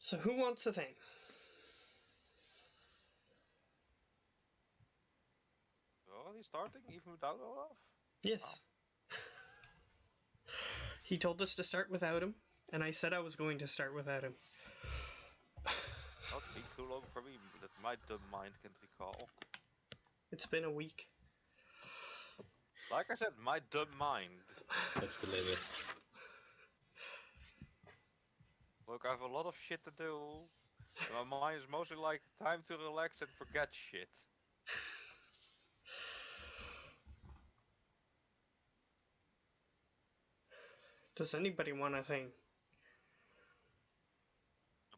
So who wants a thing? Oh, he's starting even without Olaf? Yes. He told us to start without him, and I said I was going to start without him. Not been too long for me that my dumb mind can recall. It's been a week. Like I said, my dumb mind. That's the limit. Look, I have a lot of shit to do. And my mind is mostly like time to relax and forget shit. Does anybody want a thing?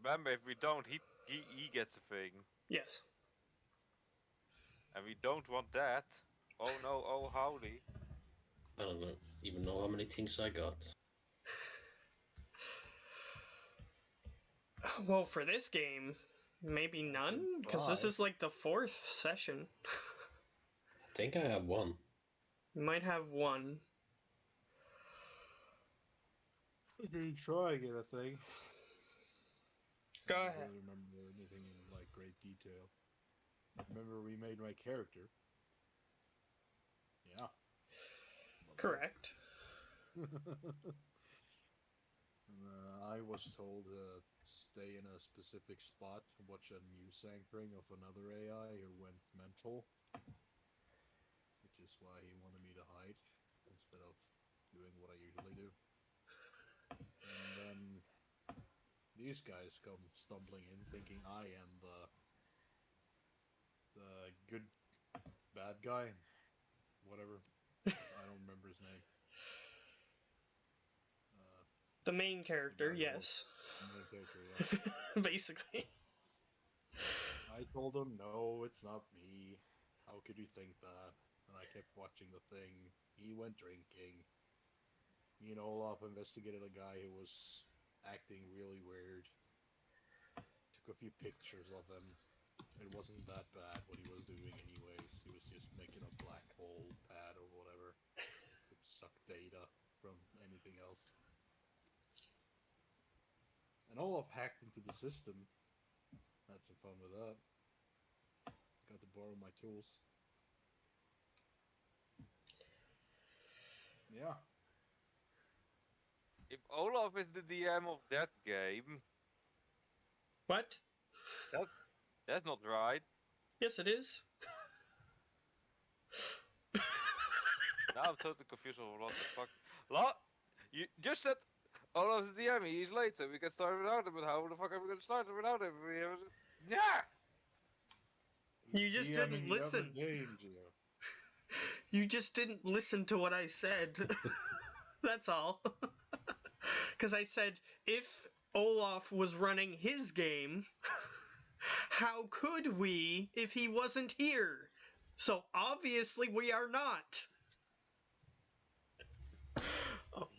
Remember, if we don't, he gets a thing. Yes. And we don't want that. Oh no, oh howdy. I don't even know how many things I got. Well, for this game, maybe none? Because this is like the 4th session. I think I have one. You might have one. Okay, try get a thing. Go I ahead. don't really remember anything in like great detail. Remember we made my character. Yeah. Correct. I was told to stay in a specific spot, watch a news anchoring of another AI who went mental, which is why he wanted me to hide instead of doing what I usually do. And then these guys come stumbling in, thinking I am the good bad guy, whatever. I don't remember his name. The main character, yes. Main character, yeah. Basically. I told him, no, it's not me. How could you think that? And I kept watching the thing. He went drinking. Me and Olaf investigated a guy who was acting really weird. Took a few pictures of him. It wasn't that bad what he was doing anyways. He was just making a black hole pad or whatever. Which sucked data from anything else. And Olaf hacked into the system. Had some fun with that. Got to borrow my tools. Yeah. If Olaf is the DM of that game, What? that's not right. Yes, it is. Now I'm totally confused over what the fuck. You just said Olaf's the DM, he's late, so we can start without him, but how the fuck are we gonna start without him? Yeah! You just didn't DMing the other listen. game, Gio. You just didn't listen to what I said. That's all. Because I said, if Olaf was running his game, how could we if he wasn't here? So obviously we are not. Oh,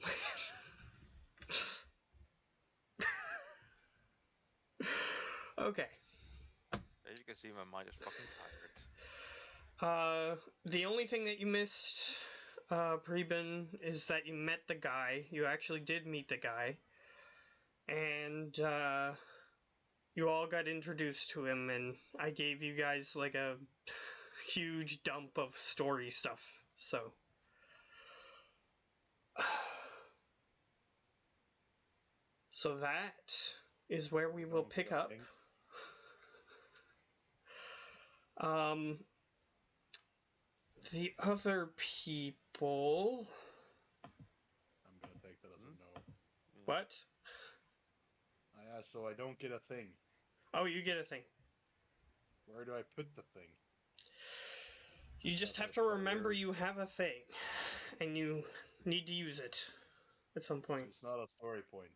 okay. As you can see, my mind is fucking tired. The only thing that you missed, Preben, is that you met the guy. You actually did meet the guy. And, you all got introduced to him, and I gave you guys, like, a huge dump of story stuff, so... So that is where we will pick up. The other people... I'm gonna take that as a no. What? I asked so I don't get a thing. Oh, you get a thing. Where do I put the thing? You just have to remember you have a thing, and you need to use it at some point. It's not a story point.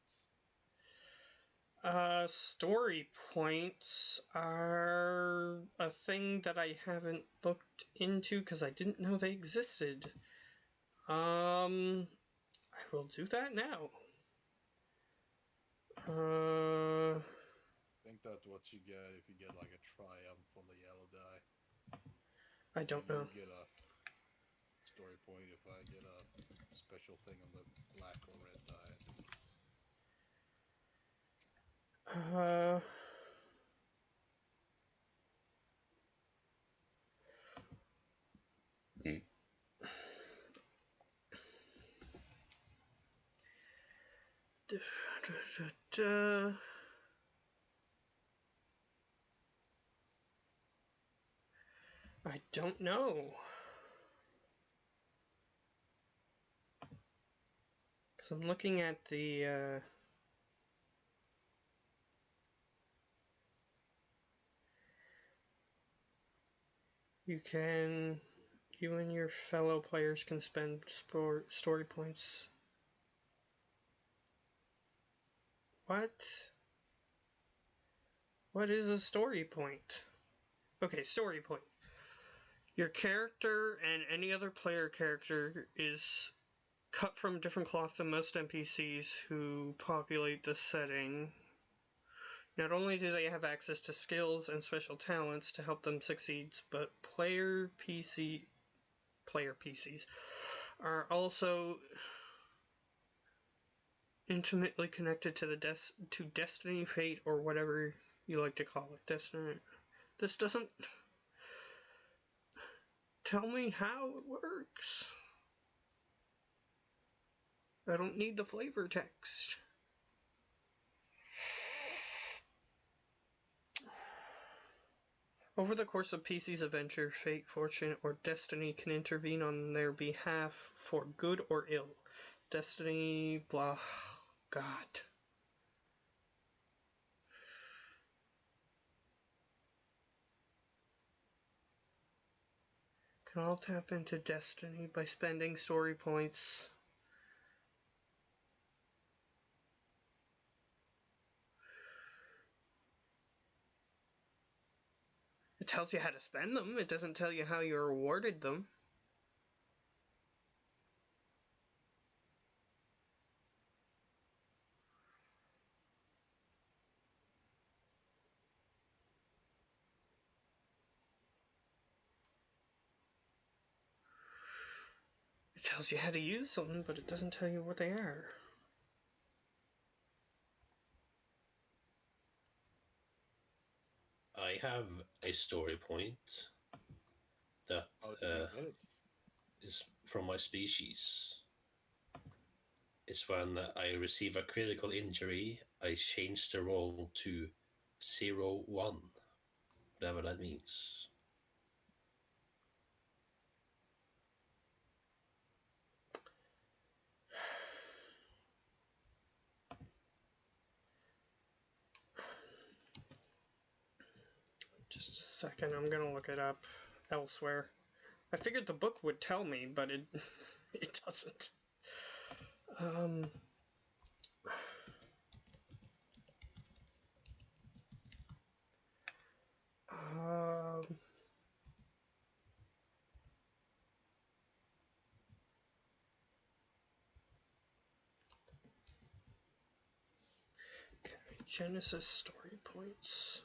Story points are a thing that I haven't looked into because I didn't know they existed. I will do that now. I think that's what you get if you get like a triumph on the yellow die. I don't know. You get a story point if I get a special thing on the black or red die. Uh, I don't know. Because I'm looking at the. You and your fellow players can spend story points. What? What is a story point? Okay, story point. Your character and any other player character is cut from different cloth than most NPCs who populate the setting. Not only do they have access to skills and special talents to help them succeed, but player PCs are also intimately connected to to destiny, fate, or whatever you like to call it. Destiny. This doesn't tell me how it works. I don't need the flavor text. Over the course of PC's adventure, fate, fortune, or destiny can intervene on their behalf for good or ill. Destiny, blah, God. Can all tap into destiny by spending story points. It tells you how to spend them. It doesn't tell you how you're awarded them. It tells you how to use them, but it doesn't tell you what they are. I have a story point that How did you get it? is from my species. It's when I receive a critical injury, I change the roll to 0-1, whatever that means. Just a second, I'm gonna look it up elsewhere. I figured the book would tell me, but it it doesn't. Um, um, okay, Genesis story points.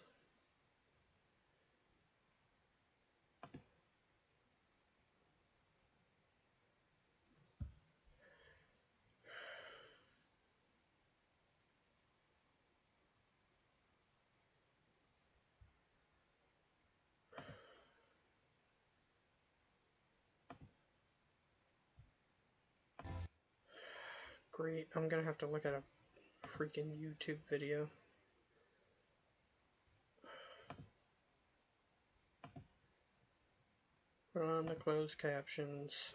Great, I'm gonna have to look at a freaking YouTube video. Put on the closed captions.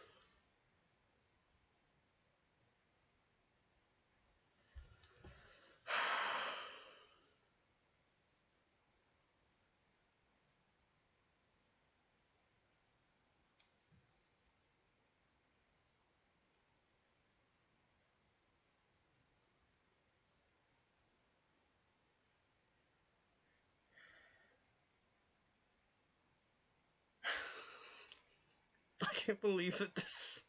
I can't believe that this.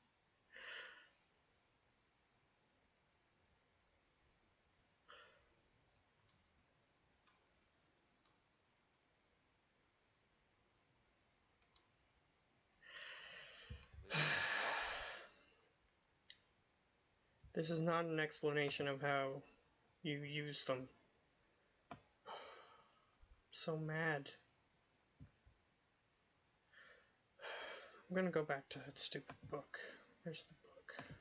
What? This is not an explanation of how you use them. So mad. I'm gonna go back to that stupid book. Where's the book?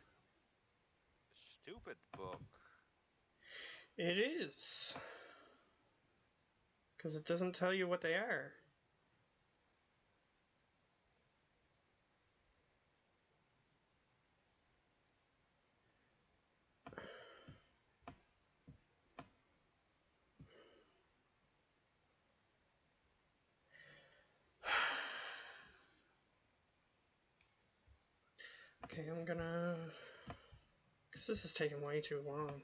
Stupid book. It is. Because it doesn't tell you what they are. Okay, I'm gonna... Because this is taking way too long.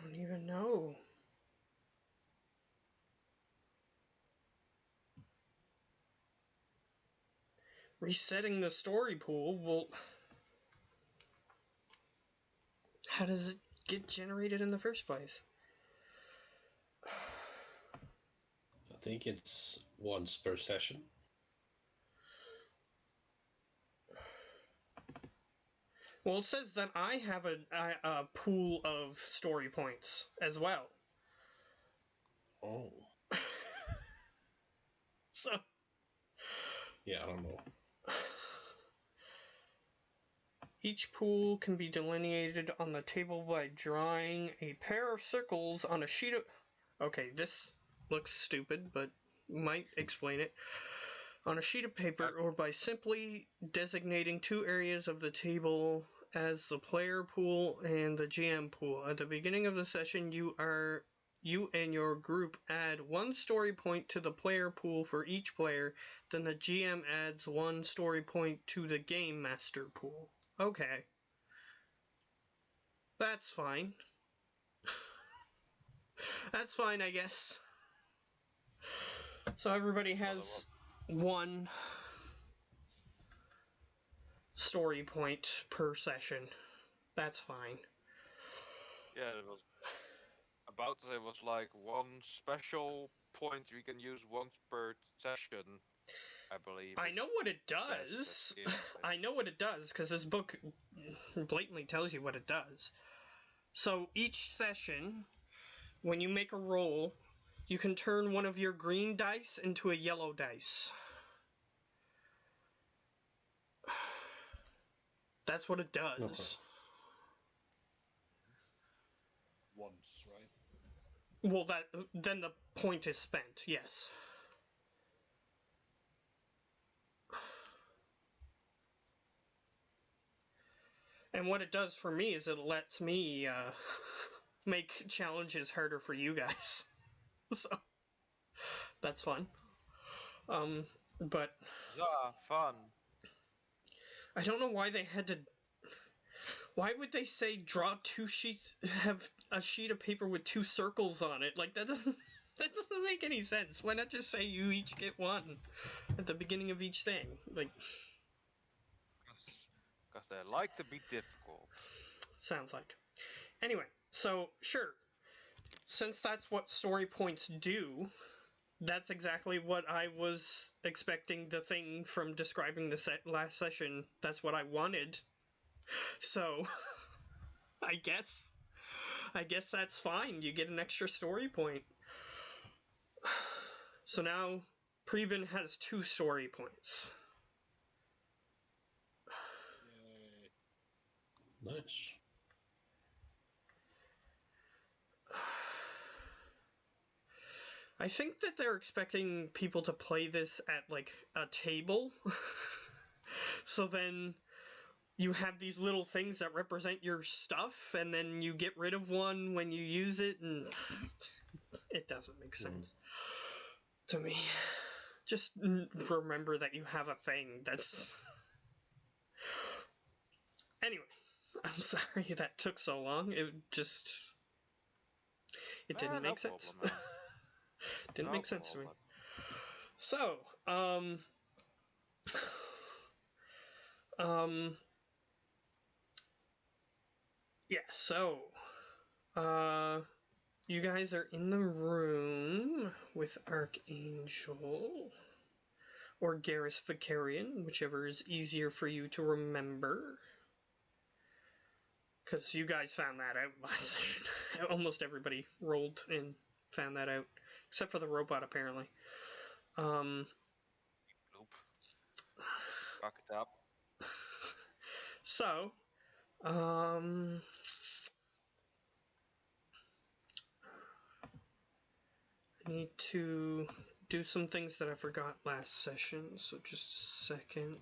I don't even know. Resetting the story pool, well... How does it get generated in the first place? I think it's once per session. Well, it says that I have a pool of story points as well. Oh. So... Yeah, I don't know. Each pool can be delineated on the table by drawing a pair of circles on a sheet of... Okay, this looks stupid, but might explain it. On a sheet of paper, or by simply designating two areas of the table as the player pool and the GM pool. At the beginning of the session, you and your group add one story point to the player pool for each player. Then the GM adds one story point to the game master pool. Okay. That's fine. That's fine, I guess. So everybody has one story point per session. That's fine. Yeah, it was about to say it was like one special point we can use once per session. I believe. I know what it does. I know what it does because this book blatantly tells you what it does. So each session, when you make a roll, you can turn one of your green dice into a yellow dice. That's what it does. Okay. Once, right? Well, then the point is spent, yes. And what it does for me is it lets me make challenges harder for you guys. So that's fun. But fun. I don't know why they had to. Why would they say draw two sheets, have a sheet of paper with two circles on it? Like that doesn't make any sense. Why not just say you each get one at the beginning of each thing? Like, Because they like to be difficult. sounds like. Anyway, so sure, since that's what story points do, that's exactly what I was expecting the thing from describing the last session. That's what I wanted. So, I guess that's fine. You get an extra story point. So now, Preben has 2 story points. Yay. Nice. I think that they're expecting people to play this at, like, a table. So then you have these little things that represent your stuff, and then you get rid of one when you use it, and it doesn't make sense to me. Just remember that you have a thing that's... Anyway, I'm sorry that took so long. It didn't make sense. Problem, Didn't make sense to me. So, Yeah, so, you guys are in the room with Archangel, or Garrus Vicarian, whichever is easier for you to remember. Because you guys found that out last session. Almost everybody rolled and found that out, except for the robot, apparently. Nope. Rock it up. So, I need to do some things that I forgot last session, so just a second.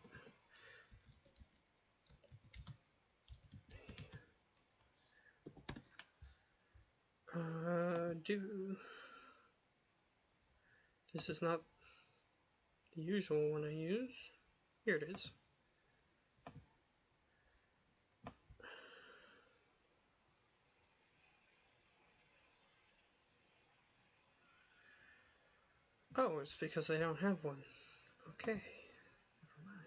This is not the usual one I use. Here it is. Oh, it's because I don't have one. Okay. Never mind.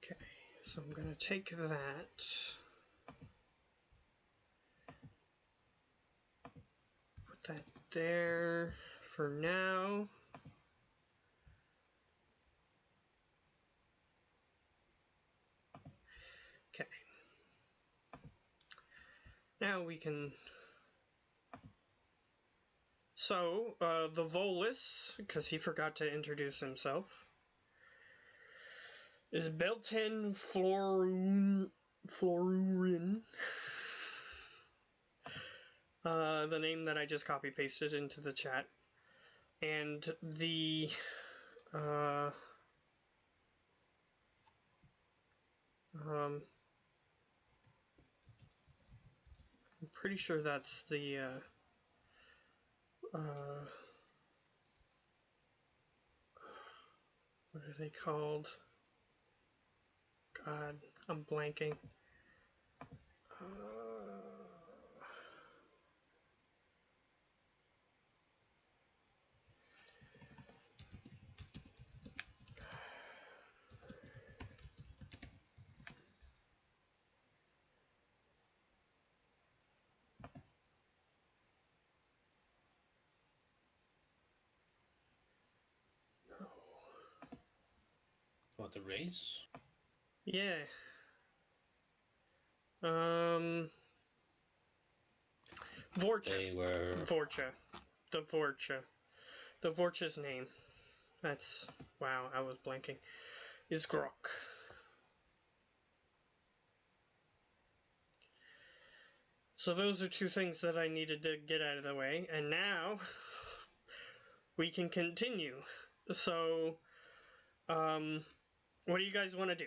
Okay, so I'm going to take that. Put that there for now. Okay. Now we can... So, the Volus, because he forgot to introduce himself, is Belten Florurin. The name that I just copy-pasted into the chat. And the... I'm pretty sure that's the... what are they called? God, I'm blanking. What, the race? Yeah. Vorcha. They were... Vorcha. The Vorcha. The Vorcha's name. That's... Wow, I was blanking. Is Grok. So those are two things that I needed to get out of the way. And now... we can continue. So... what do you guys want to do?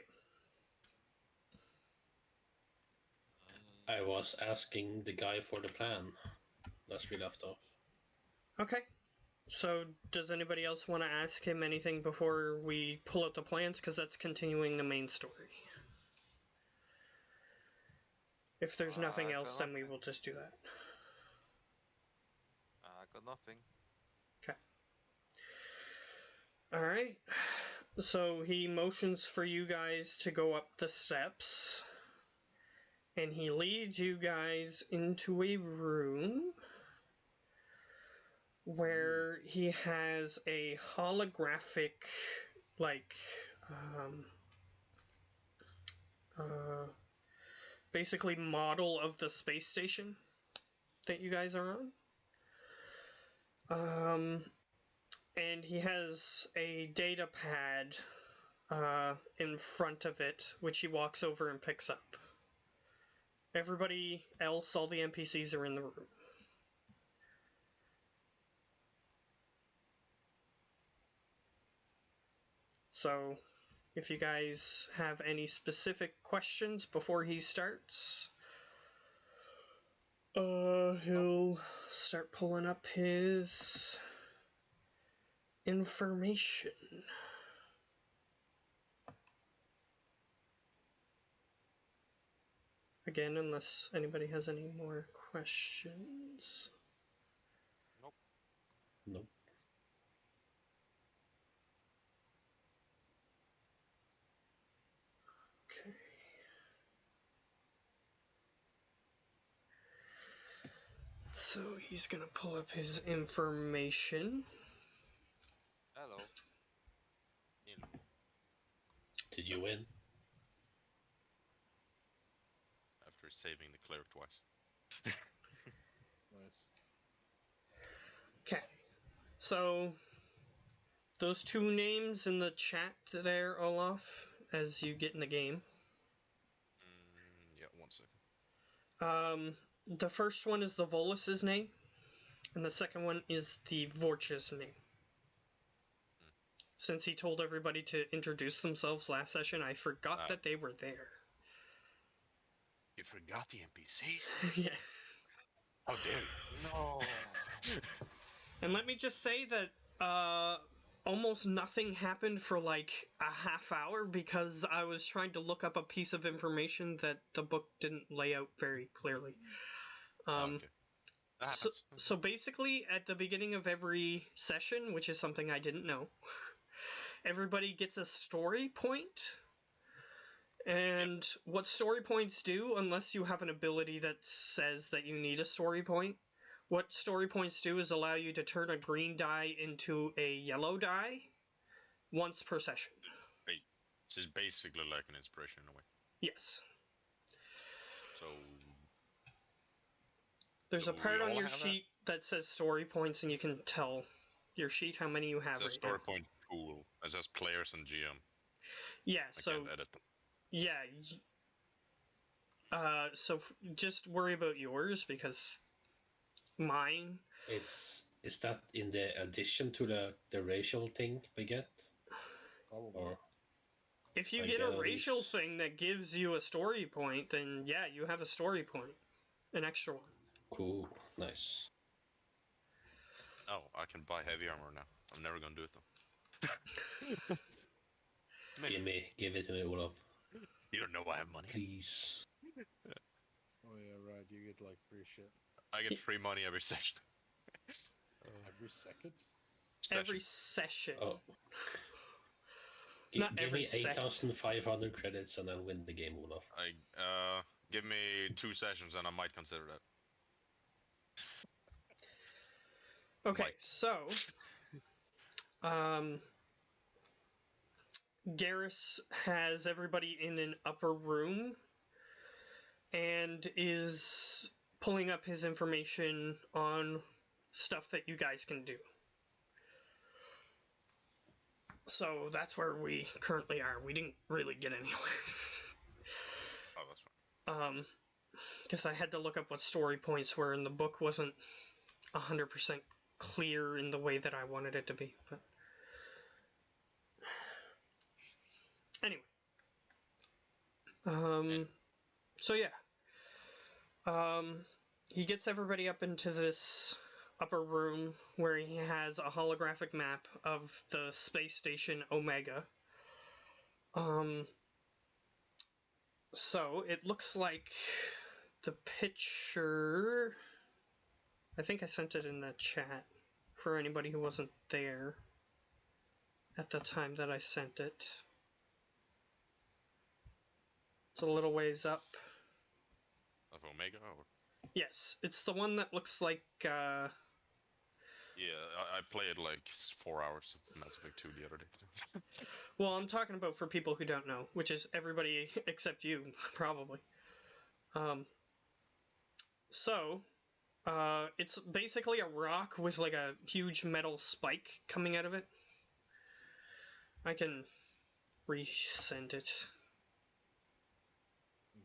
I was asking the guy for the plan. That's we left off. Okay. So, does anybody else want to ask him anything before we pull out the plans? Because that's continuing the main story. If there's nothing else, then we will just do that. I got nothing. Okay. Alright. So, he motions for you guys to go up the steps. And he leads you guys into a room where he has a holographic, like, basically model of the space station that you guys are on. And he has a data pad in front of it, which he walks over and picks up. Everybody else, all the NPCs are in the room. So, if you guys have any specific questions before he starts, he'll start pulling up his information. again, unless anybody has any more questions. Nope. Nope. Okay. So he's gonna pull up his information. Hello. Hello. Did you win? After saving the cleric twice. Nice. Okay. So those two names in the chat there, Olaf, as you get in the game. Yeah, 1 second. The first one is the Volus's name, and the second one is the Vorch's name. Since he told everybody to introduce themselves last session, I forgot that they were there. You forgot the NPCs? Yeah. How dare you? No. And let me just say that almost nothing happened for like a half hour because I was trying to look up a piece of information that the book didn't lay out very clearly. Okay. That So, happens. so basically, at the beginning of every session, which is something I didn't know, everybody gets a story point. And what story points do, unless you have an ability that says that you need a story point, what story points do is allow you to turn a green die into a yellow die once per session. This is basically like an inspiration in a way. Yes. So There's do a part we on all your have sheet that says story points, and you can tell your sheet how many you have that? It says right now. story point pool. It says players and GM. Yeah, I so can't edit them. yeah. Just worry about yours because mine. Is that in the addition to the racial thing we get? Probably. Or If you I get get a at racial least- thing that gives you a story point, then yeah, you have a story point, an extra one. Cool, nice. Oh, I can buy heavy armor now. I'm never gonna do it though. Give it to me, Olaf. You don't know I have money. Please. Oh yeah, right. You get like free shit I get free money every session. every second. Every session. Oh. Not Give every me second. 8,500 credits and I'll win the game, Olaf. Give me 2 sessions and I might consider that. Okay, Might. so Garrus has everybody in an upper room and is pulling up his information on stuff that you guys can do. So that's where we currently are. We didn't really get anywhere. Oh, that's fine. Because I had to look up what story points were, and the book wasn't 100% clear in the way that I wanted it to be. But anyway, so yeah, he gets everybody up into this upper room where he has a holographic map of the space station Omega. So it looks like the picture. I think I sent it in the chat for anybody who wasn't there at the time that I sent it. It's a little ways up. Of Omega or? Yes, it's the one that looks like, Yeah, I played like 4 hours of Mass Effect 2 the other day. well, I'm talking about for people who don't know, which is everybody except you, probably. So, it's basically a rock with like a huge metal spike coming out of it. I can resend it.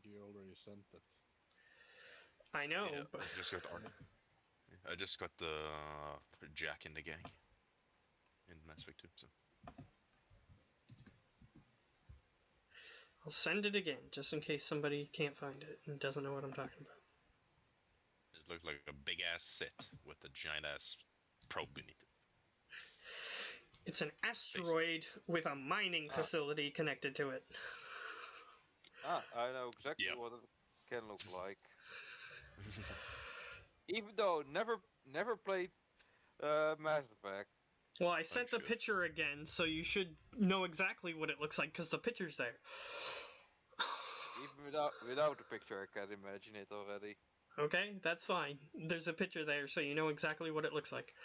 You already sent it. I know, Yeah, but I just got the Jack in the gang in Mass Effect 2. So. I'll send it again, just in case somebody can't find it and doesn't know what I'm talking about. It looks like a big ass set with a giant ass probe beneath it. It's an asteroid with a mining facility connected to it. I know exactly Yeah. what it can look like. Even though never played Mass Effect. Well, I sent the should. picture again, so you should know exactly what it looks like because the picture's there. Even without the picture, I can imagine it already. Okay, that's fine. There's a picture there, so you know exactly what it looks like.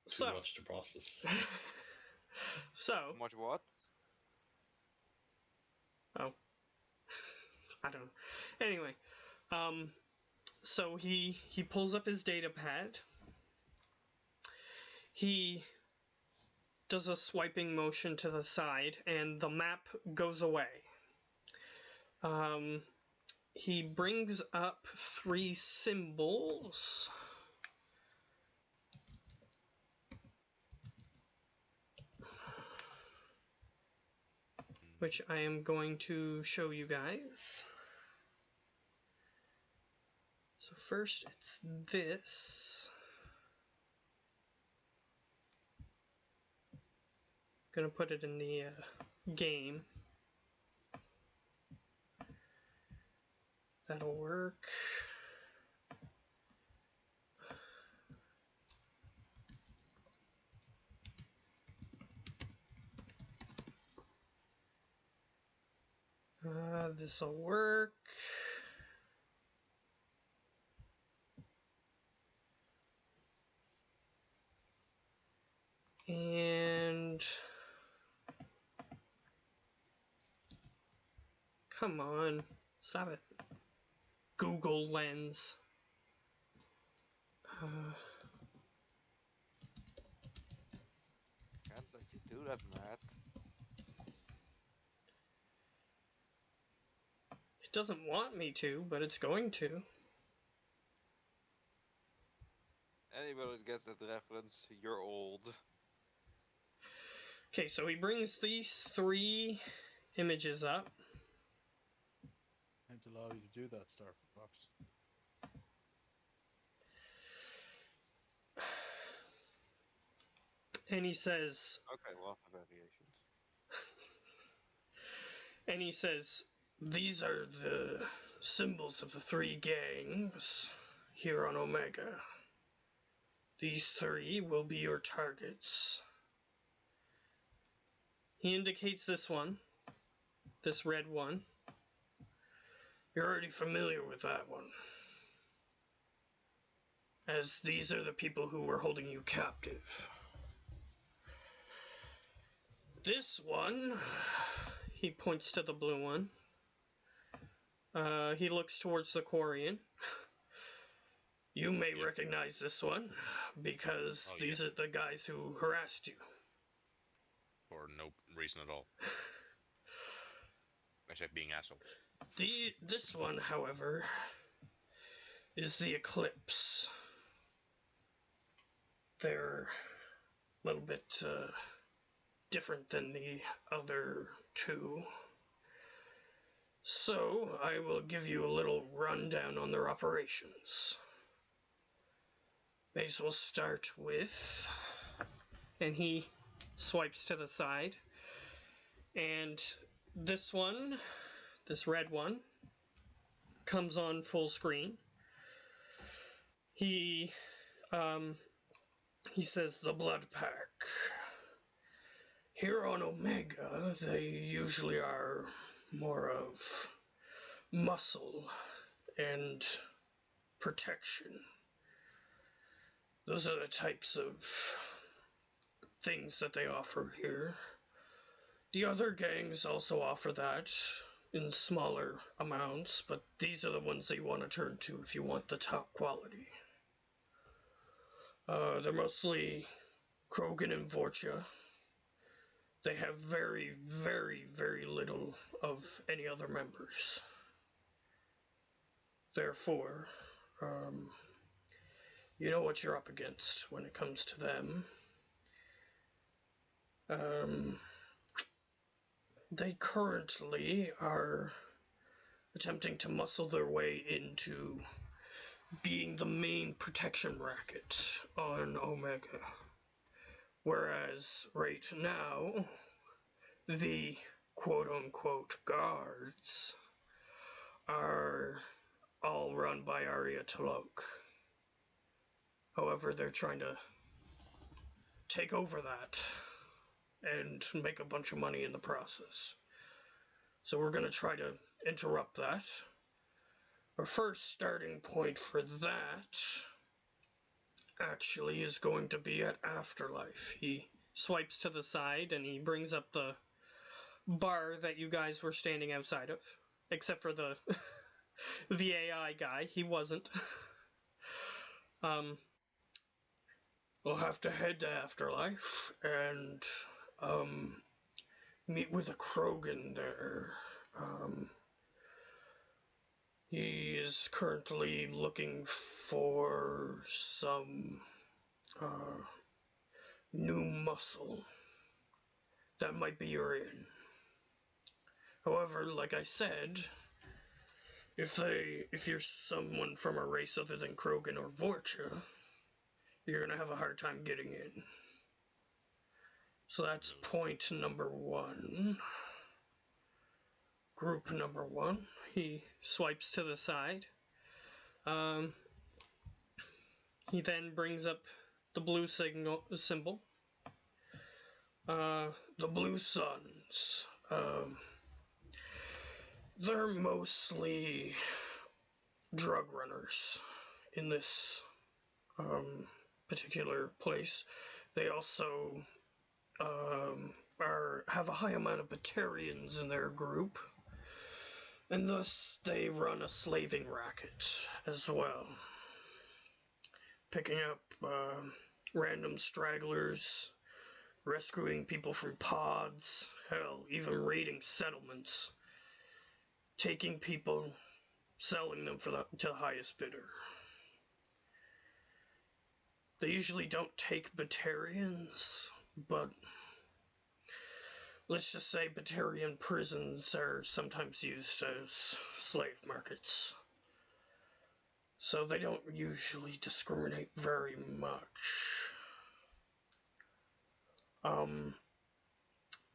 Too So, much to process. so, Much what? oh, I don't know. Anyway, so he pulls up his data pad. He does a swiping motion to the side, and the map goes away. He brings up 3 symbols. Which I am going to show you guys. So first it's this. Gonna put it in the game. That'll work. This'll work. And come on, stop it. Google Lens. Can't let you do that, Matt. It doesn't want me to, but it's going to. Anybody that gets that reference, you're old. Okay, so he brings these 3 images up. Can't allow you to do that, Star Fox. And he says, Okay, well, variations. and he says, these are the symbols of the 3 gangs here on Omega. These 3 will be your targets. He indicates this one, this red one. You're already familiar with that one, as these are the people who were holding you captive. This one, he points to the blue one. He looks towards the Quarian. You may recognize this one, because these are the guys who harassed you. For no reason at all. Except being assholes. This one, however, is the Eclipse. They're a little bit different than the other 2. So, I will give you a little rundown on their operations. May as well start with... And he swipes to the side. And this one, this red one, comes on full screen. He says the Blood Pack. Here on Omega, they usually are more of muscle and protection. Those are the types of things that they offer here. The other gangs also offer that in smaller amounts, but these are the ones that you want to turn to if you want the top quality. They're mostly Krogan and Vorcha. They have very, very, very little of any other members. Therefore, you know what you're up against when it comes to them. They currently are attempting to muscle their way into being the main protection racket on Omega. Whereas right now, the quote-unquote guards are all run by Arya Talok. However, they're trying to take over that and make a bunch of money in the process. So we're going to try to interrupt that. Our first starting point for that actually is going to be at Afterlife. He swipes to the side and he brings up the bar that you guys were standing outside of. Except for the the AI guy, he wasn't. We'll have to head to Afterlife and meet with a Krogan there. He is currently looking for some new muscle that might be your in. However, like I said, if you're someone from a race other than Krogan or Vorcha, you're gonna have a hard time getting in. So that's point number one. Group number one. He swipes to the side. He then brings up the blue symbol. The Blue Suns. They're mostly drug runners in this particular place. They also have a high amount of Batarians in their group, and thus they run a slaving racket as well, picking up random stragglers, rescuing people from pods, hell, even raiding settlements, taking people, selling them to the highest bidder. They usually don't take Batarians, but let's just say Batarian prisons are sometimes used as slave markets. So they don't usually discriminate very much.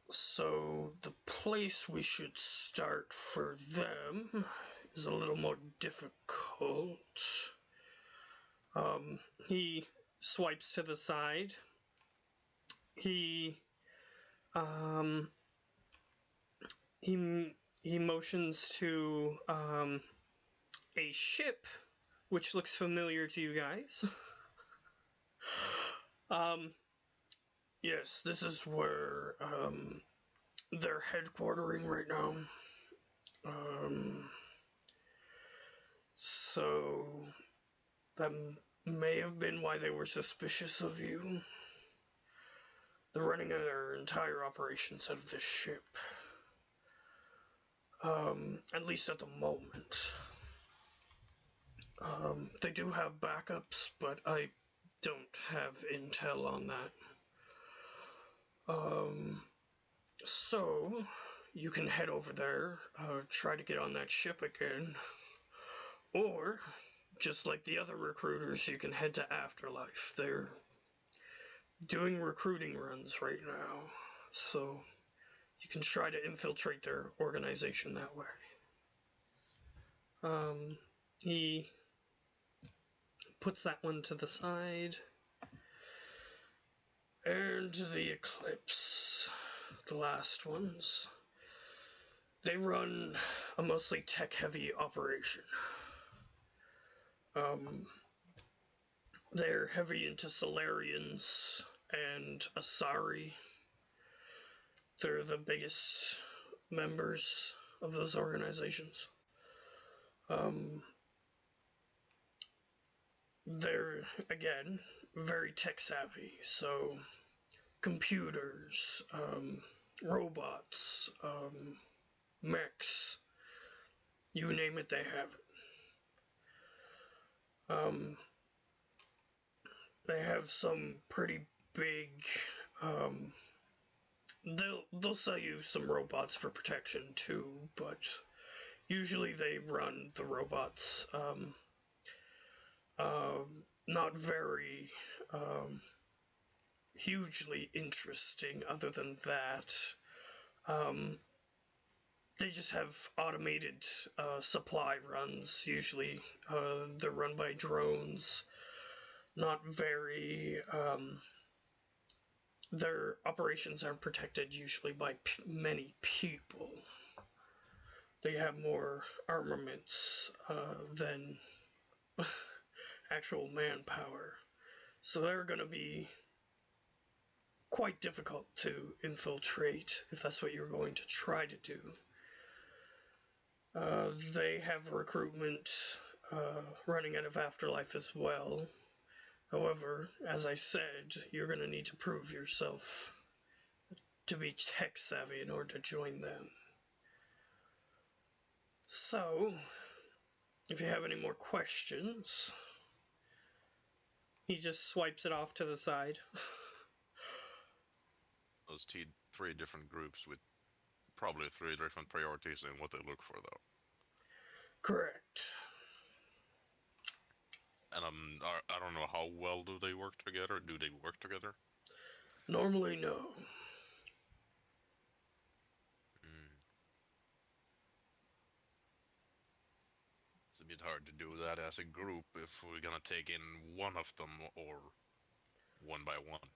So the place we should start for them is a little more difficult. He swipes to the side. He motions to a ship, which looks familiar to you guys. Yes, this is where they're headquartering right now. So that may have been why they were suspicious of you. They're running their entire operations out of this ship. At least at the moment. They do have backups, but I don't have intel on that. So, you can head over there, try to get on that ship again. Or, just like the other recruiters, you can head to Afterlife. They're doing recruiting runs right now, so you can try to infiltrate their organization that way. He puts that one to the side. And the Eclipse, the last ones. They run a mostly tech-heavy operation. They're heavy into Solarians and Asari. They're the biggest members of those organizations. They're, again, very tech-savvy, so computers, robots, mechs, you name it, they have it. They have some pretty big. They'll sell you some robots for protection too, but usually they run the robots. Not very hugely interesting. Other than that, they just have automated supply runs. Usually, they're run by drones. Not very. Their operations aren't protected usually by many people. They have more armaments than actual manpower. So they're going to be quite difficult to infiltrate if that's what you're going to try to do. They have recruitment running out of Afterlife as well. However, as I said, you're going to need to prove yourself to be tech savvy in order to join them. So, if you have any more questions, he just swipes it off to the side. Those three different groups with probably three different priorities in what they look for, though. Correct. And I don't know how well do they work together. Do they work together? Normally, no. It's a bit hard to do that as a group if we're gonna take in one of them or one by one.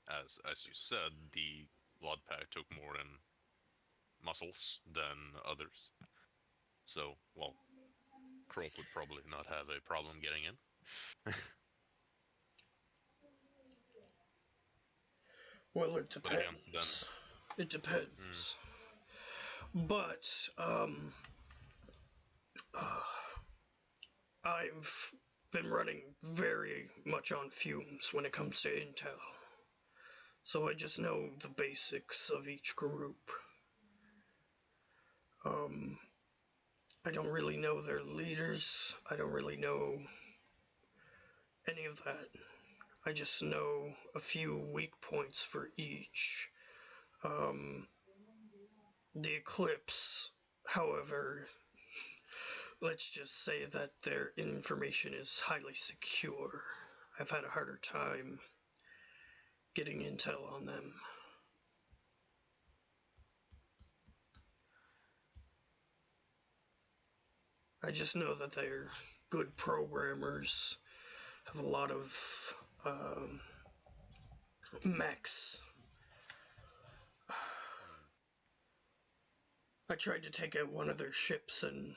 As you said, the Blood Pack took more in muscles than others. So, well, Croak would probably not have a problem getting in. Well, it But again, depends. then It depends. But, I've been running very much on fumes when it comes to intel. So I just know the basics of each group. I don't really know their leaders. I don't really know any of that. I just know a few weak points for each. The Eclipse, however, let's just say that their information is highly secure. I've had a harder time getting intel on them. I just know that they're good programmers, have a lot of mechs. I tried to take out one of their ships and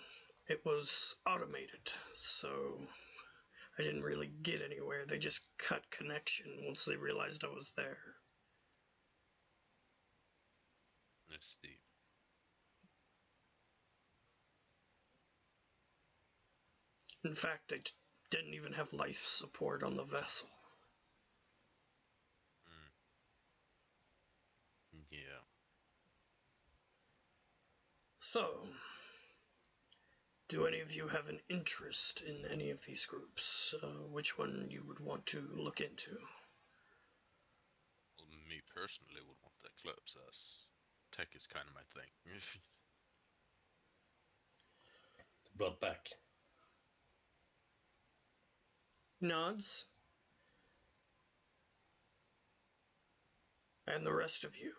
it was automated, so I didn't really get anywhere. They just cut connection once they realized I was there. let's see. In fact, they didn't even have life support on the vessel. Yeah. So, do any of you have an interest in any of these groups? Which one you would want to look into? Well, me personally would want the Eclipse, as tech is kind of my thing. Blood back. Nods. And the rest of you?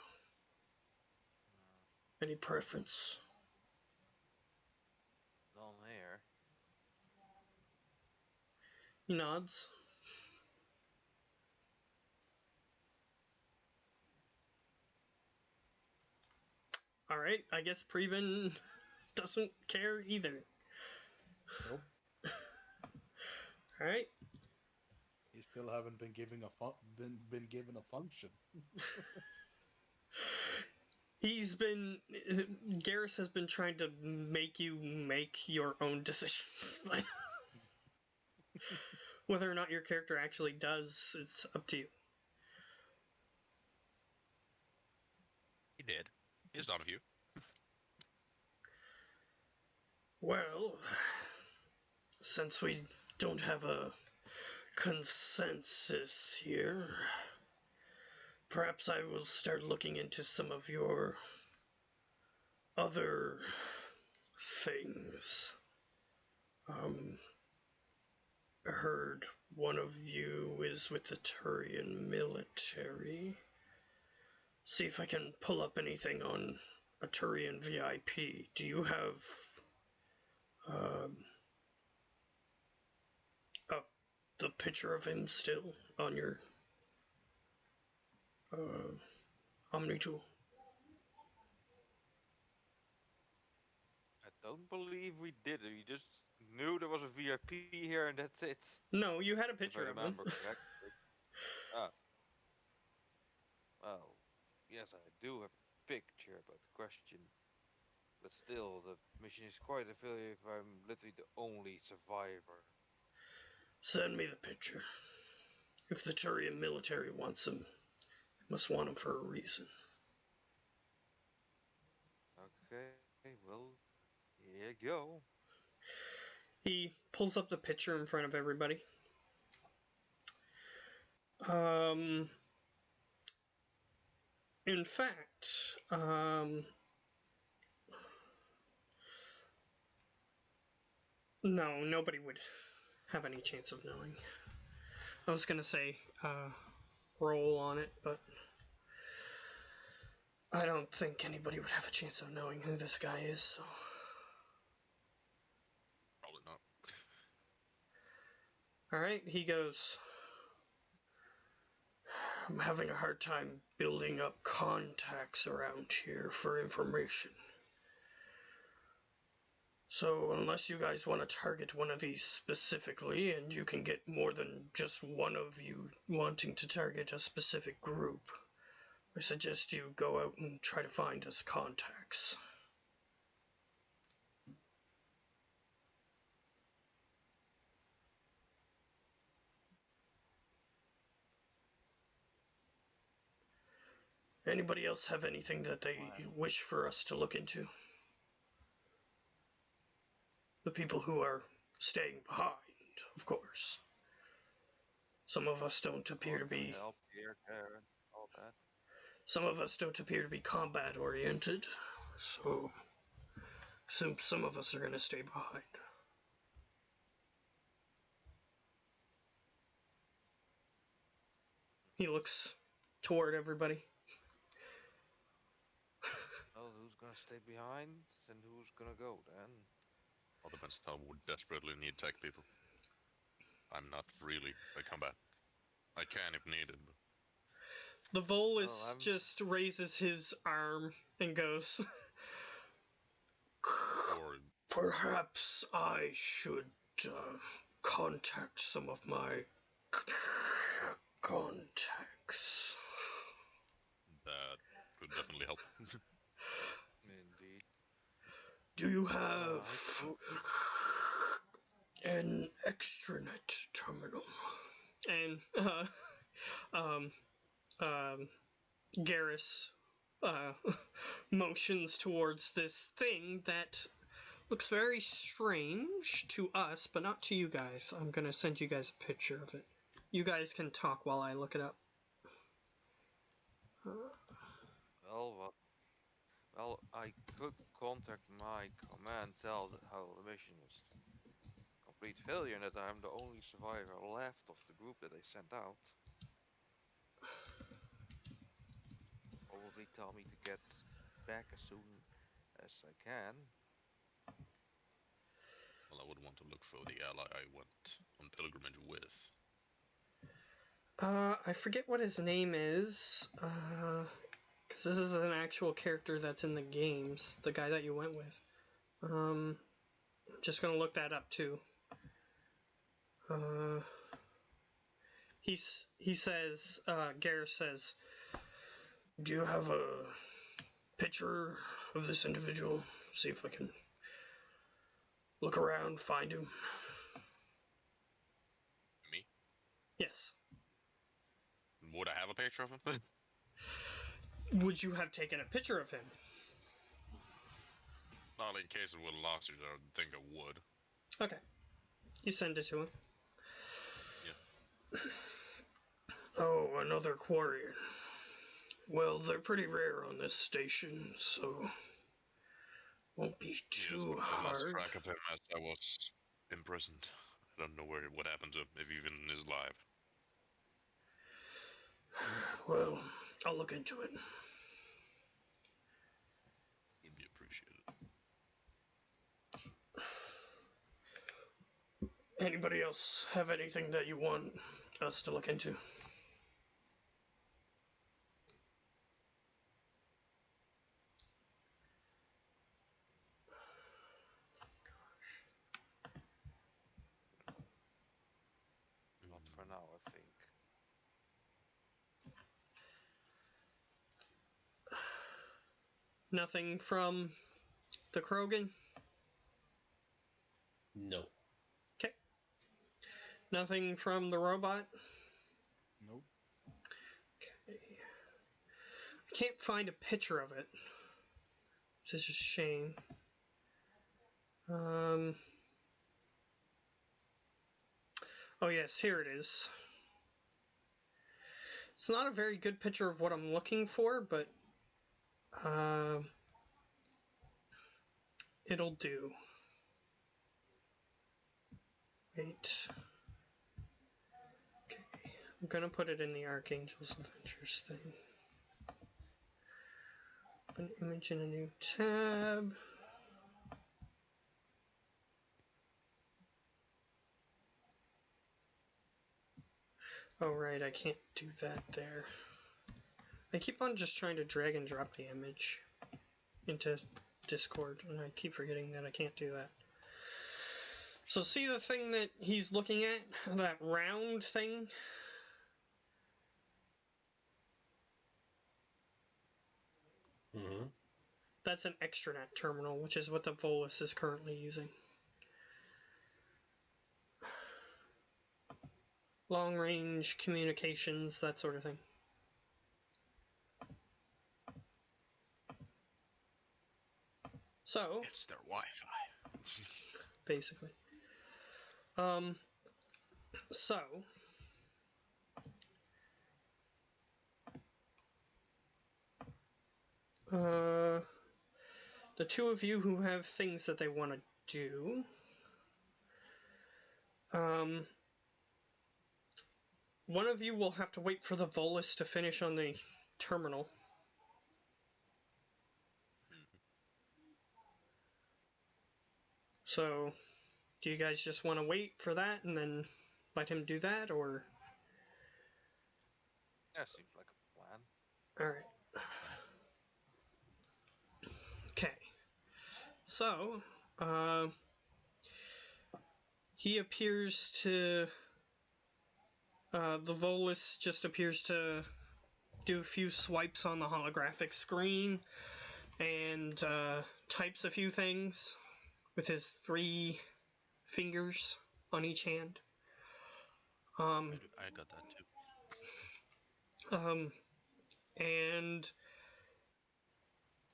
Any preference? Don't here. He nods. Alright, I guess Preben doesn't care either. Nope. Alright. You still haven't been given been given a function. Garrus has been trying to make you make your own decisions, but whether or not your character actually does, it's up to you. He did. He's done a few. Well, since we don't have a consensus here, perhaps I will start looking into some of your other things. I heard one of you is with the Turian military. See if I can pull up anything on a Turian VIP, do you have um, uh, the picture of him still on your Omni tool? I don't believe we did it. We just knew there was a VIP here and that's it. No, you had a If I picture of him. remember correctly. Ah, well, yes, I do have a picture, but the question. But still, the mission is quite a failure if I'm literally the only survivor. Send me the picture. If the Turian military wants him, they must want him for a reason. Okay, well, here you go. He pulls up the picture in front of everybody. Um, in fact, no, nobody would have any chance of knowing. I was gonna say roll on it, but I don't think anybody would have a chance of knowing who this guy is. So. Probably not. All right, he goes. I'm having a hard time building up contacts around here for information. So, unless you guys want to target one of these specifically, and you can get more than just one of you wanting to target a specific group, I suggest you go out and try to find us contacts. Anybody else have anything that they wish for us to look into? The people who are staying behind, of course. Some of us don't appear to be. Help here, there, and all that. Some of us don't appear to be combat oriented, so some of us are going to stay behind. He looks toward everybody. Well, who's gonna stay behind and who's gonna go then? All depends how we desperately need tech people. I'm not really a combat. I can if needed, but The Volus Well, just raises his arm and goes, or perhaps I should contact some of my contacts. that could definitely help. Indeed. Do you I have do. an extranet terminal? And um, Garrus uh, motions towards this thing that looks very strange to us, but not to you guys. I'm gonna send you guys a picture of it. You guys can talk while I look it up. Well, I could contact my command, tell how the mission was complete failure, and that I'm the only survivor left of the group that they sent out. Probably tell me to get back as soon as I can. Well, I would want to look for the ally I went on pilgrimage with. I forget what his name is. Because this is an actual character that's in the games. The guy that you went with. I'm just gonna look that up too. Uh, he says. Garrus says, "Do you have a picture of this individual? See if I can look around, find him." Me? Yes. Would I have a picture of him? Would you have taken a picture of him? Not in case it would have lost you, I think I would. Okay. You send it to him. Yeah. Oh, another quarry. Well, they're pretty rare on this station, so won't be Yes, too I lost hard. track of him as I was imprisoned. I don't know what happened to him, if even is alive. Well, I'll look into it. Anybody else have anything that you want us to look into? Not for now, I think. Nothing from the Krogan? No. Okay. Nothing from the robot? Nope. Okay. I can't find a picture of it, which is a shame. Oh yes, here it is. It's not a very good picture of what I'm looking for, but it'll do. Wait. Okay, I'm gonna put it in the Archangel's Avengers thing. Open image in a new tab. Oh right, I can't do that there. I keep on just trying to drag and drop the image into Discord, and I keep forgetting that I can't do that. So see the thing that he's looking at? That round thing? Mm-hmm. That's an extranet terminal, which is what the Volus is currently using. Long range communications, that sort of thing. So, It's their Wi-Fi. basically. So, the two of you who have things that they want to do, one of you will have to wait for the Volus to finish on the terminal. So, do you guys just want to wait for that and then let him do that, or? Yeah, seems like a plan. Alright. Okay. So, he appears to. The Volus just appears to do a few swipes on the holographic screen and types a few things with his 3 fingers on each hand. I got that too. And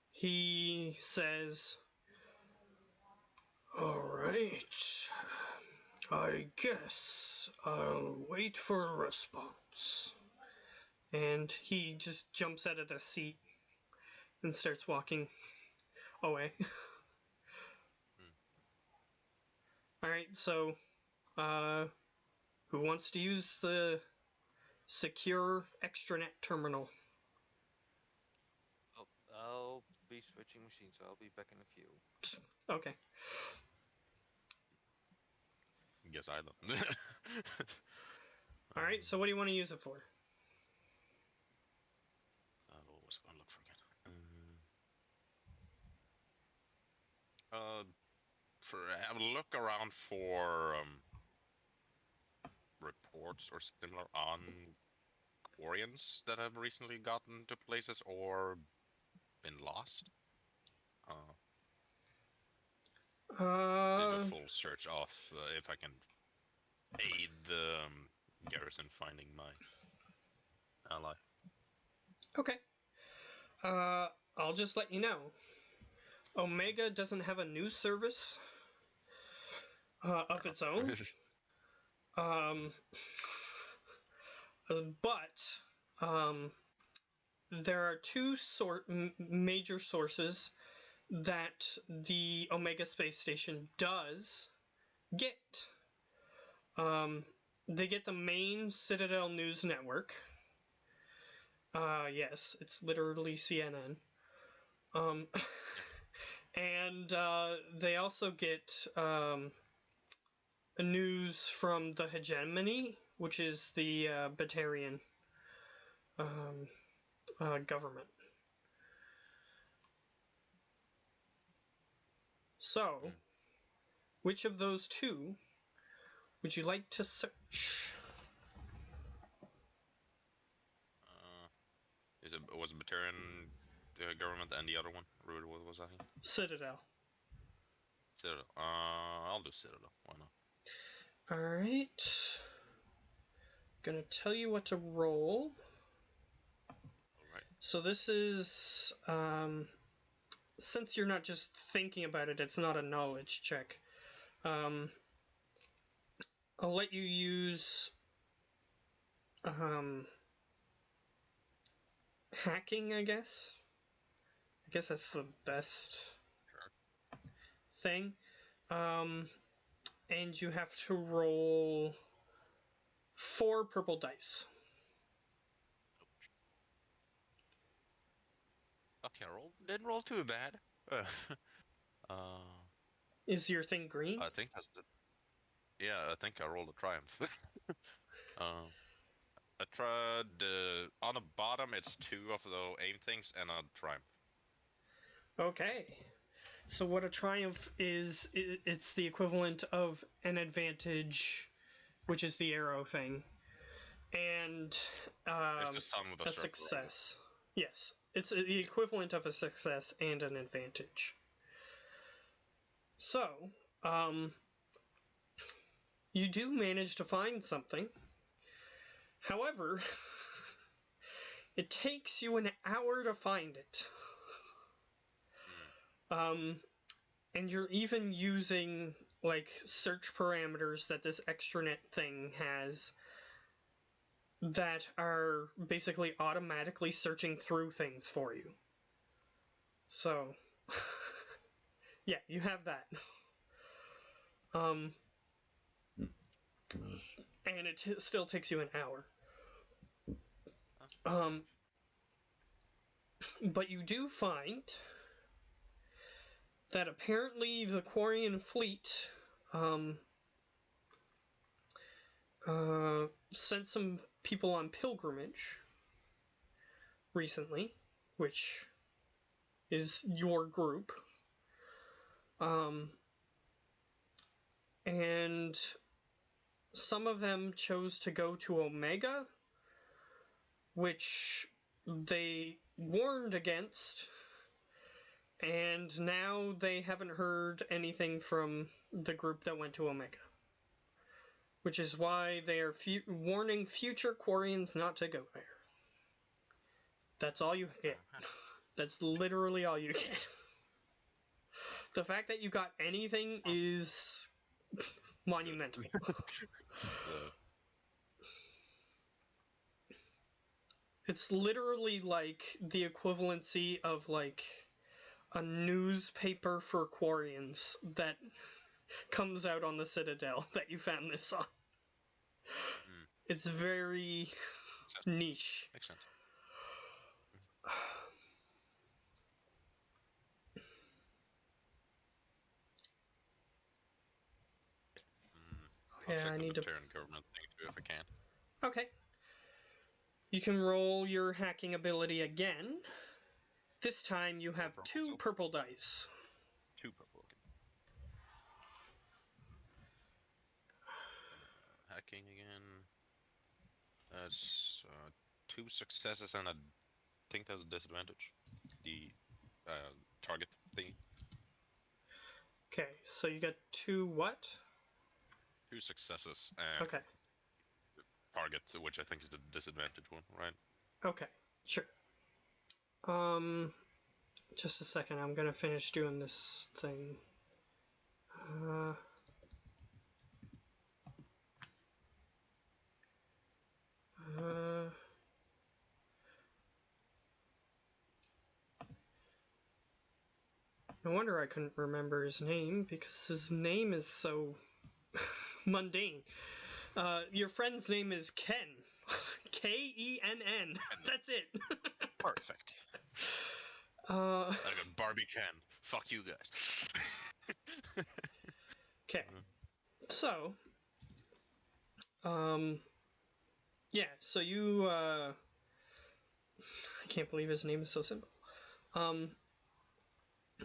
he says, "Alright, I guess I'll wait for a response." And he just jumps out of the seat and starts walking away. Alright, so, who wants to use the secure extranet terminal? I'll be switching machines, so I'll be back in a few. Okay. Guess I don't. Alright, so what do you want to use it for? I'll always gonna look for it. For have a look around for reports or similar on Quarians that have recently gotten to places or been lost. Do a full search of if I can aid the garrison finding my ally. Okay. I'll just let you know. Omega doesn't have a news service of its own. But there are 2 major sources that the Omega space station does get. They get the main Citadel News Network. Yes, it's literally CNN. And they also get news from the hegemony, which is the Batarian government. So, which of those two would you like to search? Was it Batarian government and the other one? What was that? Citadel. Citadel. I'll do Citadel. Why not? Alright. Gonna tell you what to roll. Alright. So this is, since you're not just thinking about it, it's not a knowledge check. I'll let you use hacking, I guess. I guess that's the best thing. And you have to roll 4 purple dice. Okay, didn't roll too bad. Is your thing green? I think that's the. Yeah, I think I rolled a triumph. I tried on the bottom. It's 2 of the aim things and a triumph. Okay. So what a triumph is, it's the equivalent of an advantage, which is the arrow thing, and It's the sun with a circle success. Yes, it's the equivalent of a success and an advantage. So, you do manage to find something. However, it takes you an hour to find it. And you're even using, like, search parameters that this extranet thing has that are basically automatically searching through things for you. So, yeah, you have that. And it still takes you an hour. But you do find that apparently the Quarian fleet sent some people on pilgrimage recently, which is your group. And some of them chose to go to Omega, which they warned against, and now they haven't heard anything from the group that went to Omega. Which is why they are warning future Quarians not to go there. That's all you get. That's literally all you get. The fact that you got anything is monumental. It's literally like the equivalency of like a newspaper for Quarians that comes out on the Citadel that you found this on. It's very niche. Makes sense. I'll Yeah, check I the need to. Batarian government thing too if I can. Okay. You can roll your hacking ability again. This time you have 2 purple dice. 2 purple. Okay. Hacking again. That's 2 successes and I think that's a disadvantage. The target thingy. Okay, so you got 2 what? 2 successes and Okay. target, which I think is the disadvantage one, right? Okay, sure. Just a second, I'm gonna finish doing this thing. No wonder I couldn't remember his name, because his name is so mundane. Your friend's name is Ken. Kenn. That's it. Perfect. I got Barbie Ken. Fuck you guys. Okay. So, yeah, so you, I can't believe his name is so simple.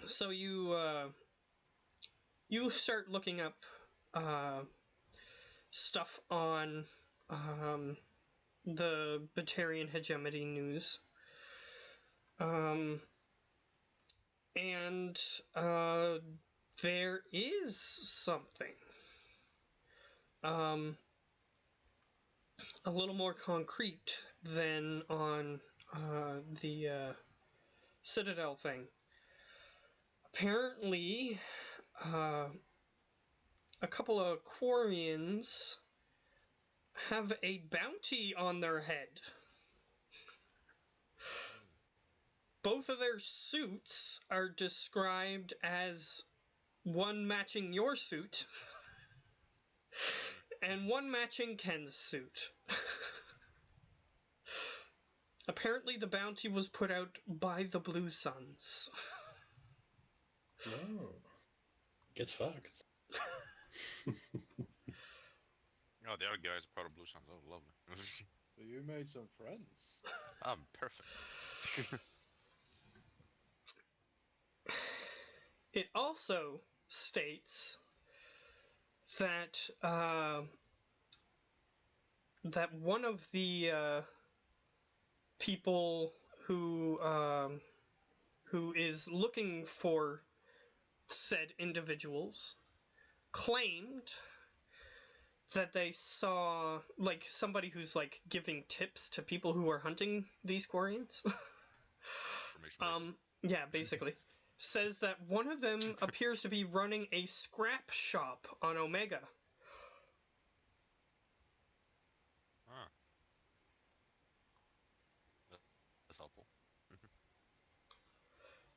So you start looking up, stuff on, the Batarian hegemony news. And, there is something. A little more concrete than on the Citadel thing. Apparently, a couple of Quarians have a bounty on their head. Both of their suits are described as one matching your suit and one matching Ken's suit. Apparently the bounty was put out by the Blue Suns. No. Get fucked. Oh, the other guys are part of Blue Suns. Oh, lovely. So you made some friends. I'm perfect. It also states that that one of the people who is looking for said individuals claimed that they saw like somebody who's like giving tips to people who are hunting these Quarians. Yeah, basically. Says that one of them appears to be running a scrap shop on Omega. Ah, that's helpful.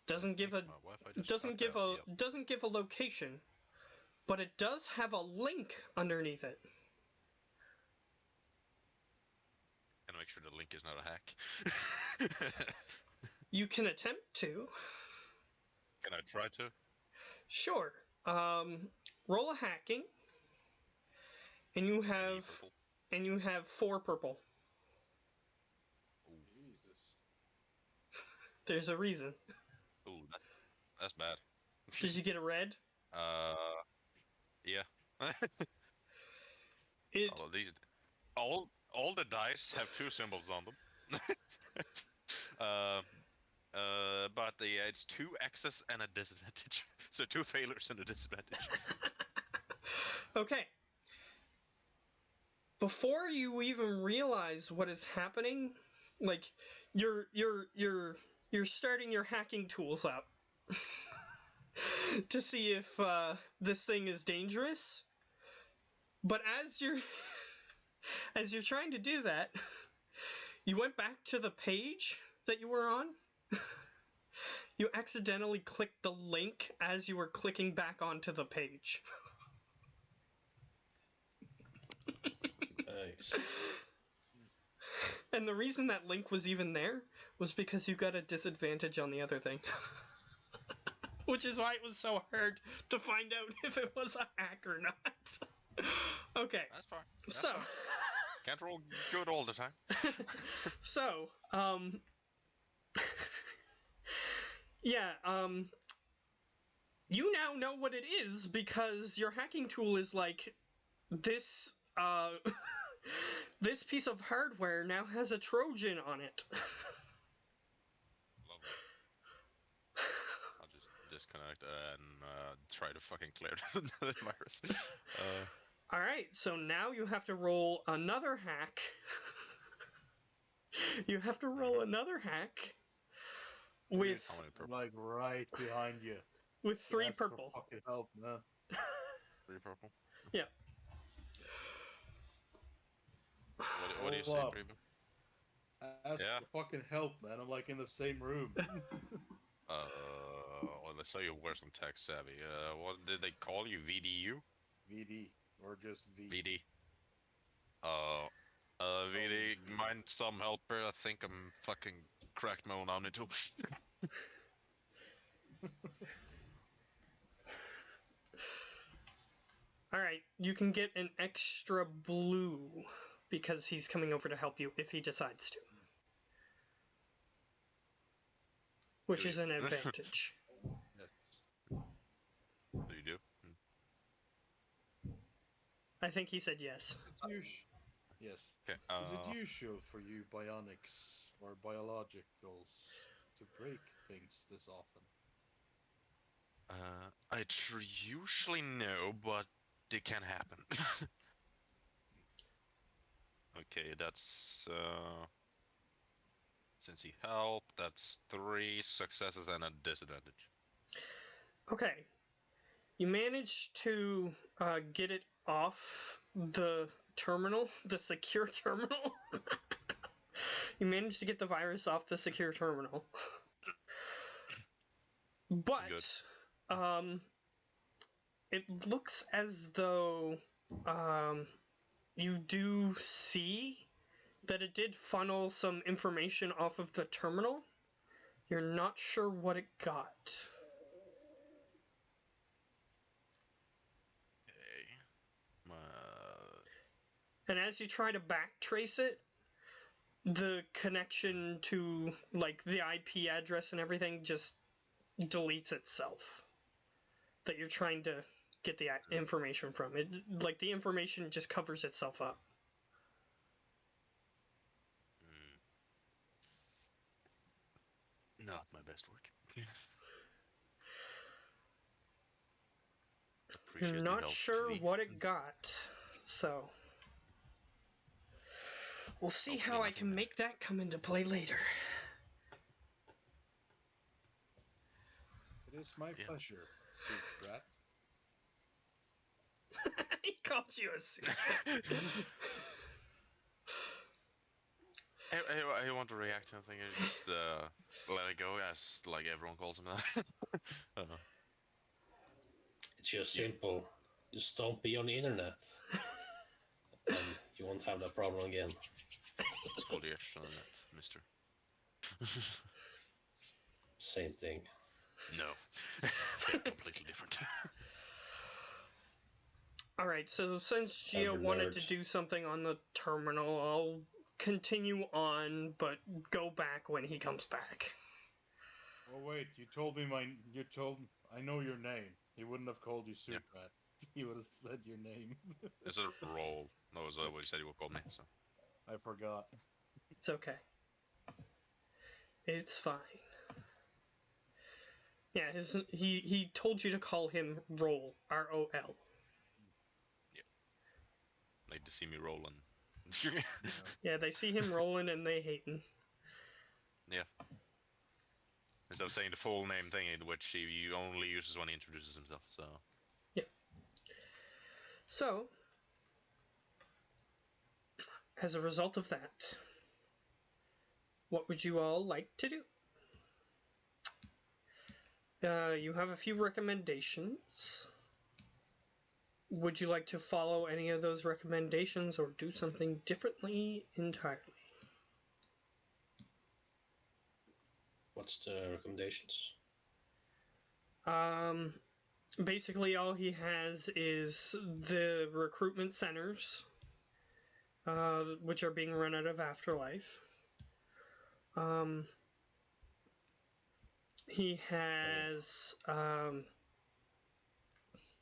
Doesn't give a My Wi-Fi just fucked up. Yep. doesn't give a location, but it does have a link underneath it. Gotta make sure the link is not a hack. You can attempt to. Can I try to? Sure. Roll a hacking, and you have 4 purple. Ooh, Jesus. There's a reason. ooh, that's bad. Did you get a red? Yeah. It All of these, all the dice have 2 symbols on them. But yeah, it's 2 X's and a disadvantage. So 2 failures and a disadvantage. okay. Before you even realize what is happening, like you're starting your hacking tools up to see if this thing is dangerous. But as you're trying to do that, you went back to the page that you were on. You accidentally clicked the link as you were clicking back onto the page. Nice. And the reason that link was even there was because you got a disadvantage on the other thing. Which is why it was so hard to find out if it was a hack or not. Okay. That's fine. So, Fine. Can't roll good all the time. so, yeah, you now know what it is because your hacking tool is like this, this piece of hardware now has a Trojan on it. Lovely. I'll just disconnect and try to fucking clear the virus. Alright, so now you have to roll another hack. You have to roll another hack with How many I'm purple? like right behind you. 3 Ask for purple. fucking help, man. 3 purple? Yeah. What do you say, Hold up. Primo? Ask Yeah. for fucking help, man. I'm like in the same room. Well, let's say you were some tech savvy. What did they call you? VDU? VD or just V. VD. VD, mind some helper? I think I'm fucking cracked my own Omni tool. All right, you can get an extra blue because he's coming over to help you if he decides to, which Do is you? an advantage. Yes. Do you do? I think he said yes. Yes. Okay. Is it usual for you bionics or biologicals to break things this often? Usually no, but it can happen. Okay, that's since he helped, that's 3 successes and a disadvantage. Okay, you managed to get it off the terminal, the secure terminal. You managed to get the virus off the secure terminal. Good. But it looks as though you do see that it did funnel some information off of the terminal. You're not sure what it got. Okay. And as you try to backtrace it, the connection to like the IP address and everything just deletes itself. That you're trying to get the information from. It like the information just covers itself up. Not my best work. You're Appreciate your not help, sure V. what it got, so we'll see Hopefully how I nothing can bad. make that come into play later. It is my Yeah. pleasure, Soup Rat. He calls you a soup. I want to react to something. I just let it go, as like everyone calls him that. It's just simple. Just don't be on the internet, and you won't have that problem again. It's called the internet, mister. Same thing. No, they're completely different. Alright, so since Gia Every wanted nerd. to do something on the terminal, I'll continue on, but go back when he comes back. Oh wait, you told me I know your name. He wouldn't have called you Soup Rat. He would have said your name. It's a roll. That was what you said you would call me. So I forgot. It's okay. It's fine. Yeah, he told you to call him Roll, R-O-L. yeah, like to see me rolling. Yeah, they see him rolling and they hate him. Yeah. Instead of saying the full name thing, which he only uses when he introduces himself. So So, as a result of that, what would you all like to do? You have a few recommendations. Would you like to follow any of those recommendations or do something differently entirely? What's the recommendations? Basically, all he has is the recruitment centers, which are being run out of Afterlife. He has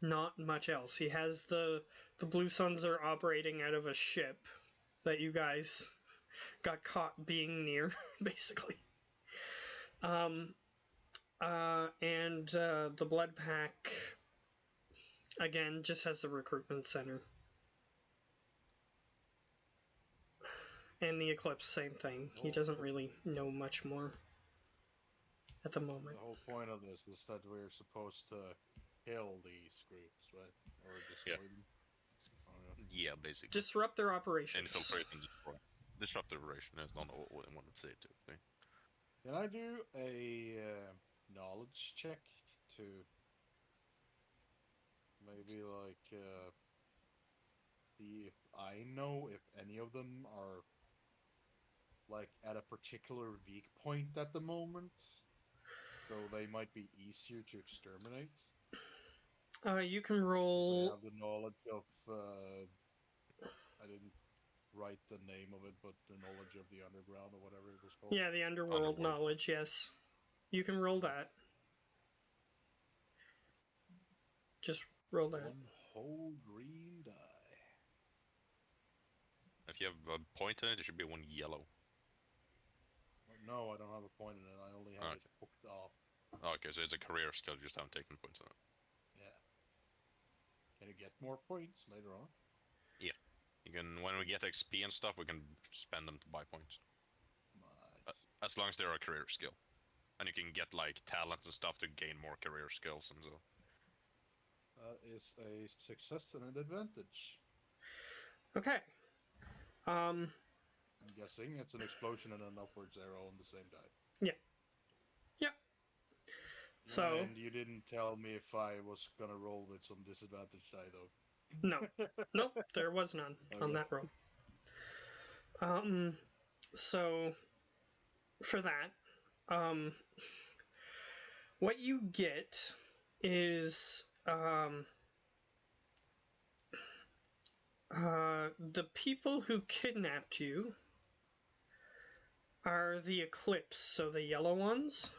not much else. He has the Blue Suns are operating out of a ship that you guys got caught being near, basically. And the Blood Pack, again, just has the recruitment center. And the Eclipse, same thing. He doesn't really know much more at the moment. The whole point of this is that we're supposed to kill these groups, right? Or destroy Yeah. them. Oh, yeah. yeah, basically. Disrupt their operations. Infiltrate and destroy. Disrupt the operation is not what I want to say to. Okay? Can I do a knowledge check to maybe like see if I know if any of them are like at a particular weak point at the moment, so they might be easier to exterminate? You can So you roll. have the knowledge of. I didn't write the name of it, but the knowledge of the underground or whatever it was called. Yeah, the underworld knowledge, yes. You can roll that. Just roll that. One whole green die. If you have a point in it, it should be one yellow. No, I don't have a point in it. I only have it Okay. hooked off. Okay, so it's a career skill, you just haven't taken points on it. Yeah. Can you get more points later on? You can, when we get XP and stuff, we can spend them to buy points. Nice. As long as they're a career skill. And you can get like talents and stuff to gain more career skills and so. That is a success and an advantage. Okay. I'm guessing it's an explosion and an upwards arrow on the same die. Yeah. So. And you didn't tell me if I was gonna roll with some disadvantage die, though. No. Nope, there was none on that roll. So, for that, what you get is, the people who kidnapped you are the Eclipse, so the yellow ones.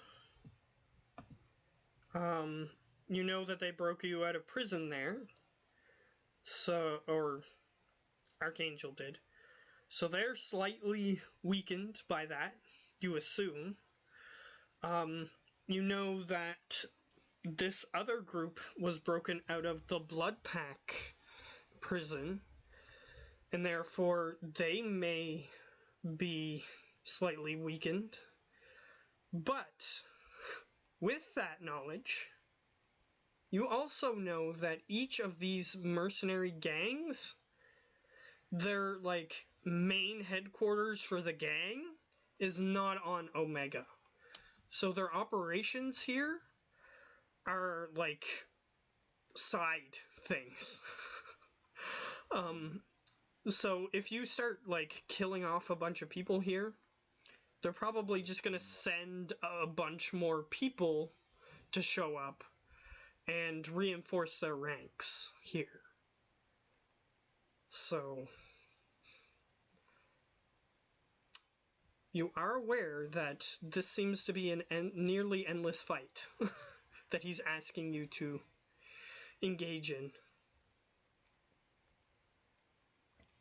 You know that they broke you out of prison there. So, or Archangel did. So they're slightly weakened by that, you assume. You know that this other group was broken out of the Blood Pack prison, and therefore they may be slightly weakened. But with that knowledge, you also know that each of these mercenary gangs, their like main headquarters for the gang is not on Omega. So their operations here are like side things. So if you start like killing off a bunch of people here, they're probably just gonna send a bunch more people to show up and reinforce their ranks here. So you are aware that this seems to be an nearly endless fight that he's asking you to engage in.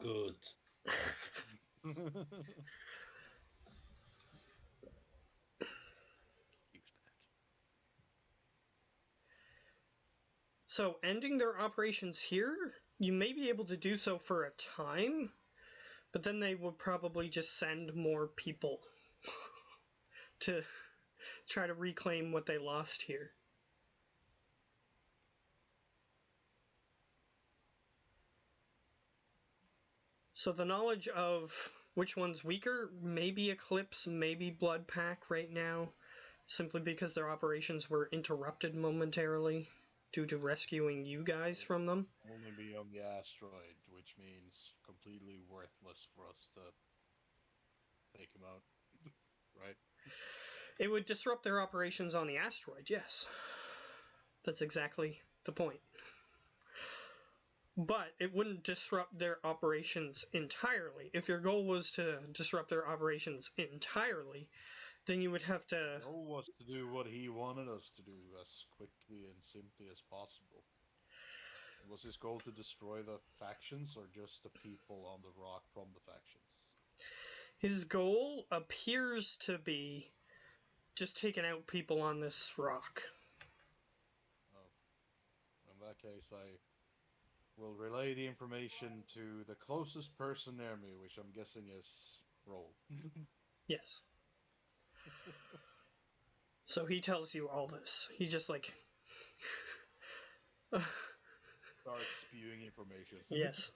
Good. Use back. So ending their operations here, you may be able to do so for a time, but then they would probably just send more people to try to reclaim what they lost here. So the knowledge of which one's weaker, maybe Eclipse, maybe Blood Pack right now, simply because their operations were interrupted momentarily due to rescuing you guys from them. Only be on the asteroid, which means completely worthless for us to take him out. Right? It would disrupt their operations on the asteroid, yes. That's exactly the point. But it wouldn't disrupt their operations entirely. If your goal was to disrupt their operations entirely, then you would have to... The goal was to do what he wanted us to do as quickly and simply as possible. Was his goal to destroy the factions or just the people on the rock from the factions? His goal appears to be just taking out people on this rock. Oh. In that case, I will relay the information to the closest person near me, which I'm guessing is Roll. Yes. So he tells you all this. He just like... Starts spewing information. Yes.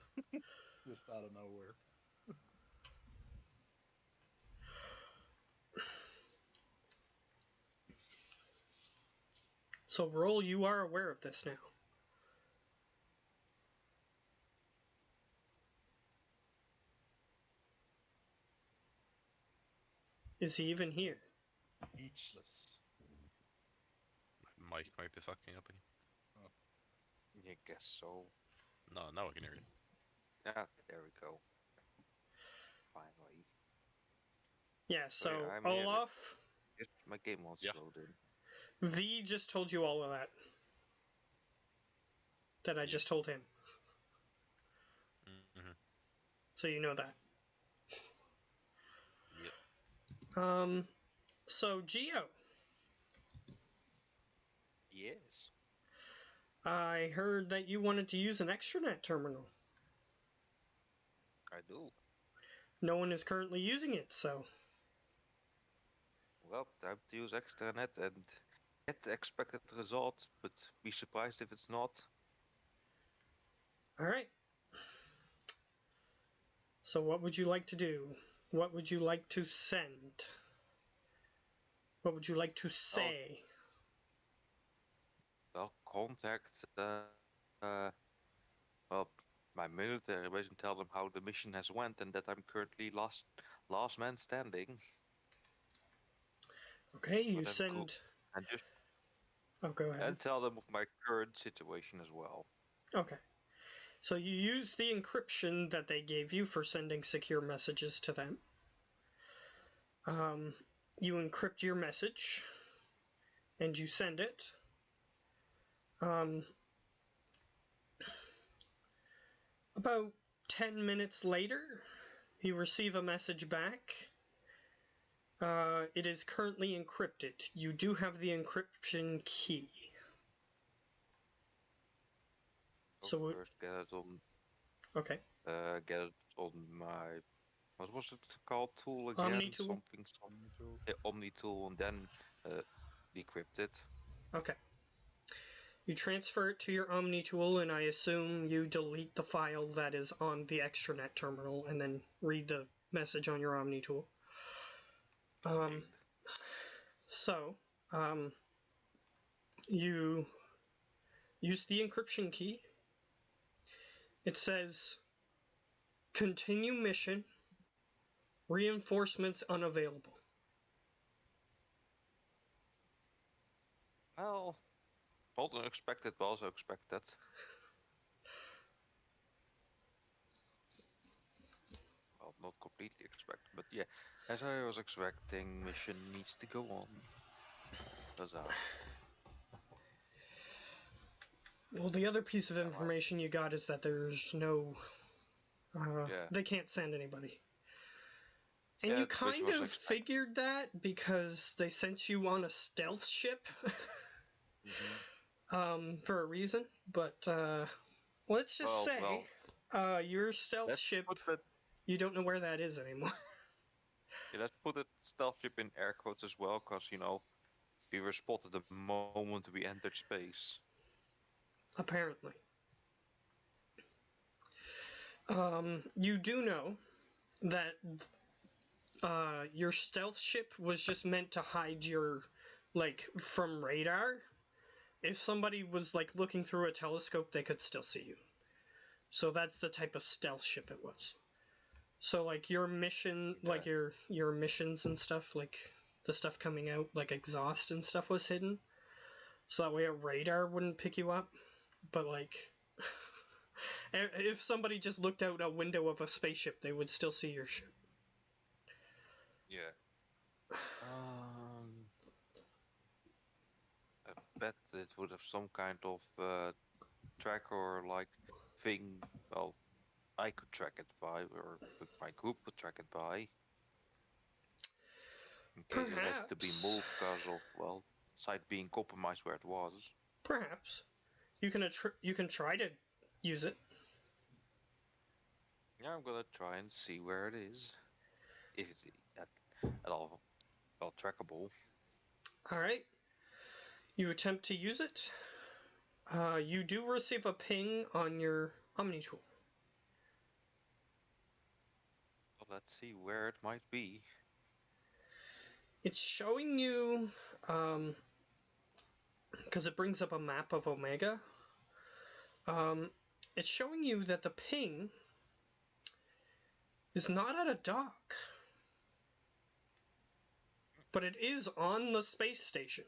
Just out of nowhere. So Roll, you are aware of this now. Is he even here? Speechless. Mike might be fucking up again. Oh. Yeah, guess so. No, now I can hear you. Yeah, there we go. Finally. Yeah, So yeah, so I'm here. Olaf, Just my game wants Yeah. to load in. V just told you all of that. That I Yep. just told him. Mm-hmm. So you know that. Yep. So Geo, Yes, I heard that you wanted to use an extranet terminal. I do. No one is currently using it, so Well, time to use extranet and get the expected result, but be surprised if it's not. alright. So what would you like to do? What would you like to send? What would you like to Well, say? well, contact well, my military base and tell them how the mission has went and that I'm currently last man standing. Okay, you But I'm cool. send. And just Oh, go ahead. and tell them of my current situation as well. Okay. So you use the encryption that they gave you for sending secure messages to them. You encrypt your message and you send it. About 10 minutes later, you receive a message back. It is currently encrypted. You do have the encryption key. So So, first okay. get it on my what was it called tool Omni again? tool. Some Tool. Omni tool, and then decrypt it. Okay. You transfer it to your Omni tool, and I assume you delete the file that is on the extranet terminal and then read the message on your Omni tool. Indeed. So, you use the encryption key. It says continue mission, reinforcements unavailable. Well, not unexpected, but also expected. Well, not completely expected, but yeah, as I was expecting, mission needs to go on. Huzzah. Well, the other piece of Am I? information you got is that there's no. Yeah. They can't send anybody. And Yeah, you which kind was of expected. figured that because they sent you on a stealth ship for a reason. But let's just say your stealth Let's ship, put that. you don't know where that is anymore. Yeah, let's put it stealth ship in air quotes as well, because we were spotted the moment we entered space. Apparently. You do know that your stealth ship was just meant to hide your, like, from radar. If somebody was, like, looking through a telescope, they could still see you. So that's the type of stealth ship it was. So, like, your mission, like, Okay. your missions and stuff, like, the stuff coming out, like, exhaust and stuff was hidden. So that way a radar wouldn't pick you up. But, like, if somebody just looked out a window of a spaceship, they would still see your ship. Yeah. Um, I bet it would have some kind of tracker like thing. Well, I could track it by, or my group could track it by, in case it has to be Perhaps. moved because of site being compromised where it was. Perhaps. You can try to use it. Yeah, I'm gonna try and see where it is, if it's at all well trackable. All right. You attempt to use it. You do receive a ping on your Omni tool. Well, let's see where it might be. It's showing you, because it brings up a map of Omega. It's showing you that the ping is not at a dock, but it is on the space station.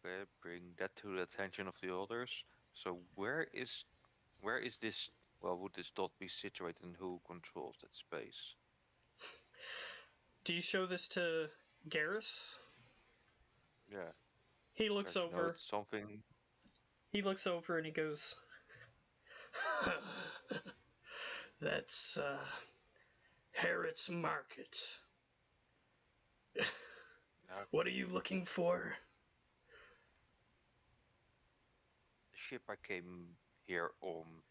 Okay, bring that to the attention of the others. So where is this? Well, would this dot be situated, and who controls that space? Do you show this to Garrus? Yeah, He looks because over. it's something. He looks over and he goes, "That's Harrod's Market. What are you looking for?" The ship I came here on.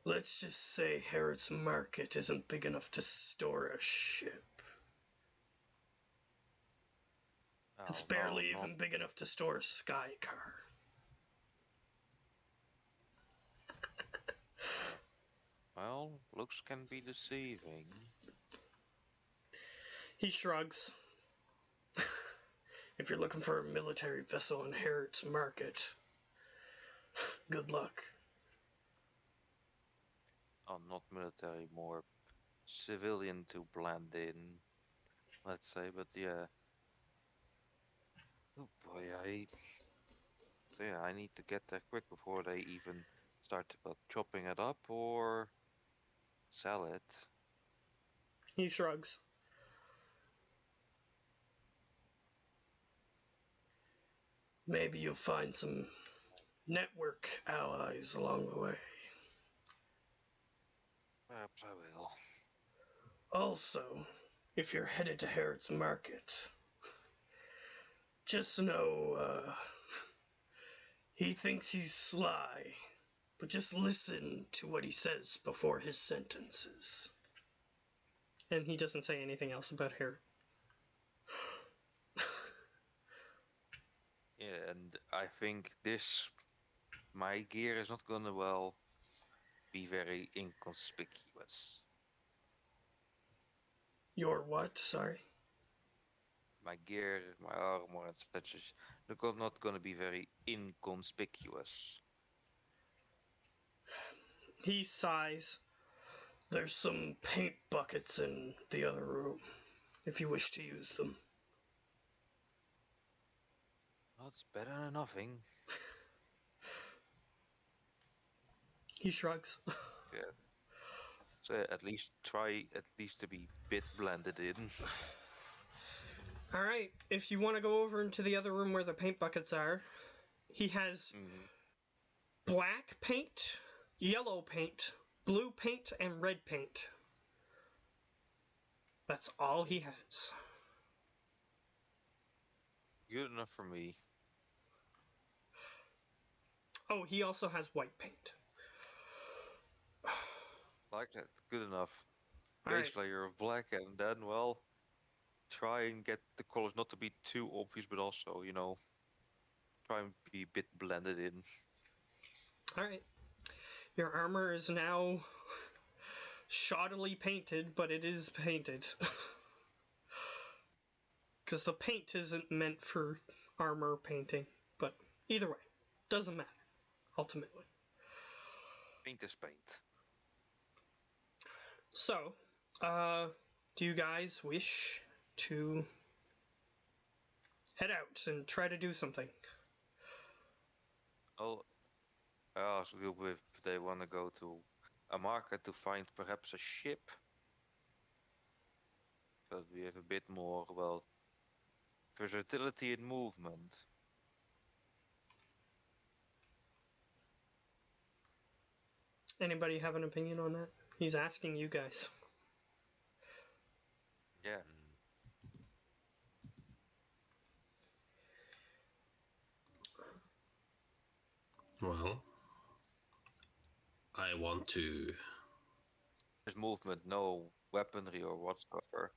Let's just say Harrod's Market isn't big enough to store a ship. It's barely even big enough to store a sky car. Well, looks can be deceiving. He shrugs. If you're looking for a military vessel in Harrod's Market, good luck. Not military, more civilian to blend in, let's say. But yeah. Oh boy, I need to get there quick before they even start chopping it up or sell it. He shrugs. Maybe you'll find some network allies along the way. Perhaps I will. Also, if you're headed to Harrod's Market, just know he thinks he's sly, but just listen to what he says before his sentences. And he doesn't say anything else about Harrod. Yeah, and I think my gear is not gonna, well, be very inconspicuous. Your what? Sorry. My gear, my armor, and such is not gonna be very inconspicuous. He sighs. There's some paint buckets in the other room, if you wish to use them. That's better than nothing. He shrugs. Yeah. So at least try to be bit blended in. Alright, if you want to go over into the other room where the paint buckets are, he has black paint, yellow paint, blue paint, and red paint. That's all he has. Good enough for me. Oh, he also has white paint. Like that. Good enough. All Base right. layer of black, and then, well, try and get the colors not to be too obvious, but also, try and be a bit blended in. All right. Your armor is now shoddily painted, but it is painted. Because the paint isn't meant for armor painting. But either way, doesn't matter, ultimately. Paint is paint. So, do you guys wish to head out and try to do something? Oh, I asked Group if they want to go to a market to find perhaps a ship. Because we have a bit more, well, versatility in movement. Anybody have an opinion on that? He's asking you guys. Yeah. Well, I want to. There's movement, no weaponry or whatsoever.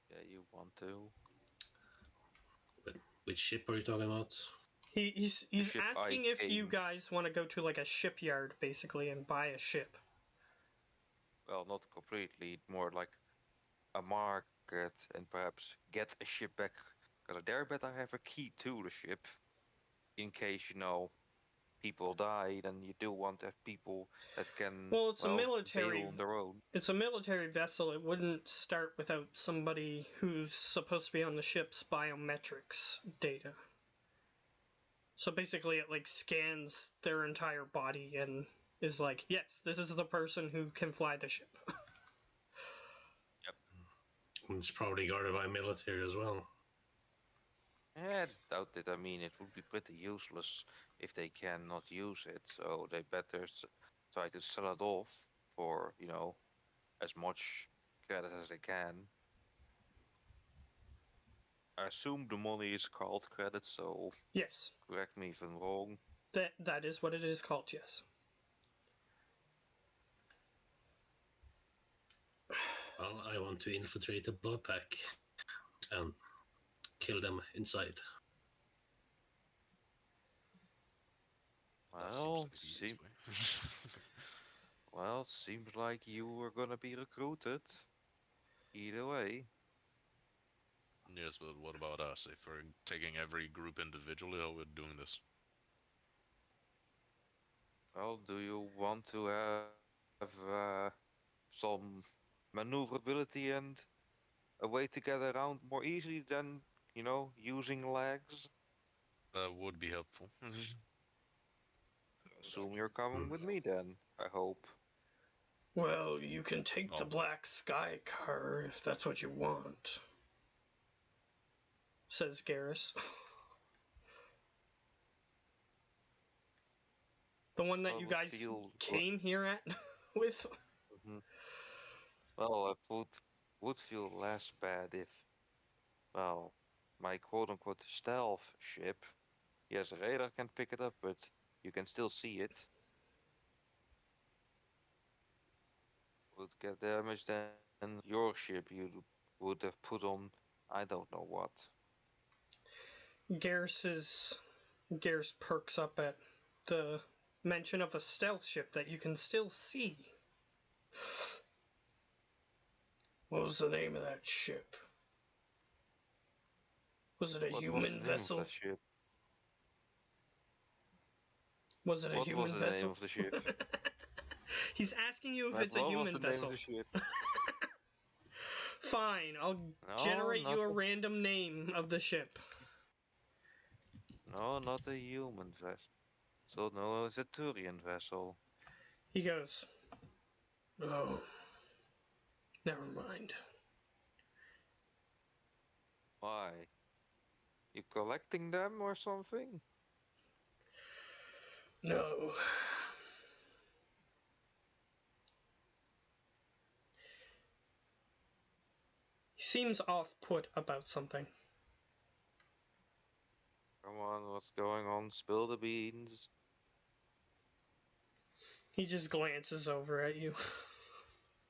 Yeah, you want to. But which ship are you talking about? He's asking if you came. guys want to go to like a shipyard, basically, and buy a ship. Well, not completely, more like a market and perhaps get a ship back. Because I dare bet I have a key to the ship. In case, people die, then you do want to have people that can Well, it's a military. bail on their own. It's a military vessel. It wouldn't start without somebody who's supposed to be on the ship's biometrics data. So basically, it like scans their entire body and is like, yes, this is the person who can fly the ship. It's probably guarded by military as well. I doubt it. I mean, it would be pretty useless if they cannot use it, so they better try to sell it off for, as much credit as they can. I assume the money is called credit, so Yes, correct me if I'm wrong. that is what it is called. Yes. Well, I want to infiltrate the blood pack and kill them inside. That Well, seems like the easiest way. well, seems like you were gonna be recruited. Either way. Yes, but what about us? If we're taking every group individually, how we're doing this? Well, do you want to have some maneuverability and a way to get around more easily than, using legs? That would be helpful. Assume you're coming with me then, I hope. Well, you can take the Oh. black sky car if that's what you want, says Garrus. The one that Well, you would guys feel- came here at with? Mhm. Well, it would feel less bad if, well, my quote-unquote stealth ship, yes, a radar can pick it up, but you can still see it, would get damaged, then your ship you would have put on I don't know what. Garrus perks up at the mention of a stealth ship that you can still see. What was the name of that ship? Was it a What was human the name vessel? of the ship? Was it a What human was the vessel? name of the ship? He's asking you if What it's a was human the vessel. name of the ship? Fine, I'll No, generate not you a the- random name of the ship. No, not a human vessel. So no, it's a Turian vessel. He goes, oh, never mind. Why? You collecting them or something? No. He seems off-put about something. Come on, what's going on? Spill the beans. He just glances over at you.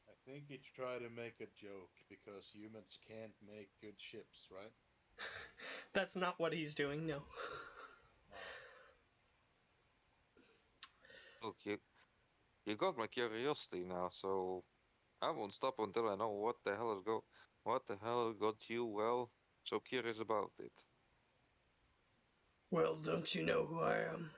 I think he tried to make a joke because humans can't make good ships, right? That's not what he's doing, no. Look, you got my curiosity now, so I won't stop until I know what the hell got you, well, so curious about it. Well, don't you know who I am?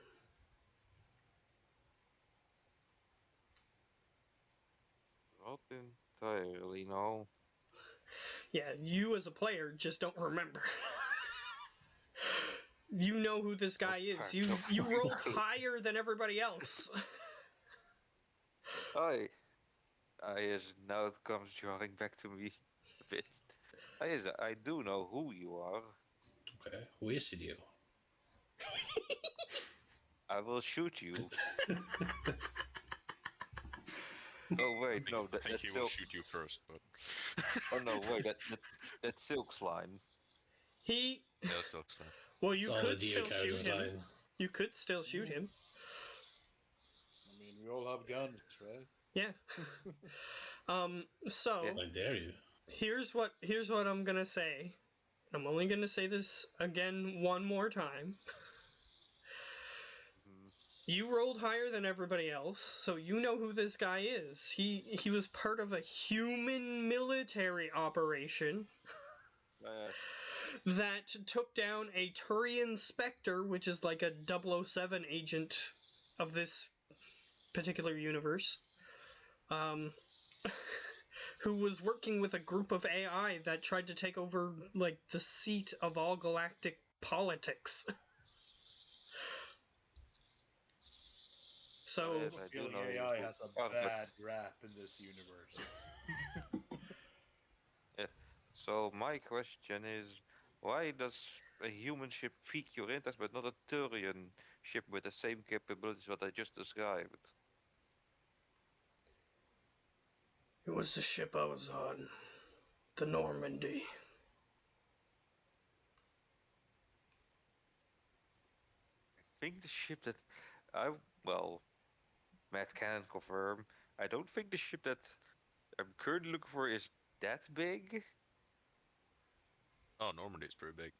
Not entirely, no. Yeah, you as a player just don't remember. You know who this guy is. You rolled higher than everybody else. Now it comes jarring back to me a bit. I do know who you are. Okay, who is it you? I will shoot you. Oh wait, no, I think that's he will Silk. shoot you first, but. Oh no, wait, that's Silk Slime. He. Yeah, Silk's fine. Well, It's you all the could still shoot characters him. line. You could still shoot him. I mean, we all have guns, right? Yeah. So Yeah. I dare you. here's what I'm gonna say. I'm only gonna say this again one more time. You rolled higher than everybody else, so you know who this guy is. He was part of a human military operation that took down a Turian Spectre, which is like a 007 agent of this particular universe, who was working with a group of AI that tried to take over, like, the seat of all galactic politics. So, Yes, I do Feeling know AI who has a are, but bad rap in this universe. yeah. So my question is, why does a human ship pique your interest, but not a Turian ship with the same capabilities what I just described? it was the ship I was on, the Normandy. I think the ship that I well, Matt can confirm. I don't think the ship that I'm currently looking for is that big. Oh, Normandy is pretty big.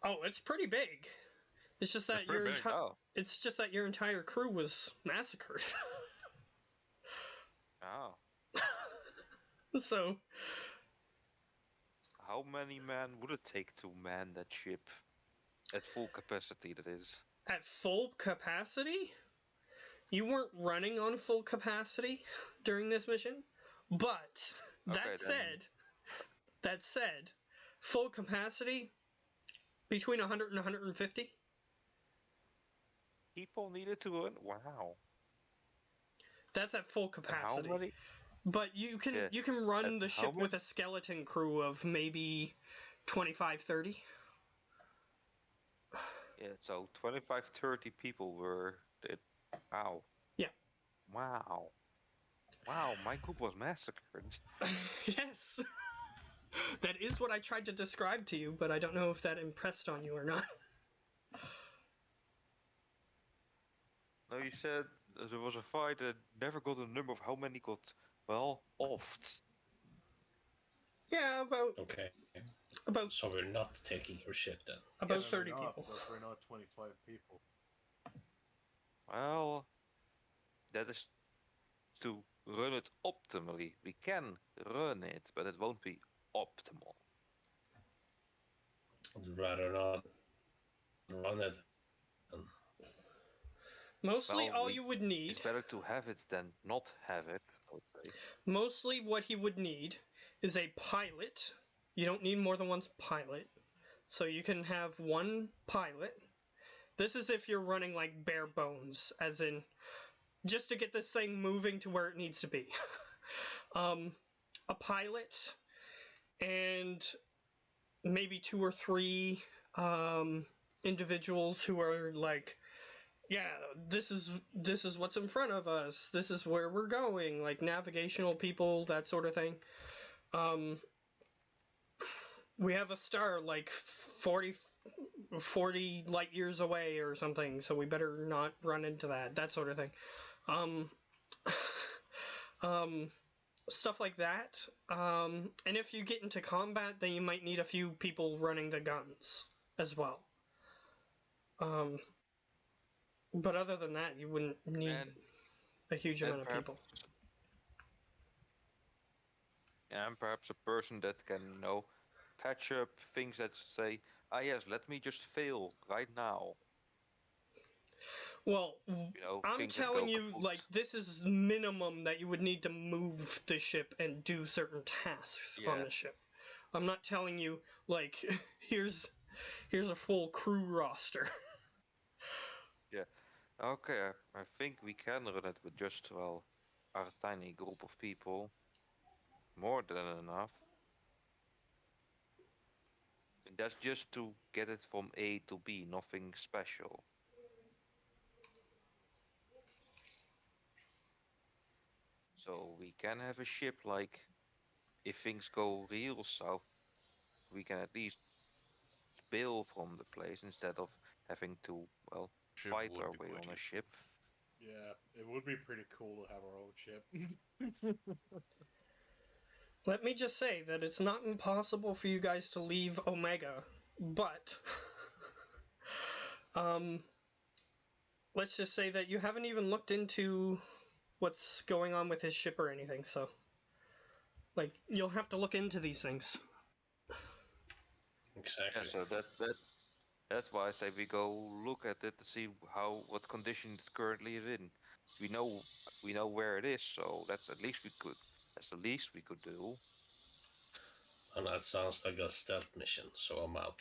Oh, it's pretty big. It's just It's that pretty big. Oh, it's just that your entire crew was massacred. oh. So, How many men would it take to man that ship at full capacity? That is. at full capacity, you weren't running on full capacity during this mission, but Okay, then that said, full capacity between 100 and 150. people needed to run. Wow. That's at full And how capacity. many? But Yeah. you can run And the how ship many? with a skeleton crew of maybe 25, 30. Yeah. So 25, 30 people were. It. Wow. Yeah. Wow. Wow. My group was massacred. Yes. That is what I tried to describe to you, but I don't know if that impressed on you or not. No, you said there was a fight that never got a number of how many got, well, offed. Yeah, Okay. about So we're not taking your ship then. about No, 30 we're not, people. because we're not 25 people. Well, that is to run it optimally. We can run it, but it won't be optimal. I'd rather not run it. Mostly Well, all you would need, it's better to have it than not have it, I would say. mostly what he would need is a pilot. You don't need more than one pilot. So you can have one pilot. This is if you're running like bare bones, as in just to get this thing moving to where it needs to be. A pilot and maybe two or three individuals who are like, yeah, this is what's in front of us. This is where we're going. Like navigational people, that sort of thing. We have a star like 40 light years away or something, so we better not run into that sort of thing. Um, stuff like that. And if you get into combat, then you might need a few people running the guns as well. But other than that, you wouldn't need And a huge amount of people. perhaps a person that can, patch up things that say, ah yes, let me just fail right now. Well, I'm Things that telling go you, kaput. like, this is minimum that you would need to move the ship and do certain tasks on Yeah. the ship. I'm not telling you, like, here's a full crew roster. Yeah. Okay, I think we can run it with just, well, our tiny group of people. More than enough. And that's just to get it from A to B, nothing special. So we can have a ship like, if things go real south, we can at least bail from the place instead of having to, well, Ship fight would our be way on a quickly. ship. Yeah, it would be pretty cool to have our own ship. Let me just say that it's not impossible for you guys to leave Omega, but let's just say that you haven't even looked into what's going on with his ship or anything, so like you'll have to look into these things. Exactly. Yeah, so that That's why I say we go look at it to see what condition it currently is in. We know where it is, so that's at least we could. That's the least we could do. And that sounds like a stealth mission, so I'm out.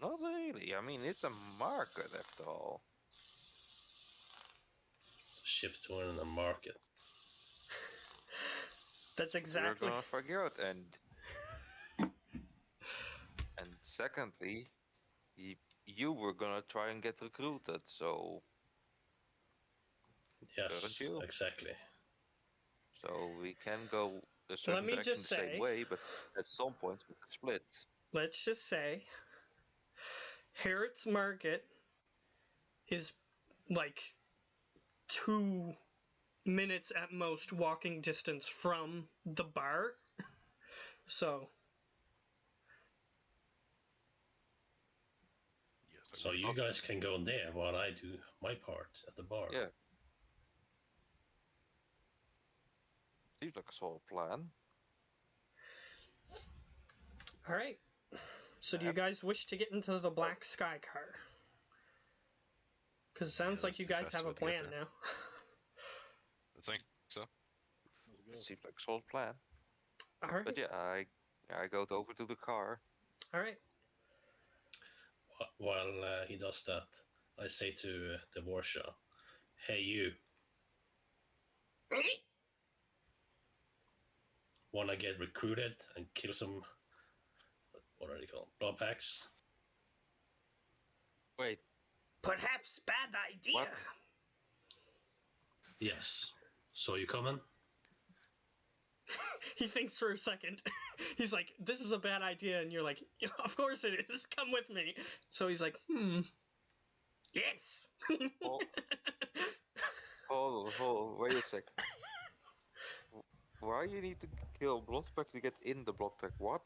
Not really. I mean, it's a market after all. It's a ship to in a market. That's We're exactly. gonna figure out, and secondly, you were gonna try and get recruited, so Yes, weren't you? exactly. So we can go a certain Let me direction just the same say, way, but at some point we can split. let's just say, Harrod's Market is like 2 minutes at most walking distance from the bar. So, Yes, I So would. you guys can go there while I do my part at the bar. Yeah. Seems like a solid plan. alright. So, do you Yep. guys wish to get into the Black Sky car? Because it sounds Yeah, like that's you the guys fastest have a way to get plan there. now. I think so. Let's It go. seems like a solid plan. Alright. But yeah, I go over to the car. Alright. While he does that, I say to the Warshaw, "Hey, you. Want to get recruited and kill some? What are they called? Blood packs? Wait, Perhaps bad idea. What? Yes. So you coming? He thinks for a second. He's like, this is a bad idea. And you're like, yeah, of course it is. Come with me. So he's like, yes. hold on, wait a sec. Why you need to kill Bloodpack to get in the Bloodpack? What?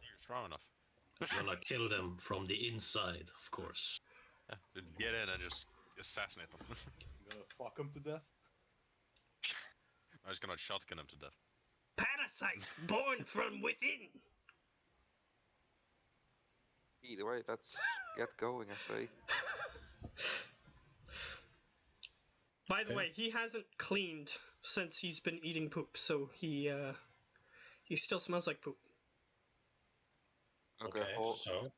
You're strong enough. I'm gonna kill them from the inside, of course. Yeah, get in and just assassinate them. You gonna fuck him to death? I'm just gonna shotgun him to death. Parasite born from within. Either way, let's get going, I say. By the Okay. way, he hasn't cleaned since he's been eating poop, so he still smells like poop. Okay, hold on.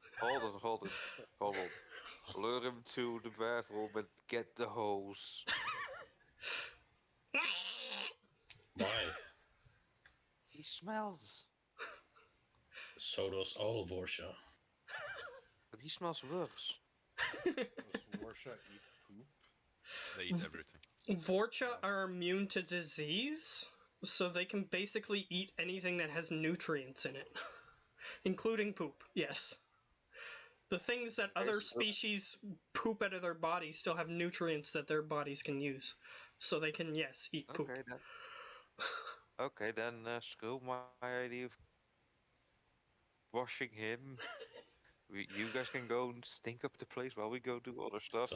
Lure him to the bathroom and get the hose. Why? He smells. So does all Warshaw. But he smells worse. Does Warsha eat poop? They eat everything. Vorcha are immune to disease, so they can basically eat anything that has nutrients in it, including poop. Yes. The things that other species poop out of their bodies still have nutrients that their bodies can use. So they can, yes, eat poop. Okay, then screw my idea of washing him. You guys can go and stink up the place while we go do other stuff.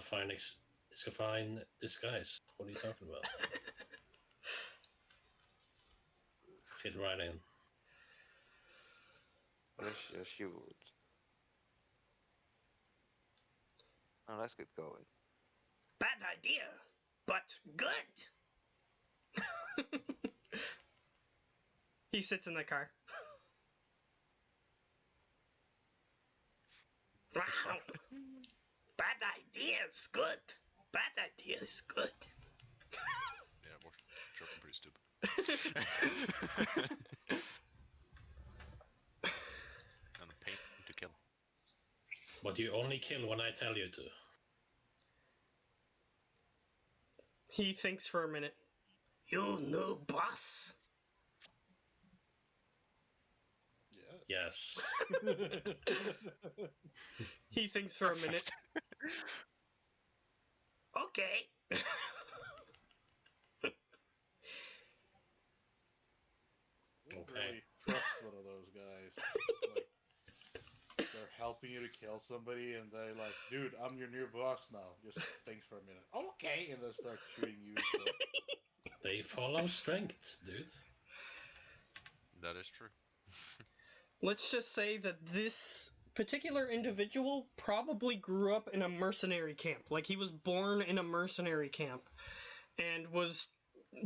It's a fine disguise. What are you talking about? Fit right in. Yes, you would. Now let's get going. Bad idea, but good. He sits in the car. Wow. Bad idea is good. Bad idea is good. Yeah, Warshaw pretty stupid. And a pain to kill. But you only kill when I tell you to. He thinks for a minute. You new boss? Yes. He thinks for a minute. Okay. Okay. Really trust one of those guys. Like, they're helping you to kill somebody, and they're like, "Dude, I'm your new boss now." Just thinks for a minute. Okay, and then start shooting you. So. They follow strength, dude. That is true. Let's just say that this particular individual probably grew up in a mercenary camp. Like, he was born in a mercenary camp and was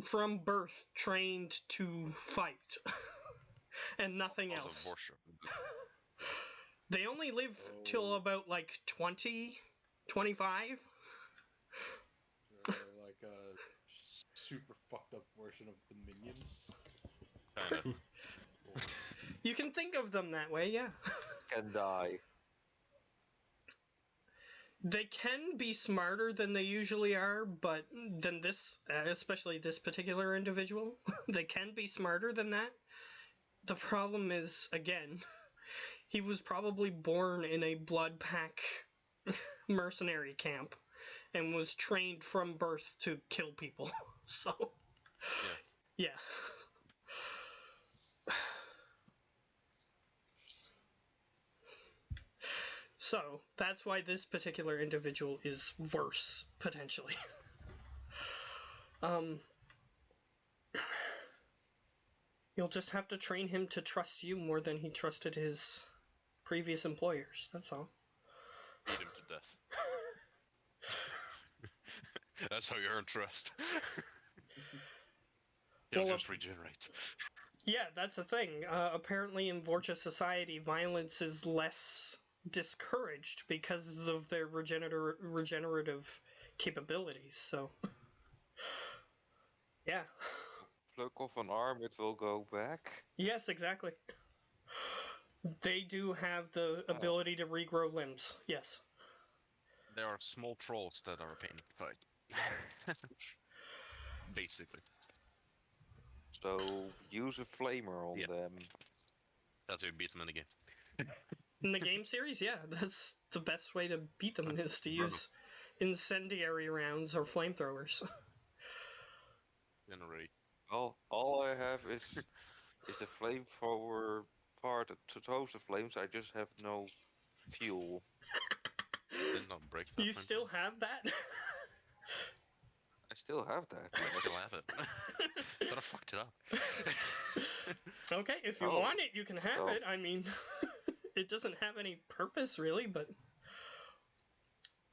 from birth trained to fight and nothing Also, else. for sure. They only live till about like 20, 25. Like a super fucked up version of the Minions. Kinda. You can think of them that way, yeah. Can die. They can be smarter than they usually are, but than this, especially this particular individual, they can be smarter than that. The problem is, again, he was probably born in a blood pack mercenary camp and was trained from birth to kill people. So, Yeah. yeah. So, that's why this particular individual is worse, potentially. You'll just have to train him to trust you more than he trusted his previous employers, that's all. Beat him to death. That's how you earn trust. He'll Well, just regenerate. Yeah, that's the thing. Apparently in Vorcha society, violence is less discouraged because of their regenerative capabilities, so... yeah. Flick off an arm, it will go back. Yes, exactly. They do have the ability to regrow limbs, yes. There are small trolls that are a pain to fight. Basically. So use a flamer on Yeah. them. That's how you beat them in the game. In the game series, yeah, that's the best way to beat them, is to Brutal. use incendiary rounds or flamethrowers. Generate. All I have is the flamethrower part to toast the flames. I just have no fuel. Did not break that. You still have that? I still have that. I still have it. But I fucked it up. Okay, if you Oh. want it, you can have Oh. it. I mean, it doesn't have any purpose, really, but...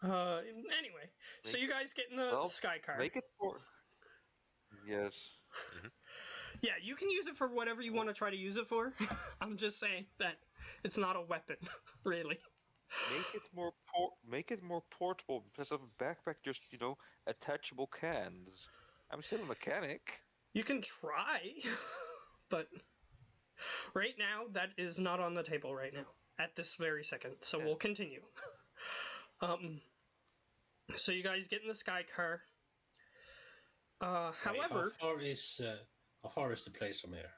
anyway, so you guys get in the sky car. Make it for... Yes. Yeah, you can use it for whatever you want to try to use it for. I'm just saying that it's not a weapon, really. Make it more portable because of a backpack. Just attachable cans. I'm still a mechanic. You can try, but right now that is not on the table right now at this very second. So we'll continue. So you guys get in the sky car. However, how far is the place from here?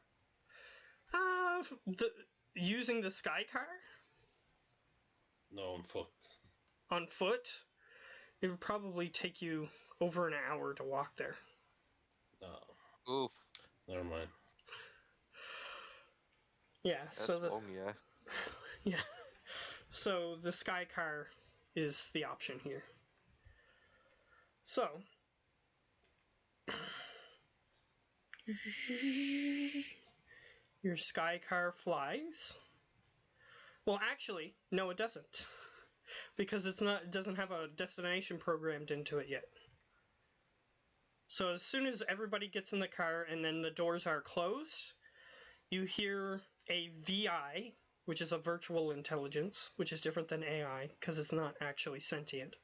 Using the sky car No, on foot. on foot, it would probably take you over an hour to walk there. No, Oof. never mind. Yeah, That's so long, yeah. yeah, so the sky car is the option here. So your sky car flies. Well, actually, no, it doesn't, because it doesn't have a destination programmed into it yet. So as soon as everybody gets in the car and then the doors are closed, you hear a VI, which is a virtual intelligence, which is different than AI because it's not actually sentient.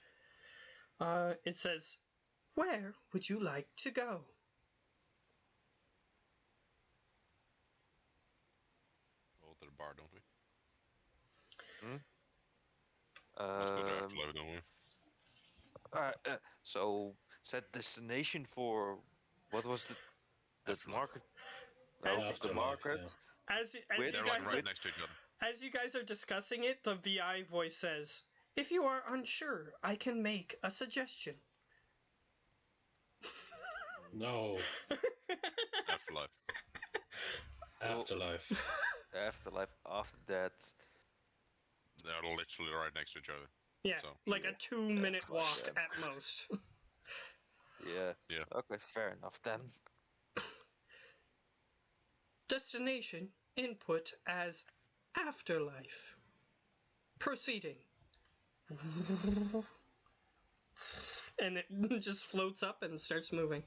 It says, "Where would you like to go?" Go to the bar, don't we? Let's go to Afterlife, don't we? So set destination for what was the Afterlife. market? As- No, the Afterlife, market. yeah. As Wait, you They're guys like right next to each other. as you guys are discussing it, the VI voice says, "If you are unsure, I can make a suggestion." No, Afterlife. afterlife. Afterlife. After that, They're literally right next to each other. Yeah, So, like yeah, a 2-minute that's like walk that. at most. yeah. Yeah. Okay, fair enough then. Destination input as afterlife. Proceeding. And it just floats up and starts moving.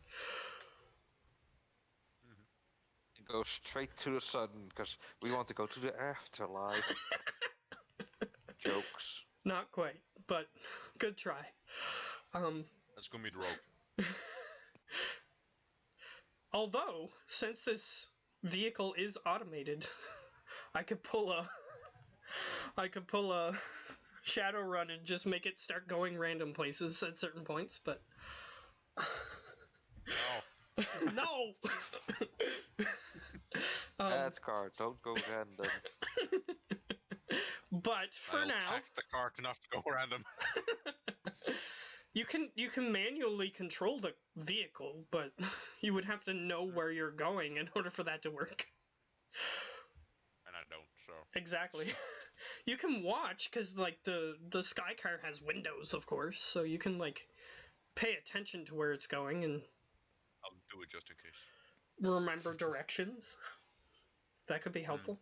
It goes straight to the sun because we want to go to the afterlife. Jokes. Not quite, but good try. Let's go meet Rogue. Although, since this vehicle is automated, I could pull a shadow run and just make it start going random places at certain points, but Oh, no. That car, don't go random. But for I'll now, tax the cart enough to go random. you can manually control the vehicle, but you would have to know where you're going in order for that to work. And I don't, so. Exactly. You can watch because like the sky car has windows, of course, so you can like pay attention to where it's going and I'll do it just in case. remember directions. That could be helpful.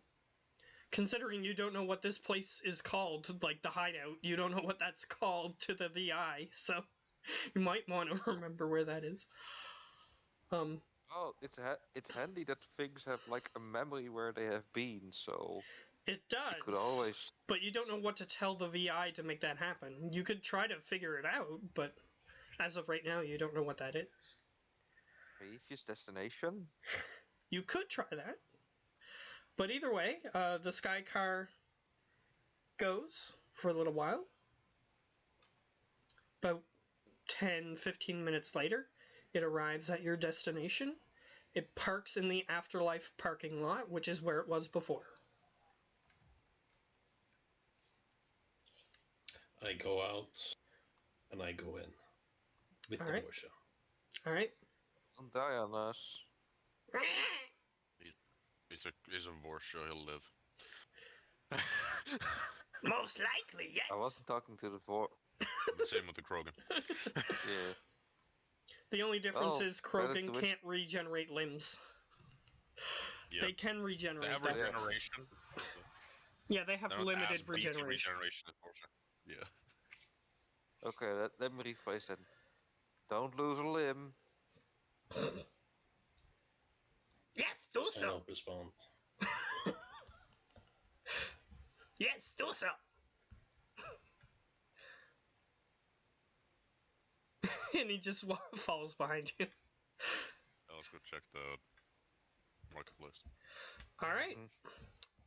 Considering you don't know what this place is called, like the hideout, you don't know what that's called to the VI, so you might want to remember where that is. Oh, it's handy that things have like a memory where they have been, so It does, you could always. but you don't know what to tell the VI to make that happen. You could try to figure it out, but as of right now, you don't know what that is. Previous destination? You could try that. But either way, the sky car goes for a little while. About 10-15 minutes later, it arrives at your destination. It parks in the afterlife parking lot, which is where it was before. I go out and I go in with the Alright. Porsche. Alright. Don't die on us. He's a Porsche, he'll live. Most likely, yes. I wasn't talking to the vor. Same with the Krogan. Yeah. The only difference Oh, is credit Krogan to which- can't regenerate limbs. Yeah. They can They regenerate have them. regeneration. Yeah, they have They're not as limited beefy regeneration. as Porsche. Yeah. Okay, let me rephrase that. Don't lose a limb. Yes, do I so. don't respond. Yes, do so. And he just follows behind you. Now let's go check the marketplace. Alright.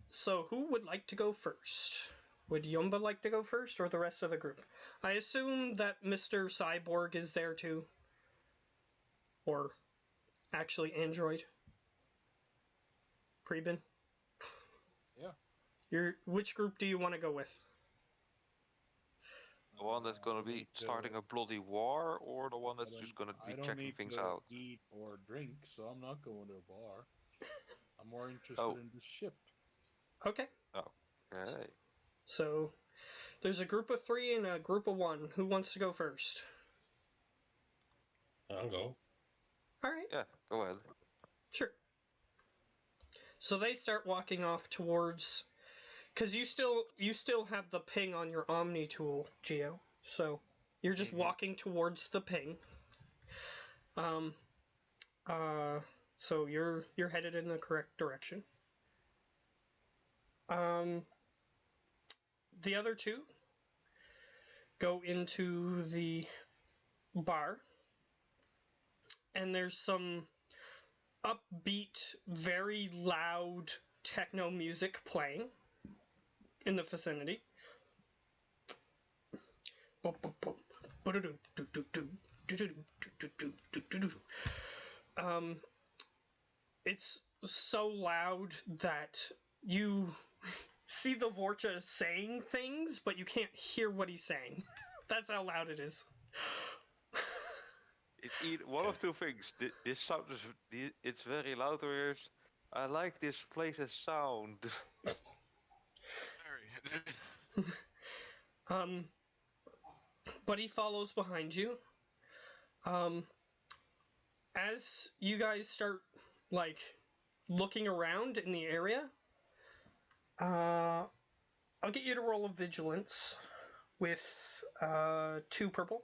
So, who would like to go first? Would Yumba like to go first, or the rest of the group? I assume that Mr. Cyborg is there too. Or, actually, Android. Preben? Yeah. Which group do you want to go with? The one that's gonna be starting a bloody war, or the one that's just gonna be I don't checking need things to out? eat or drink, so I'm not going to a bar. I'm more interested Oh. in the ship. Okay. Okay. So, there's a group of 3 and a group of 1. Who wants to go first? I'll go. Alright. Yeah, go ahead. Sure. So they start walking off towards, because you still have the ping on your Omni tool, Geo. So you're just walking towards the ping. So you're headed in the correct direction. The other 2 go into the bar, and there's some upbeat, very loud techno music playing in the vicinity. It's so loud that you see the Vorcha saying things, but you can't hear what he's saying. That's how loud it is. It's one of two things. This sound is it's very loud or it's, I like this place's sound. But he follows behind you. As you guys start, like, looking around in the area, a I'll get you to roll a vigilance with 2 purple.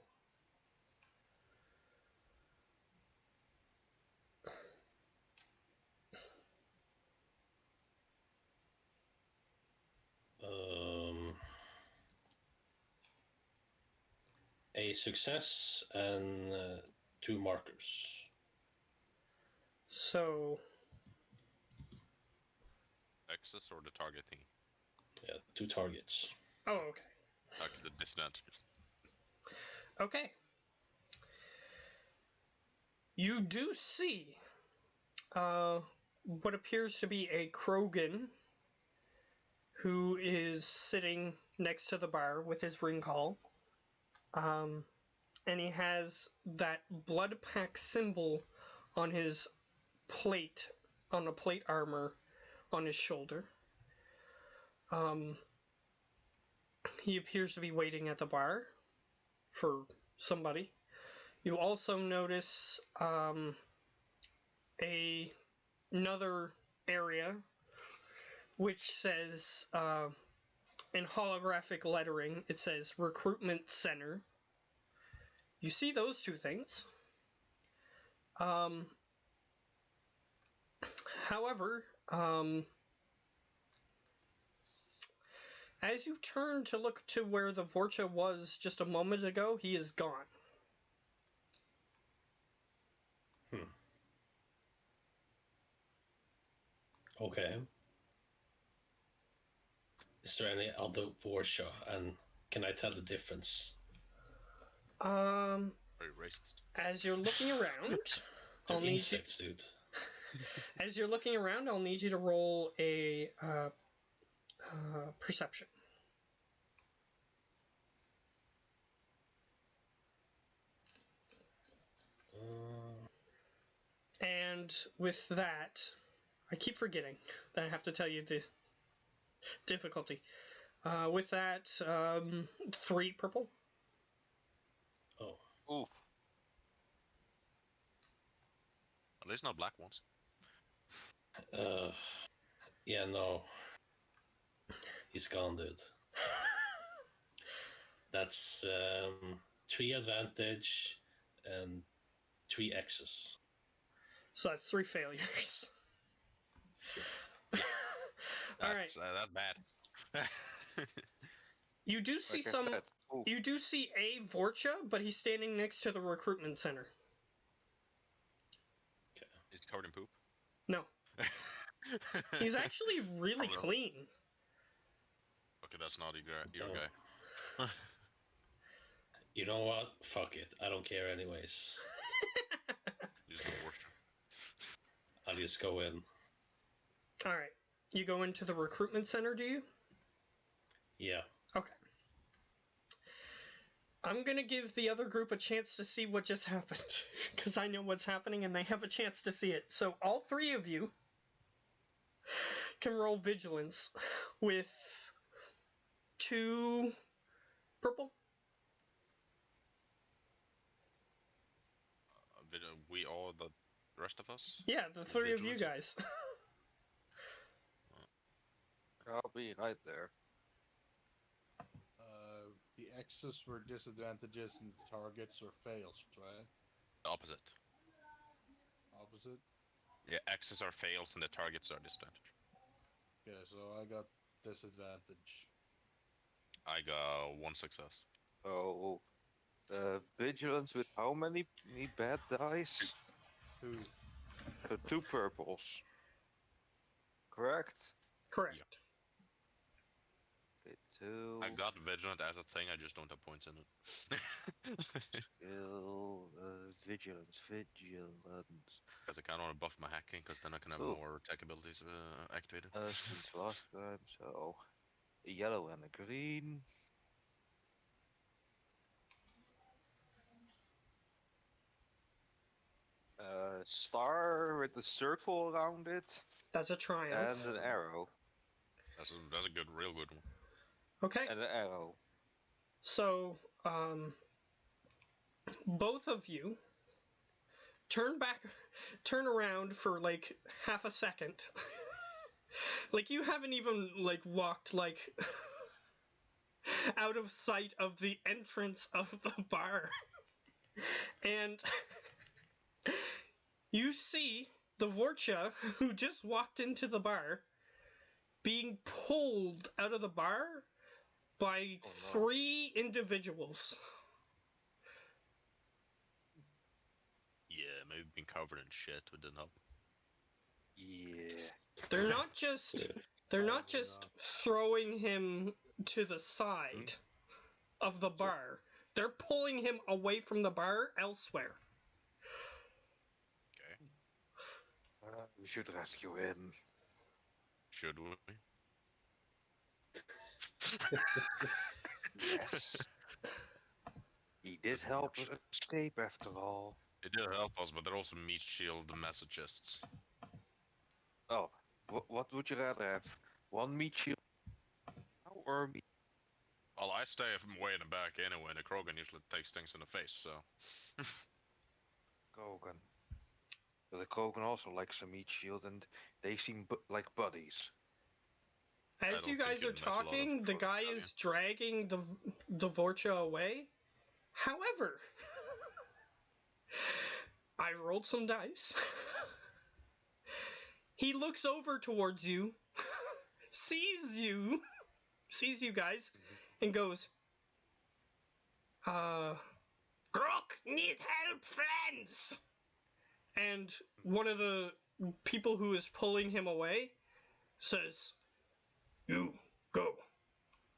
A success and 2 markers. So, Access or the target thingy? Yeah, 2 targets. oh, okay. That's the disadvantages. Okay. You do see what appears to be a Krogan who is sitting next to the bar with his ring call. And he has that blood pack symbol on his plate, on the plate armor on his shoulder. He appears to be waiting at the bar for somebody. You also notice another area which says, in holographic lettering, it says Recruitment Center. You see those 2 things. However, as you turn to look to where the Vorcha was just a moment ago, he is gone. Okay. Is there any other Vorcha, and can I tell the difference? Very racist. As you're looking around, They're I'll need insects, dude. as you're looking around, I'll need you to roll a perception. And with that, I keep forgetting that I have to tell you the difficulty. With that, 3 purple. Oh. Oof. At least not black ones. Yeah, no. He's gone, dude. That's 3 advantage and 3 X's. So that's 3 failures. All right. That's bad. You do see Like I some. said, oof. You do see a Vorcha, but he's standing next to the recruitment center. Is he covered in poop? No, he's actually really Hello. clean. Okay, that's not your guy. You know what? Fuck it. I don't care anyways. He's the worst. I'll just go in. All right, you go into the recruitment center, do you? Yeah. Okay. I'm gonna give the other group a chance to see what just happened, because I know what's happening and they have a chance to see it. So all 3 of you can roll vigilance with 2 purple. We all, the rest of us? Yeah, the 3 of you Vigilance? guys. I'll be right there. The X's were disadvantages and the targets or fails, right? The opposite. Opposite? Yeah, X's are fails and the targets are disadvantage. Yeah, so I got disadvantage. I got 1 success. Oh, vigilance with how many bad dice? 2. So 2 purples. Correct? Correct. Okay, 2. I got vigilant as a thing, I just don't have points in it. Skill, vigilance. Because I kind of want to buff my hacking, because then I can have Ooh. more attack abilities activated. Since last time, so a yellow and a green. Star with a circle around it That's a triumph. and an arrow. That's a good, real good one. Okay. And an arrow. So, both of you turn around for like half a second. Like you haven't even like walked like out of sight of the entrance of the bar. And you see the Vorcha, who just walked into the bar, being pulled out of the bar by Oh, no. 3 individuals. Yeah, maybe been covered in shit with the nub. Yeah. They're not just Probably not. throwing him to the side of the bar. They're pulling him away from the bar elsewhere. Okay. We should rescue him. Should we? Yes. He did help us escape after all. It did help us, but they're also meat shield masochists. Oh, what would you rather have? 1 meat shield or me? Well, I stay way in the back anyway, and the Krogan usually takes things in the face, so. Krogan. But the Krogan also likes a meat shield, and they seem like buddies. I As don't you think guys you'd are met a lot of talking, the Krogan, guy have is dragging the Vorcha away. However, I rolled some dice. He looks over towards you, sees you guys, and goes, Grok, need help, friends! And one of the people who is pulling him away says, You, go.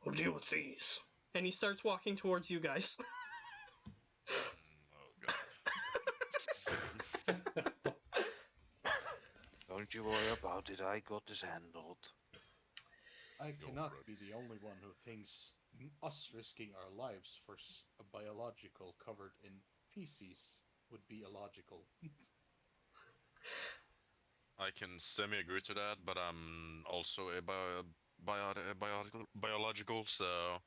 I'll deal with these. And he starts walking towards you guys. Oh god. Don't you worry about it, I got this handled. I Go cannot for it. be the only one who thinks us risking our lives for a biological covered in feces would be illogical. I can semi-agree to that, but I'm also a biological, so...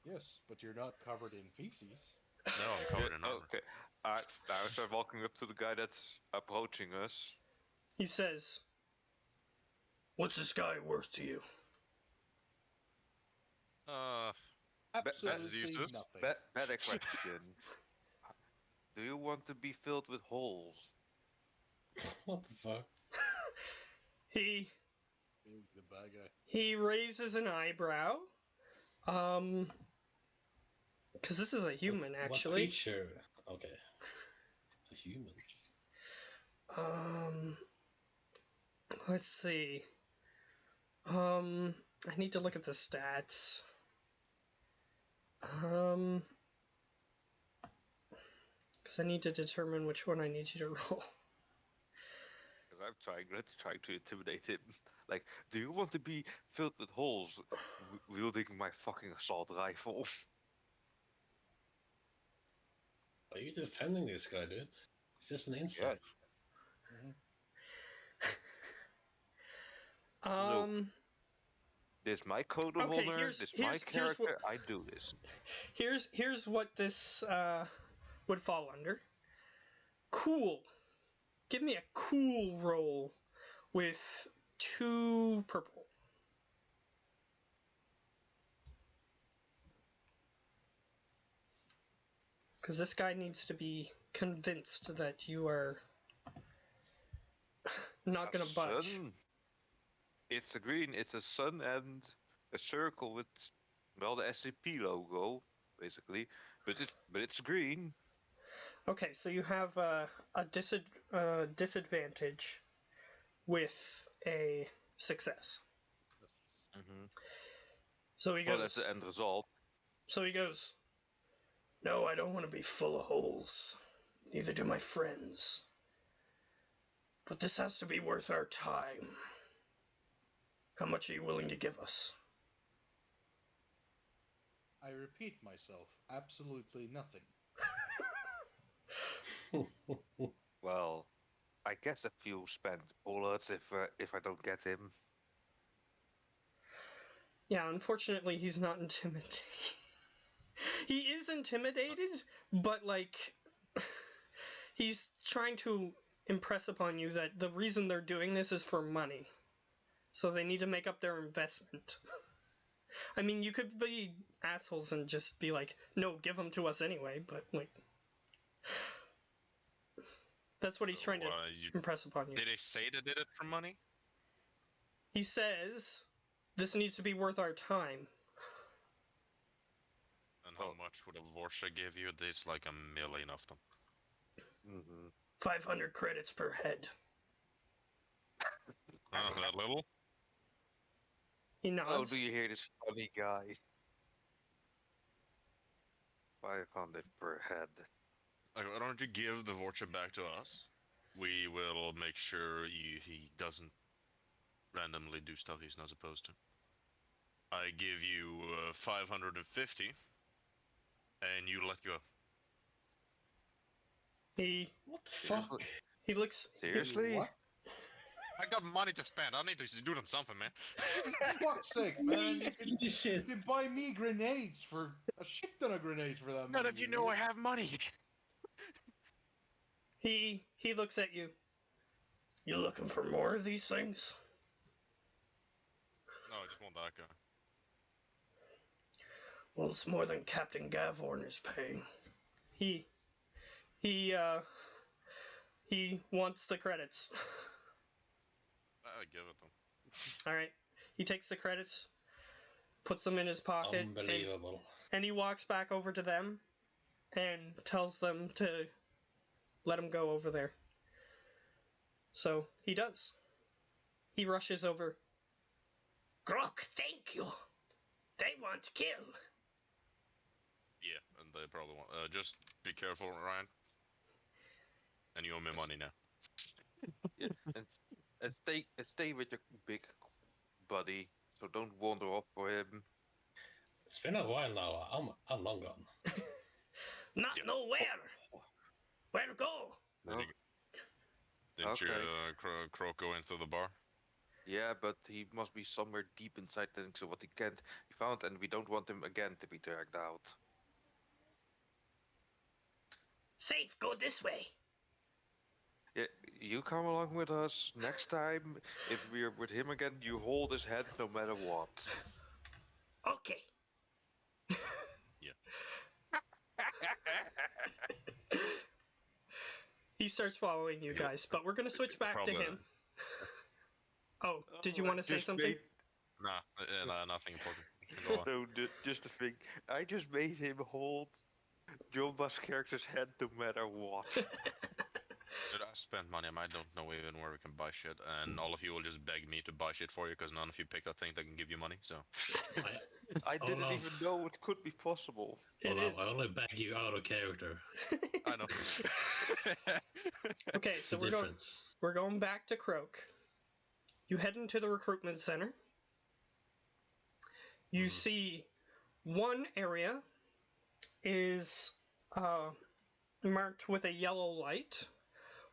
Yes, but you're not covered in feces. No, I'm covered in armor. Okay. I start walking up to the guy that's approaching us. He says, What's this guy worth to you? Absolutely useless. nothing. Better question. Do you want to be filled with holes? What the fuck? He The bad guy. he raises an eyebrow. Because this is a human, What actually. creature? Okay. A human. Let's see. I need to look at the stats. Because I need to determine which one I need you to roll. Because I'm trying to intimidate him. Like, do you want to be filled with holes wielding my fucking assault rifle? Are you defending this guy, dude? It's just an insult. This my code of Okay, honor. This my character. I do this. Here's what this would fall under. Cool. Give me a cool roll with 2 purple. Because this guy needs to be convinced that you are not gonna budge. Sun. It's a green. It's a sun and a circle with, well, the SCP logo, basically. But it's green. Okay, so you have a disadvantage with a success. So he goes. Well, that's the end result. So he goes, No, I don't want to be full of holes. Neither do my friends. But this has to be worth our time. How much are you willing to give us? I repeat myself, absolutely nothing. Well, I guess a few spent bullets if I don't get him. Yeah, unfortunately, he's not intimidated. He is intimidated, but, like, he's trying to impress upon you that the reason they're doing this is for money. So they need to make up their investment. I mean, you could be assholes and just be like, no, give them to us anyway, but, like, that's what he's trying to impress upon you. Did they say they did it for money? He says, this needs to be worth our time. And how much would a Vorsha give you? There's like 1,000,000 of them. 500 credits per head. That little? He nods. Oh, do you hear this funny guy? 500 per head. Like, why don't you give the Vorsha back to us? We will make sure he doesn't randomly do stuff he's not supposed to. I give you 550, and you let go. What the fuck? He looks... Seriously? What? I got money to spend. I need to do something, man. For fuck's sake, man. Shit. You can buy me grenades for a shit ton of grenades for that Now money. that you know I have money. He looks at you. You looking for more of these things? No, I just want that guy. Well, it's more than Captain Gavorn is paying. He wants the credits. I give it them. All right. He takes the credits, puts them in his pocket, Unbelievable. and he walks back over to them and tells them to let him go over there. So he does. He rushes over. Grok, thank you. They want to kill. Yeah, and they probably want. Just be careful, Ryan. And you owe me money now. Yeah, and stay with your big buddy, so don't wander off for him. It's been a while now. I'm long gone. Not Yeah. nowhere. Where to go? Didn't you Okay. Croak go into the bar? Yeah, but he must be somewhere deep inside things, so what he can't be found, and we don't want him again to be dragged out. Safe, go this way. Yeah, you come along with us. Next time, if we're with him again, you hold his hand no matter what. Okay. Yeah. He starts following you guys, but we're gonna switch back to Probably. him. Oh, did you want to say Just something? Nah, nothing important. Go on. No, just a thing. I just made him hold Jumba's character's hand no matter what. Dude, I spent money. I don't know even where we can buy shit, and all of you will just beg me to buy shit for you because none of you picked that thing that can give you money. So I didn't Olaf. even know it could be possible. It Olaf, is. I only bag you out of character. I know. Okay, It's so the difference. we're going back to Croak. You head into the recruitment center. You see one area is marked with a yellow light.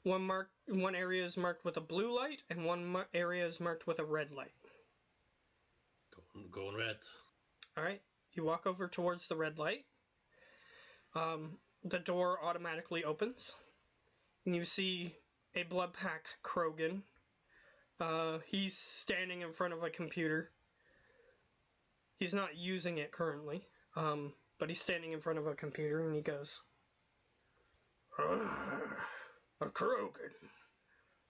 One area is marked with a blue light, and one area is marked with a red light. Going red. All right, you walk over towards the red light. The door automatically opens, and you see a blood pack Krogan. He's standing in front of a computer. He's not using it currently, but he's standing in front of a computer, and he goes, a Krogan.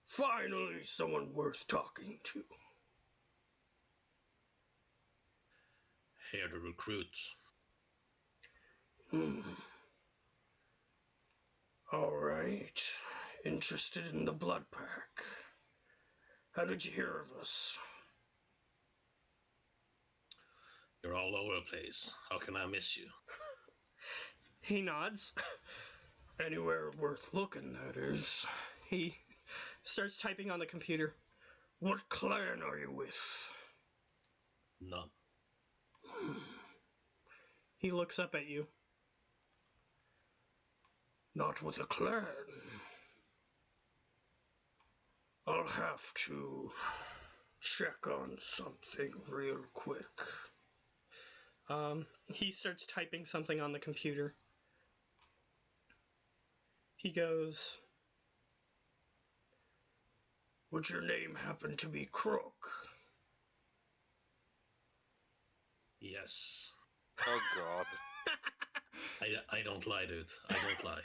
Finally, someone worth talking to. Here to recruit. All right. Interested in the blood pack. How did you hear of us? You're all over the place. How can I miss you? He nods. Anywhere worth looking, that is. He starts typing on the computer. What clan are you with? None. He looks up at you. Not with a clan. I'll have to check on something real quick. He starts typing something on the computer. He goes, would your name happen to be Croak? Yes. Oh god. I don't lie, dude. I don't lie.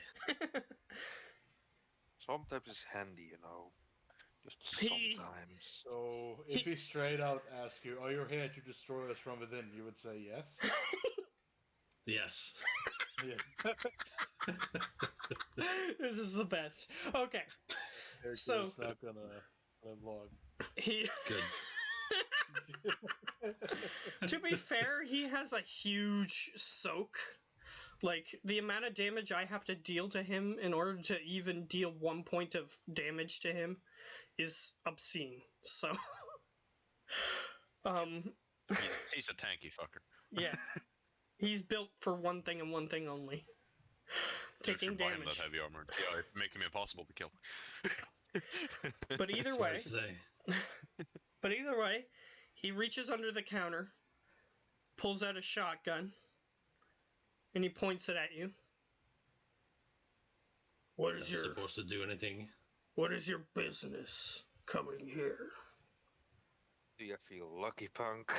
Sometimes it's handy, Just He- sometimes. So, if he straight out asks you, "Are you here to destroy us from within?" you would say yes. Yes. Yeah. This is the best. Okay, So- It's not gonna vlog. he. Good. To be fair, he has a huge soak. Like, the amount of damage I have to deal to him in order to even deal 1 point of damage to him is obscene. So, He's a tanky fucker. yeah. He's built for one thing and one thing only. You Taking should buy him damage. that heavy armor. Yeah, it's making him impossible to kill. But either That's what I way, say. he reaches under the counter, pulls out a shotgun, and he points it at you. What That's supposed to do anything? What is your business coming here? Do you feel lucky, punk?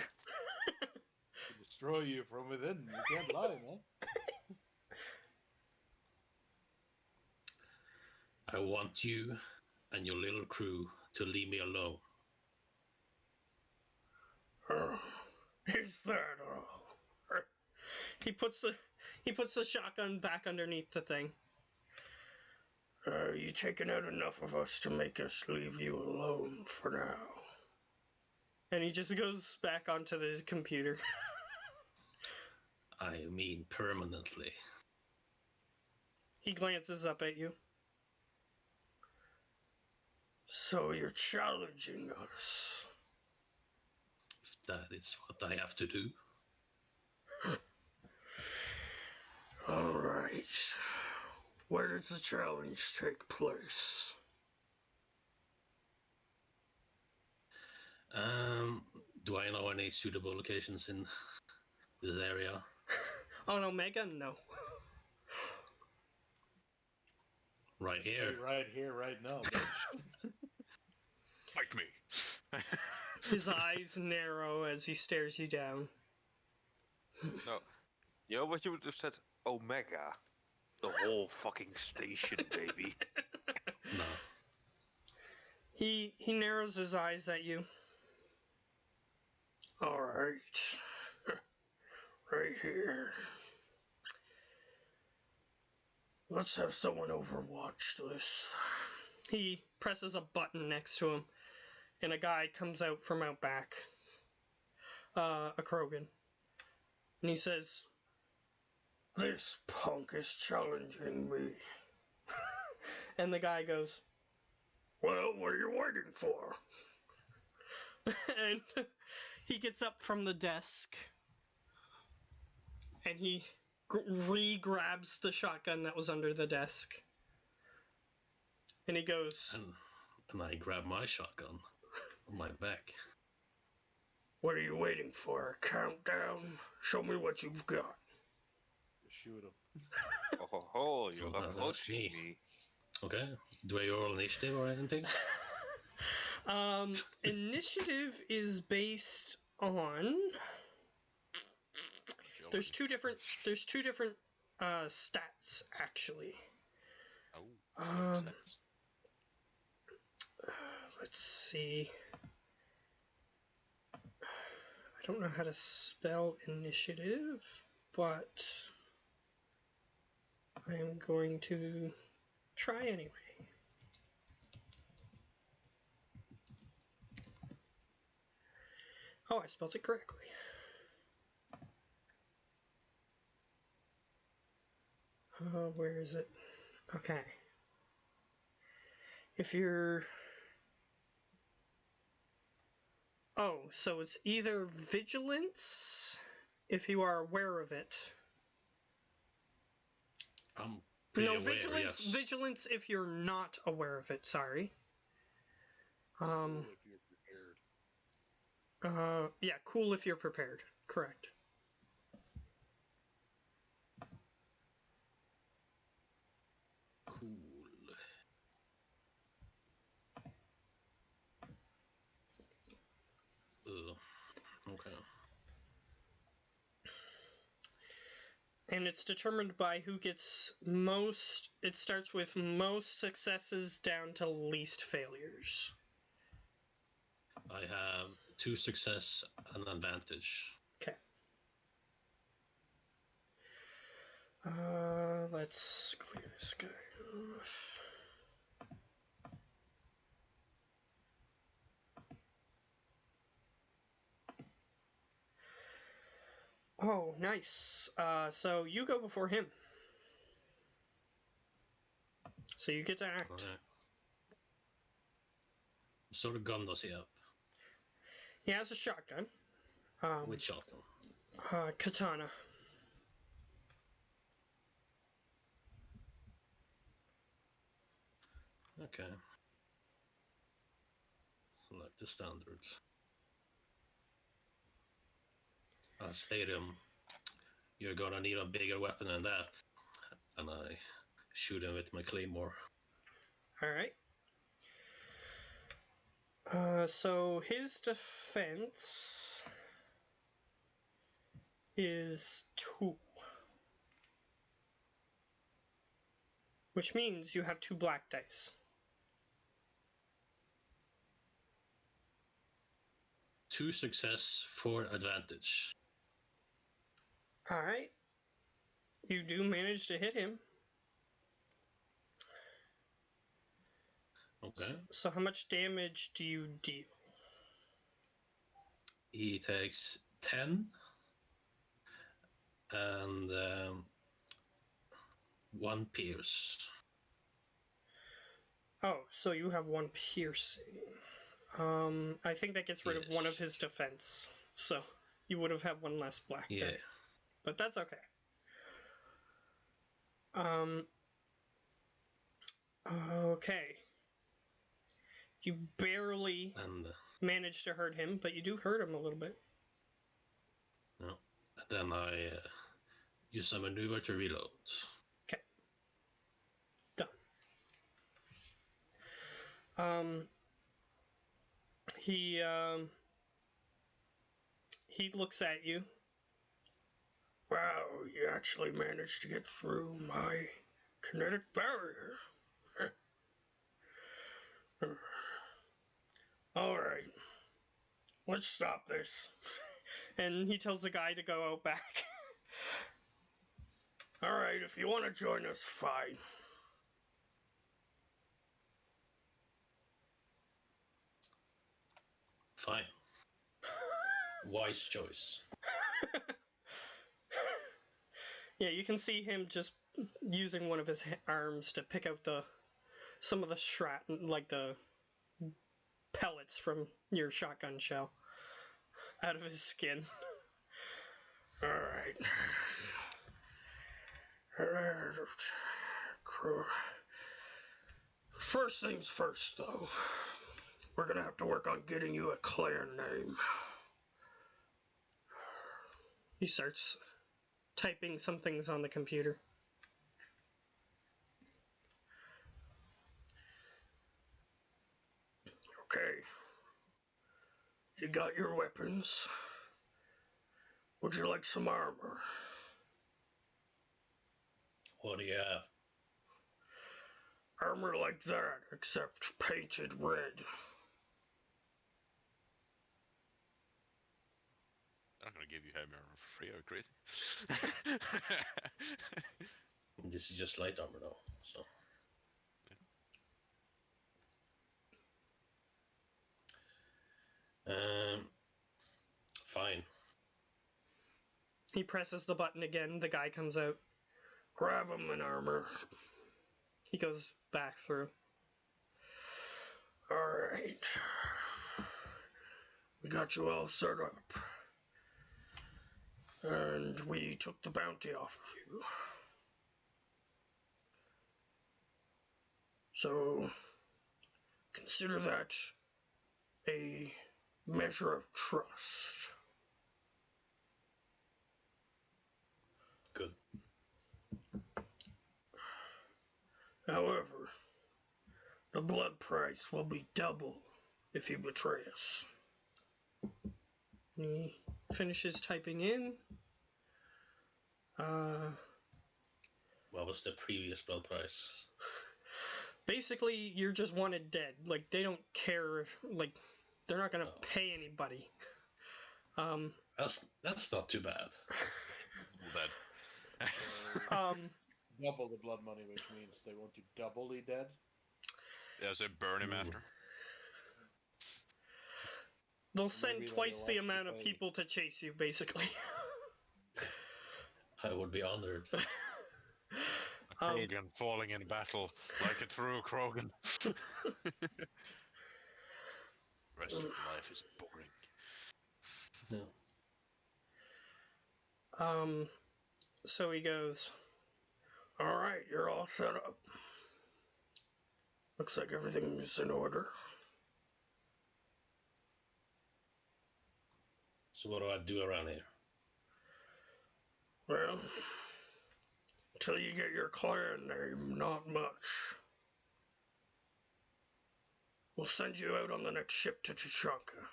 To destroy you from within. You can't lie, man. I want you and your little crew to leave me alone. Is that all? He puts the shotgun back underneath the thing. You taken out enough of us to make us leave you alone for now. And he just goes back onto the computer. I mean permanently. He glances up at you. So you're challenging us. If that is what I have to do. Alright. Where does the challenge take place? Do I know any suitable locations in this area? On Omega? No. Right here. Right here, right now. Bitch. Fight me. His eyes narrow as he stares you down. No. You know what you would have said? Omega. The whole fucking station, baby. No. He narrows his eyes at you. Alright. Right here. Let's have someone overwatch this. He presses a button next to him, and a guy comes out from out back. A Krogan. And he says, "This punk is challenging me." And the guy goes, "Well, what are you waiting for?" And he gets up from the desk, and he re-grabs the shotgun that was under the desk. And he goes, And I grab my shotgun on my back. "What are you waiting for? A countdown? Show me what you've got." Shoot him. Oh ho ho, you're Well, that's approaching me. me. Okay. Do I roll initiative or anything? Initiative is based on... There's two different stats, actually. Oh, Um, sets. Let's see. I don't know how to spell initiative, but I am going to try anyway. Oh, I spelled it correctly. Where is it? Okay. If you're... Oh, so it's either vigilance, if you are aware of it. I'm pretty No, aware, vigilance. yes. Vigilance if you're not aware of it. Sorry. If you're prepared. Yeah, cool if you're prepared. Correct. Cool. Okay. And it's determined by who gets most. It starts with most successes down to least failures. I have 2 success and advantage. Okay. Let's clear this guy off. Oh, nice. So you go before him. So you get to act. Okay. What sort of gun does he have? He has a shotgun. Which shotgun? Katana. Okay. Select the standard. I say to him, "You're gonna need a bigger weapon than that." And I shoot him with my claymore. Alright. So his defense is 2. Which means you have 2 black dice. 2 success, 4 advantage. Alright. You do manage to hit him. Okay. So how much damage do you deal? He takes 10 and 1 pierce. Oh, so you have 1 piercing. I think that gets rid of one of his defense. So you would have had 1 less black die. But that's okay. Okay. You barely managed to hurt him, but you do hurt him a little bit. No. And then I use a maneuver to reload. Okay. Done. He looks at you. Wow, you actually managed to get through my kinetic barrier. Alright. Let's stop this. And he tells the guy to go out back. Alright, if you want to join us, fine. Fine. Wise choice. Yeah, you can see him just using one of his arms to pick out some of the shrapnel, like the pellets from your shotgun shell out of his skin. Alright. First things first, though. We're gonna have to work on getting you a clan name. He starts typing some things on the computer. Okay. You got your weapons. Would you like some armor? What do you have? Armor like that, except painted red. I'm gonna give you heavy armor for free. Are you crazy? This is just light armor though, so. Fine. He presses the button again. The guy comes out. Grab him in armor. He goes back through. Alright. We got you all set up. And we took the bounty off of you. So, consider that a measure of trust. Good. However, the blood price will be double if you betray us. He finishes typing in. What was the previous blood price? Basically, you're just wanted dead. Like, they don't care if, like, they're not gonna pay anybody. That's not too bad. That. Double the blood money, which means they want you doubly dead. Yeah, so burn him after. They'll send Maybe twice they'll the amount of actually- people to chase you, basically. I would be honored. A Krogan falling in battle like a true Krogan. Rest of life is boring. No. So he goes, "Alright, you're all set up. Looks like everything's in order." So what do I do around here? Well, until you get your clan name, not much. We'll send you out on the next ship to Tachanka.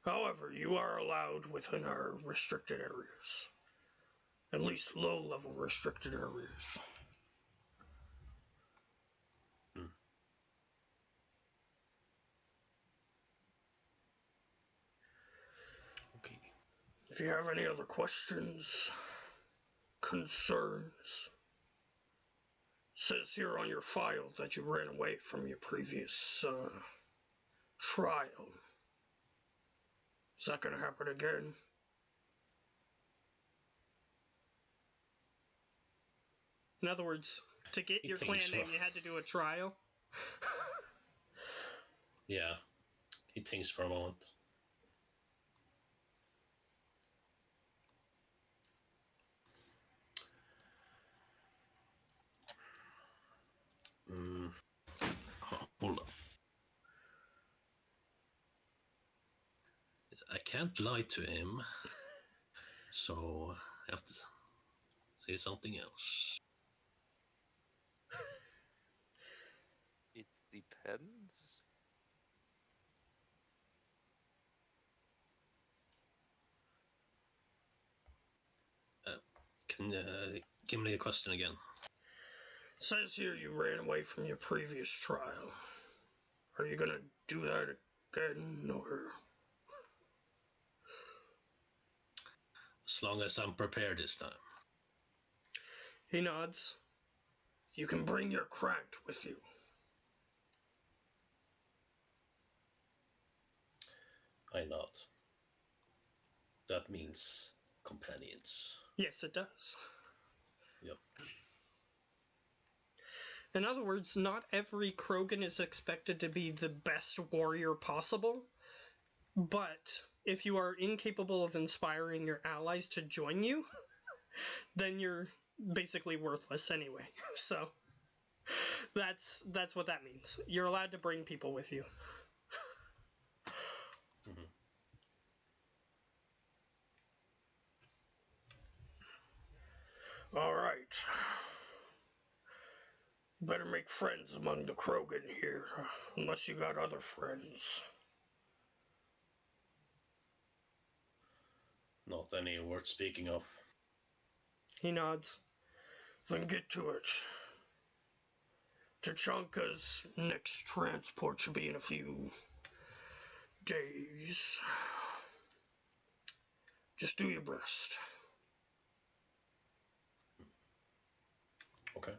However, you are allowed within our restricted areas. At least low-level restricted areas. Okay. If you have any other questions, concerns, says here on your file that you ran away from your previous trial. Is that going to happen again? In other words, to get your clan name, you had to do a trial? Yeah. He thinks for a moment. Hold on. I can't lie to him, so I have to say something else. It depends. Can give me the question again. Says here you ran away from your previous trial. Are you gonna do that again, or? As long as I'm prepared this time. He nods. You can bring your cracked with you. I nod. That means companions. Yes, it does. Yep. In other words, not every Krogan is expected to be the best warrior possible, but if you are incapable of inspiring your allies to join you, then you're basically worthless anyway. So that's what that means. You're allowed to bring people with you. All right. Better make friends among the Krogan here, unless you got other friends. Not any worth speaking of. He nods. Then get to it. Tachanka's next transport should be in a few days. Just do your best. Okay.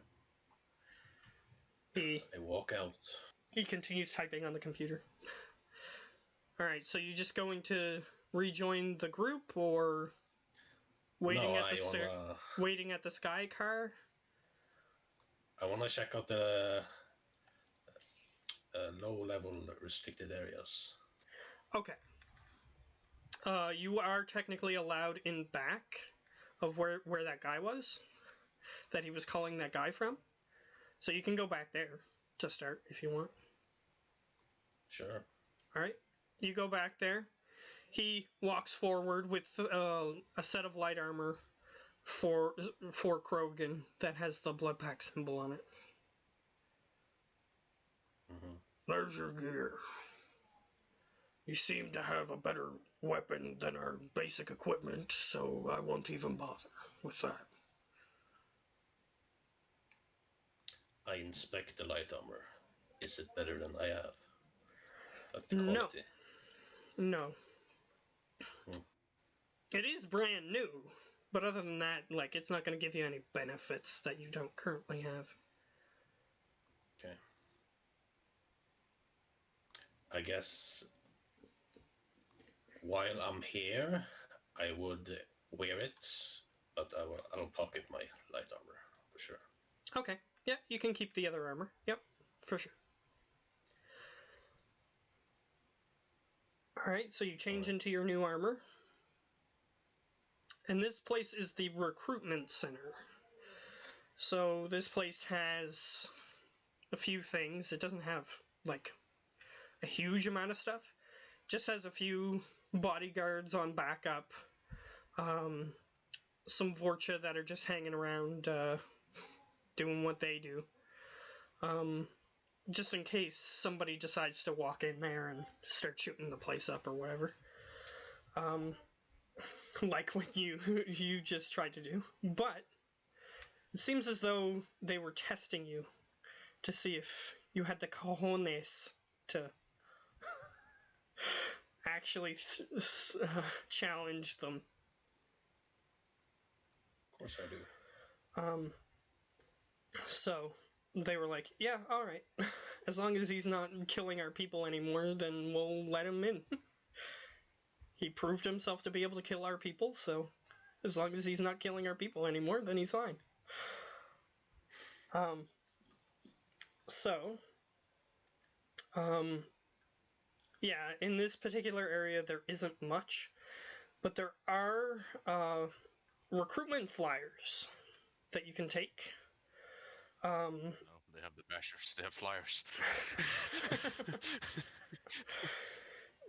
He I walk out. continues typing on the computer. Alright, so you just going to rejoin the group, or waiting at the waiting at the sky car? I wanna check out the low-level restricted areas. Okay. You are technically allowed in back of where that guy was, that he was calling that guy from. So you can go back there to start if you want. Sure. Alright. You go back there. He walks forward with a set of light armor for Krogan that has the blood pack symbol on it. There's your gear. You seem to have a better weapon than our basic equipment, so I won't even bother with that. I inspect the light armor. Is it better than I have? Like the No. quality? No. Hmm. It is brand new, but other than that, like, it's not going to give you any benefits that you don't currently have. Okay. I guess while I'm here, I would wear it, but I'll pocket my light armor for sure. Okay. Yeah, you can keep the other armor. Yep, for sure. Alright, so you change into your new armor. And this place is the recruitment center. So this place has a few things. It doesn't have, like, a huge amount of stuff. It just has a few bodyguards on backup. Some Vorcha that are just hanging around, doing what they do. Just in case somebody decides to walk in there and start shooting the place up or whatever. Like what you just tried to do. But it seems as though they were testing you to see if you had the cojones to actually challenge them. Of course I do. So they were like, yeah, alright. As long as he's not killing our people anymore, then we'll let him in. He proved himself to be able to kill our people, so as long as he's not killing our people anymore, then he's fine. So, yeah, in this particular area there isn't much, but there are recruitment flyers that you can take. No, they have the bashers. They have flyers.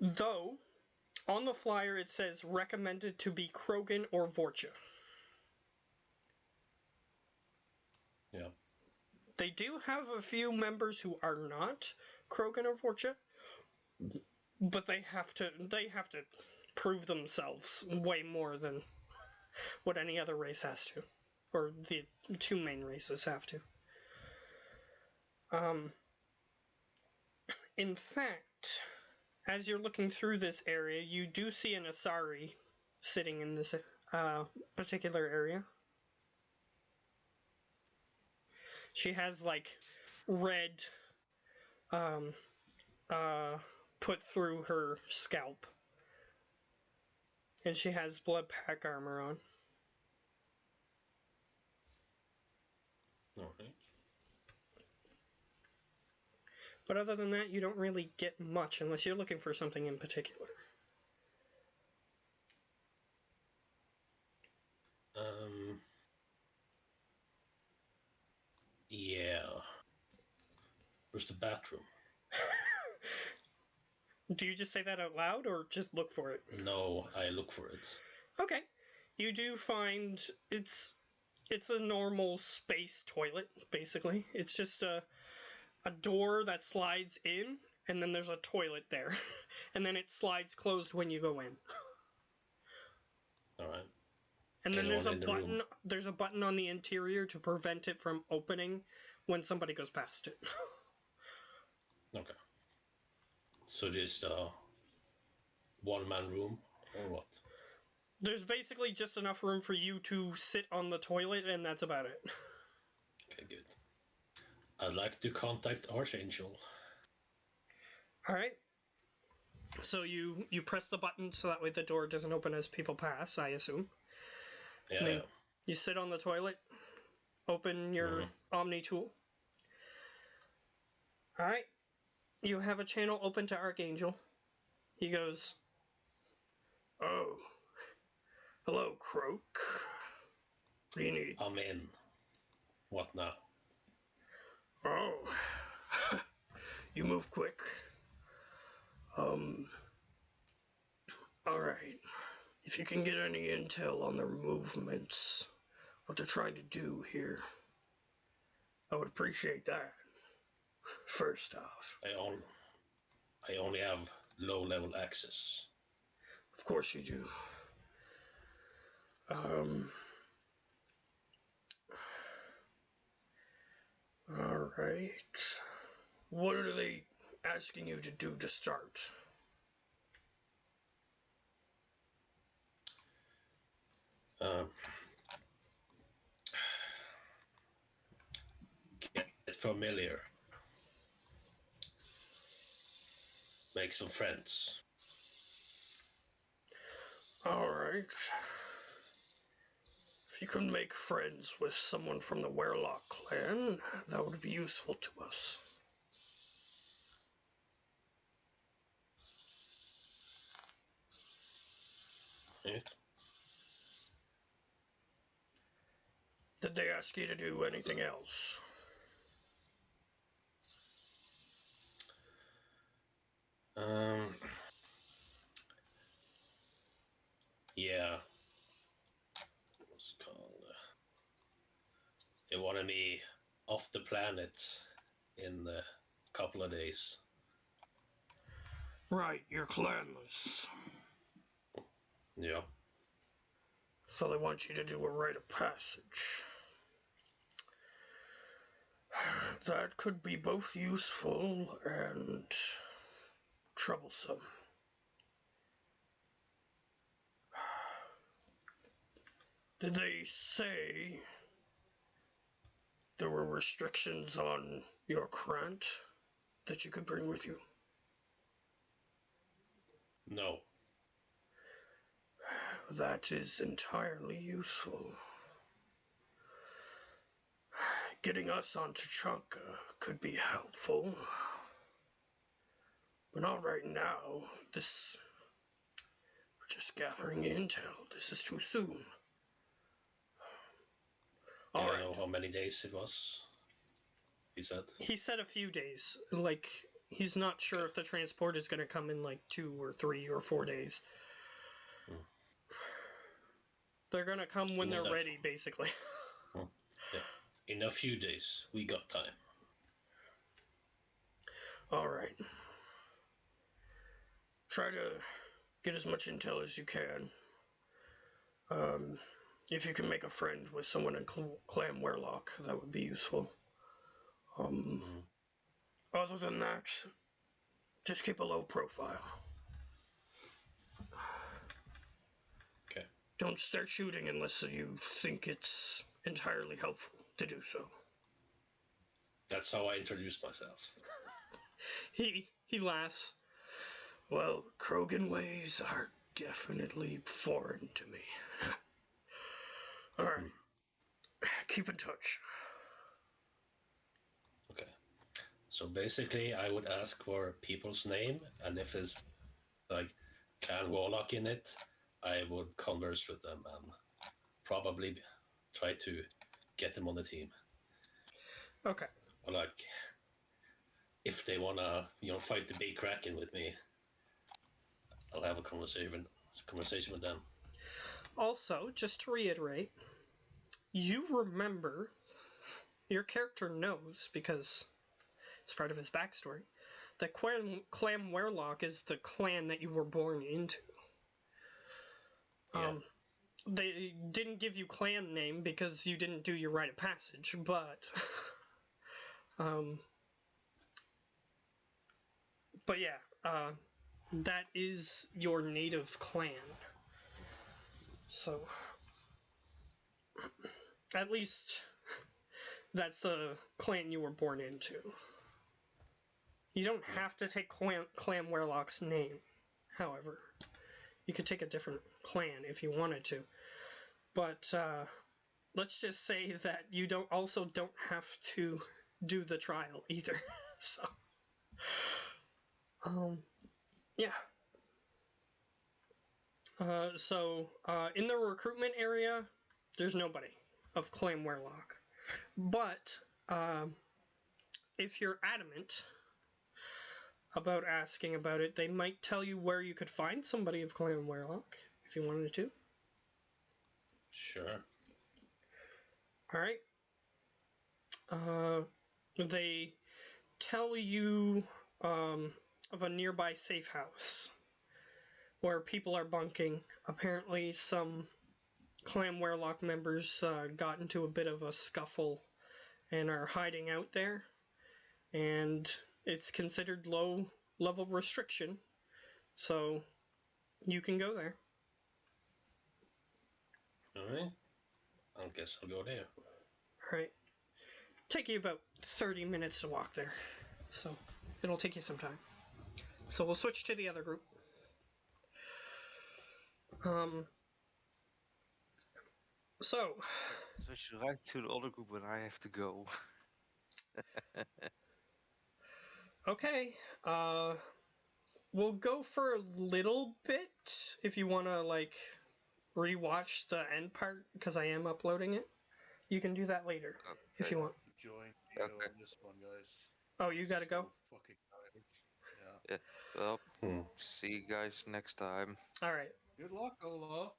Though, on the flyer it says recommended to be Krogan or Vorcha. Yeah. They do have a few members who are not Krogan or Vorcha, but they have to prove themselves way more than what any other race has to, or the two main races have to. In fact, as you're looking through this area, you do see an Asari sitting in this particular area. She has like red put through her scalp, and she has blood pack armor on. Alright. But other than that, you don't really get much unless you're looking for something in particular. Yeah. Where's the bathroom? Do you just say that out loud or just look for it? No, I look for it. Okay. You do find it's a normal space toilet, basically. It's just a door that slides in, and then there's a toilet there. And then it slides closed when you go in. Alright. And then there's a Anyone in the button room? there's a button on the interior to prevent it from opening when somebody goes past it. Okay. So just a one-man room, or what? There's basically just enough room for you to sit on the toilet, and that's about it. Okay, good. I'd like to contact Archangel. Alright. So you press the button so that way the door doesn't open as people pass, I assume. Yeah, then yeah. You sit on the toilet, open your Omni tool. Alright. You have a channel open to Archangel. He goes, "Oh, hello, Croak. What do you need?" I'm in. What now? "Oh, you move quick. Alright. If you can get any intel on their movements, what they're trying to do here, I would appreciate that. First off. I only have low-level access. Of course you do. Alright. What are they asking you to do to start? Get familiar. Make some friends. Alright. If you can make friends with someone from the Werlock clan, that would be useful to us. Right? Did they ask you to do anything else? Yeah. What's it called? They wanted me off the planet in a couple of days. Right, you're clanless. Yeah. So they want you to do a rite of passage. That could be both useful and troublesome. Did they say there were restrictions on your Krant that you could bring with you? No. That is entirely useful. Getting us on Tachanka could be helpful. But not right now. We're just gathering intel. This is too soon. Did All I right. know how many days it was? He said. He said a few days. Like, he's not sure if the transport is going to come in like 2 or 3 or 4 days. They're going to come when they're ready, basically. Yeah. In a few days, we got time. All right. Try to get as much intel as you can. If you can make a friend with someone in Clan Werlock, that would be useful. Other than that, just keep a low profile. Okay. Don't start shooting unless you think it's entirely helpful to do so. That's how I introduced myself. He laughs. Well, Krogan ways are definitely foreign to me. Alright. Keep in touch. Okay. So basically, I would ask for people's name, and if there's like Clan Warlock in it, I would converse with them and probably try to get them on the team. Okay. Or like, if they wanna, fight the big Kraken with me, I'll have a conversation with them. Also, just to reiterate, you remember, your character knows, because it's part of his backstory, that Clan Werlock is the clan that you were born into. Yeah. They didn't give you clan name because you didn't do your rite of passage, but but yeah, that is your native clan. So at least that's the clan you were born into. You don't have to take Clan Werlock's name, however. You could take a different clan if you wanted to. But let's just say that you don't have to do the trial either. So yeah. In the recruitment area, there's nobody of Clan Werlock. But if you're adamant about asking about it, they might tell you where you could find somebody of Clan Werlock if you wanted to. Sure. Alright. They tell you of a nearby safe house where people are bunking. Apparently, some Clan Werelock members got into a bit of a scuffle and are hiding out there. And it's considered low level restriction, so you can go there. Alright. I guess I'll go there. Alright. Take you about 30 minutes to walk there, so it'll take you some time. So we'll switch to the other group. So, Switch right to the other group when I have to go. okay, we'll go for a little bit if you want to, like, rewatch the end part, because I am uploading it. You can do that later, if you want. Join me Okay. on this one, guys. Oh, you gotta go? So fucking tired. Yeah. Well, Hmm. see you guys next time. Alright. Good luck, Olaf.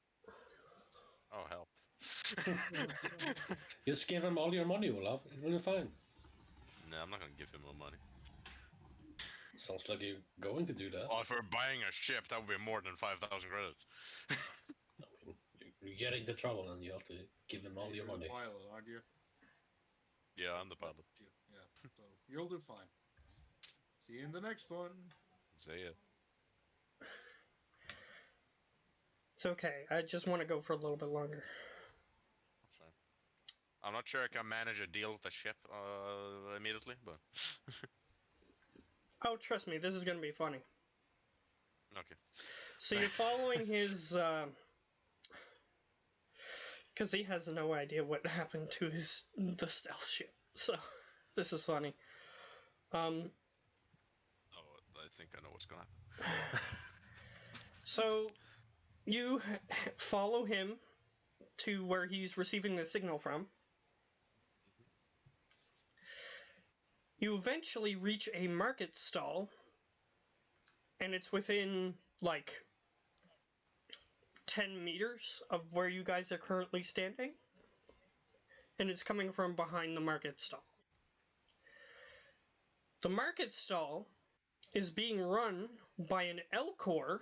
Oh help. Just give him all your money, Olaf. It will be fine. No, I'm not gonna give him more money. Sounds like you're going to do that. Oh, if we're buying a ship, that would be more than 5,000 credits. I mean, you're getting the trouble and you have to give him all your You're money. the pilot, aren't you? Yeah, I'm the pilot. Yeah, so you'll do fine. See you in the next one. Say it. It's okay. I just want to go for a little bit longer. Sorry. I'm not sure I can manage a deal with the ship immediately, but Oh, trust me, this is going to be funny. okay. So you're following his, because he has no idea what happened to the stealth ship. So this is funny. Oh, I think I know what's gonna happen. So you follow him to where he's receiving the signal from. You eventually reach a market stall, and it's within, like, 10 meters of where you guys are currently standing. And it's coming from behind the market stall. The market stall is being run by an Elcor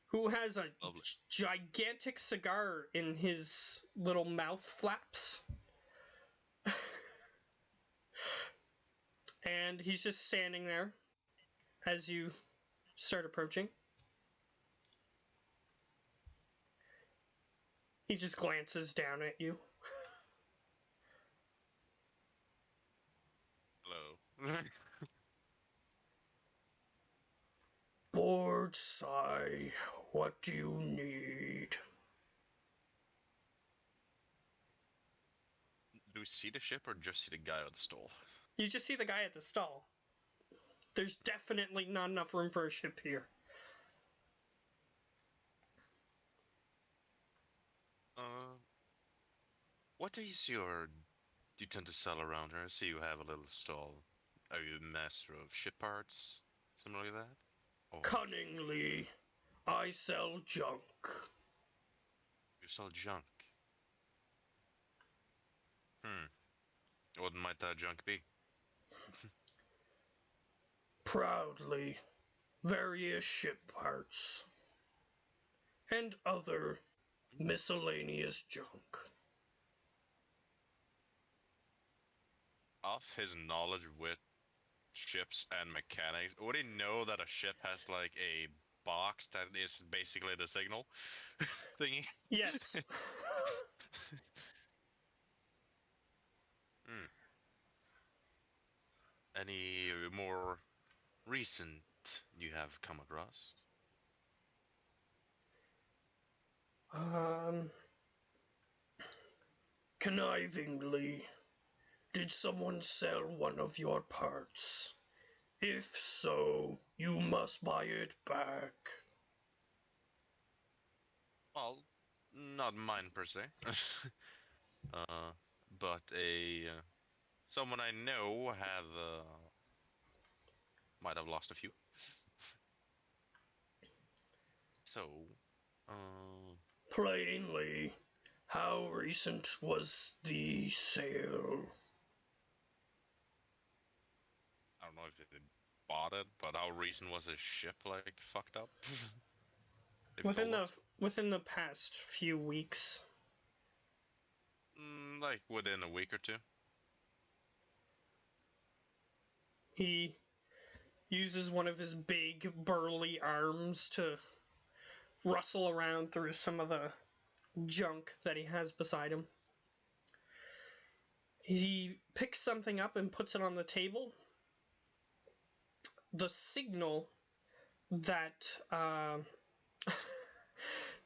who has a Lovely. gigantic cigar in his little mouth flaps. And he's just standing there as you start approaching. He just glances down at you. Hello. Board Sai, what do you need? Do we see the ship or just see the guy at the stall? You just see the guy at the stall. There's definitely not enough room for a ship here. What is your... Do you tend to sell around here? I see you have a little stall. Are you a master of ship parts? Something like that? Or Cunningly, I sell junk. you sell junk? What might that junk be? Proudly, various ship parts. And other miscellaneous junk. Of his knowledge with ships and mechanics, would he know that a ship has like a box that is basically the signal thingy? Yes. Any more recent you have come across? Connivingly, did someone sell one of your parts? If so, you must buy it back. Well, not mine per se. But a someone I know have might have lost a few. So, Plainly, how recent was the sale? I don't know if it spotted, but how recent was his ship like fucked up? If you Within told the us? within the past few weeks, Like within a week or two. he uses one of his big burly arms to rustle around through some of the junk that he has beside him. He picks something up and puts it on the table. The signal that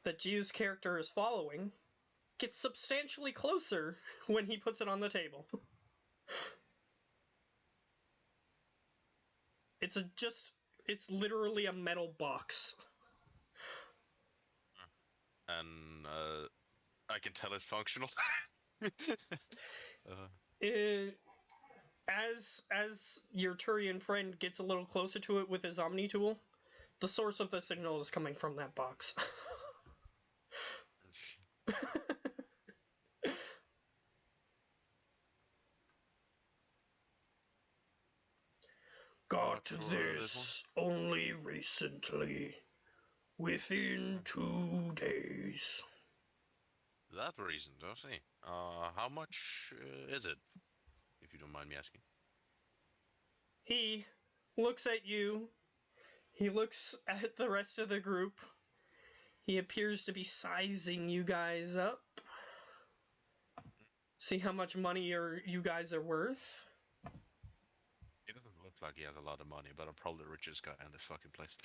that Gio's character is following gets substantially closer when he puts it on the table. It's literally a metal box. And I can tell it's functional. It, as your Turian friend gets a little closer to it with his Omni tool, the source of the signal is coming from that box. Got For this only recently. Within 2 days. that reason, I see. How much is it, if you don't mind me asking? He looks at you. He looks at the rest of the group. He appears to be sizing you guys up. See how much money you guys are worth. He doesn't look like he has a lot of money, but I'm probably the richest guy in this fucking place.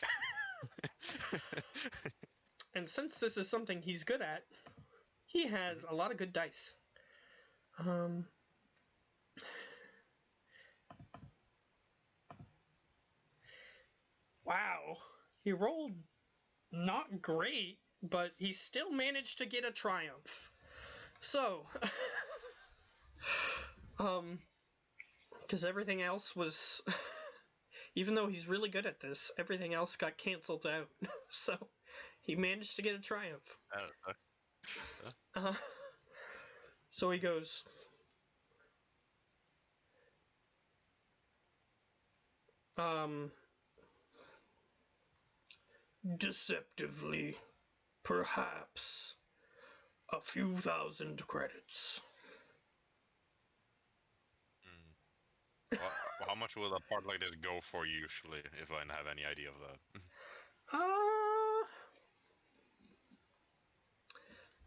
And since this is something he's good at, he has a lot of good dice. Wow. He rolled not great, but he still managed to get a triumph. So, because everything else was, even though he's really good at this, everything else got canceled out. So, he managed to get a triumph. So he goes, deceptively, perhaps a few thousand credits. How much will a part like this go for usually, if I have any idea of that?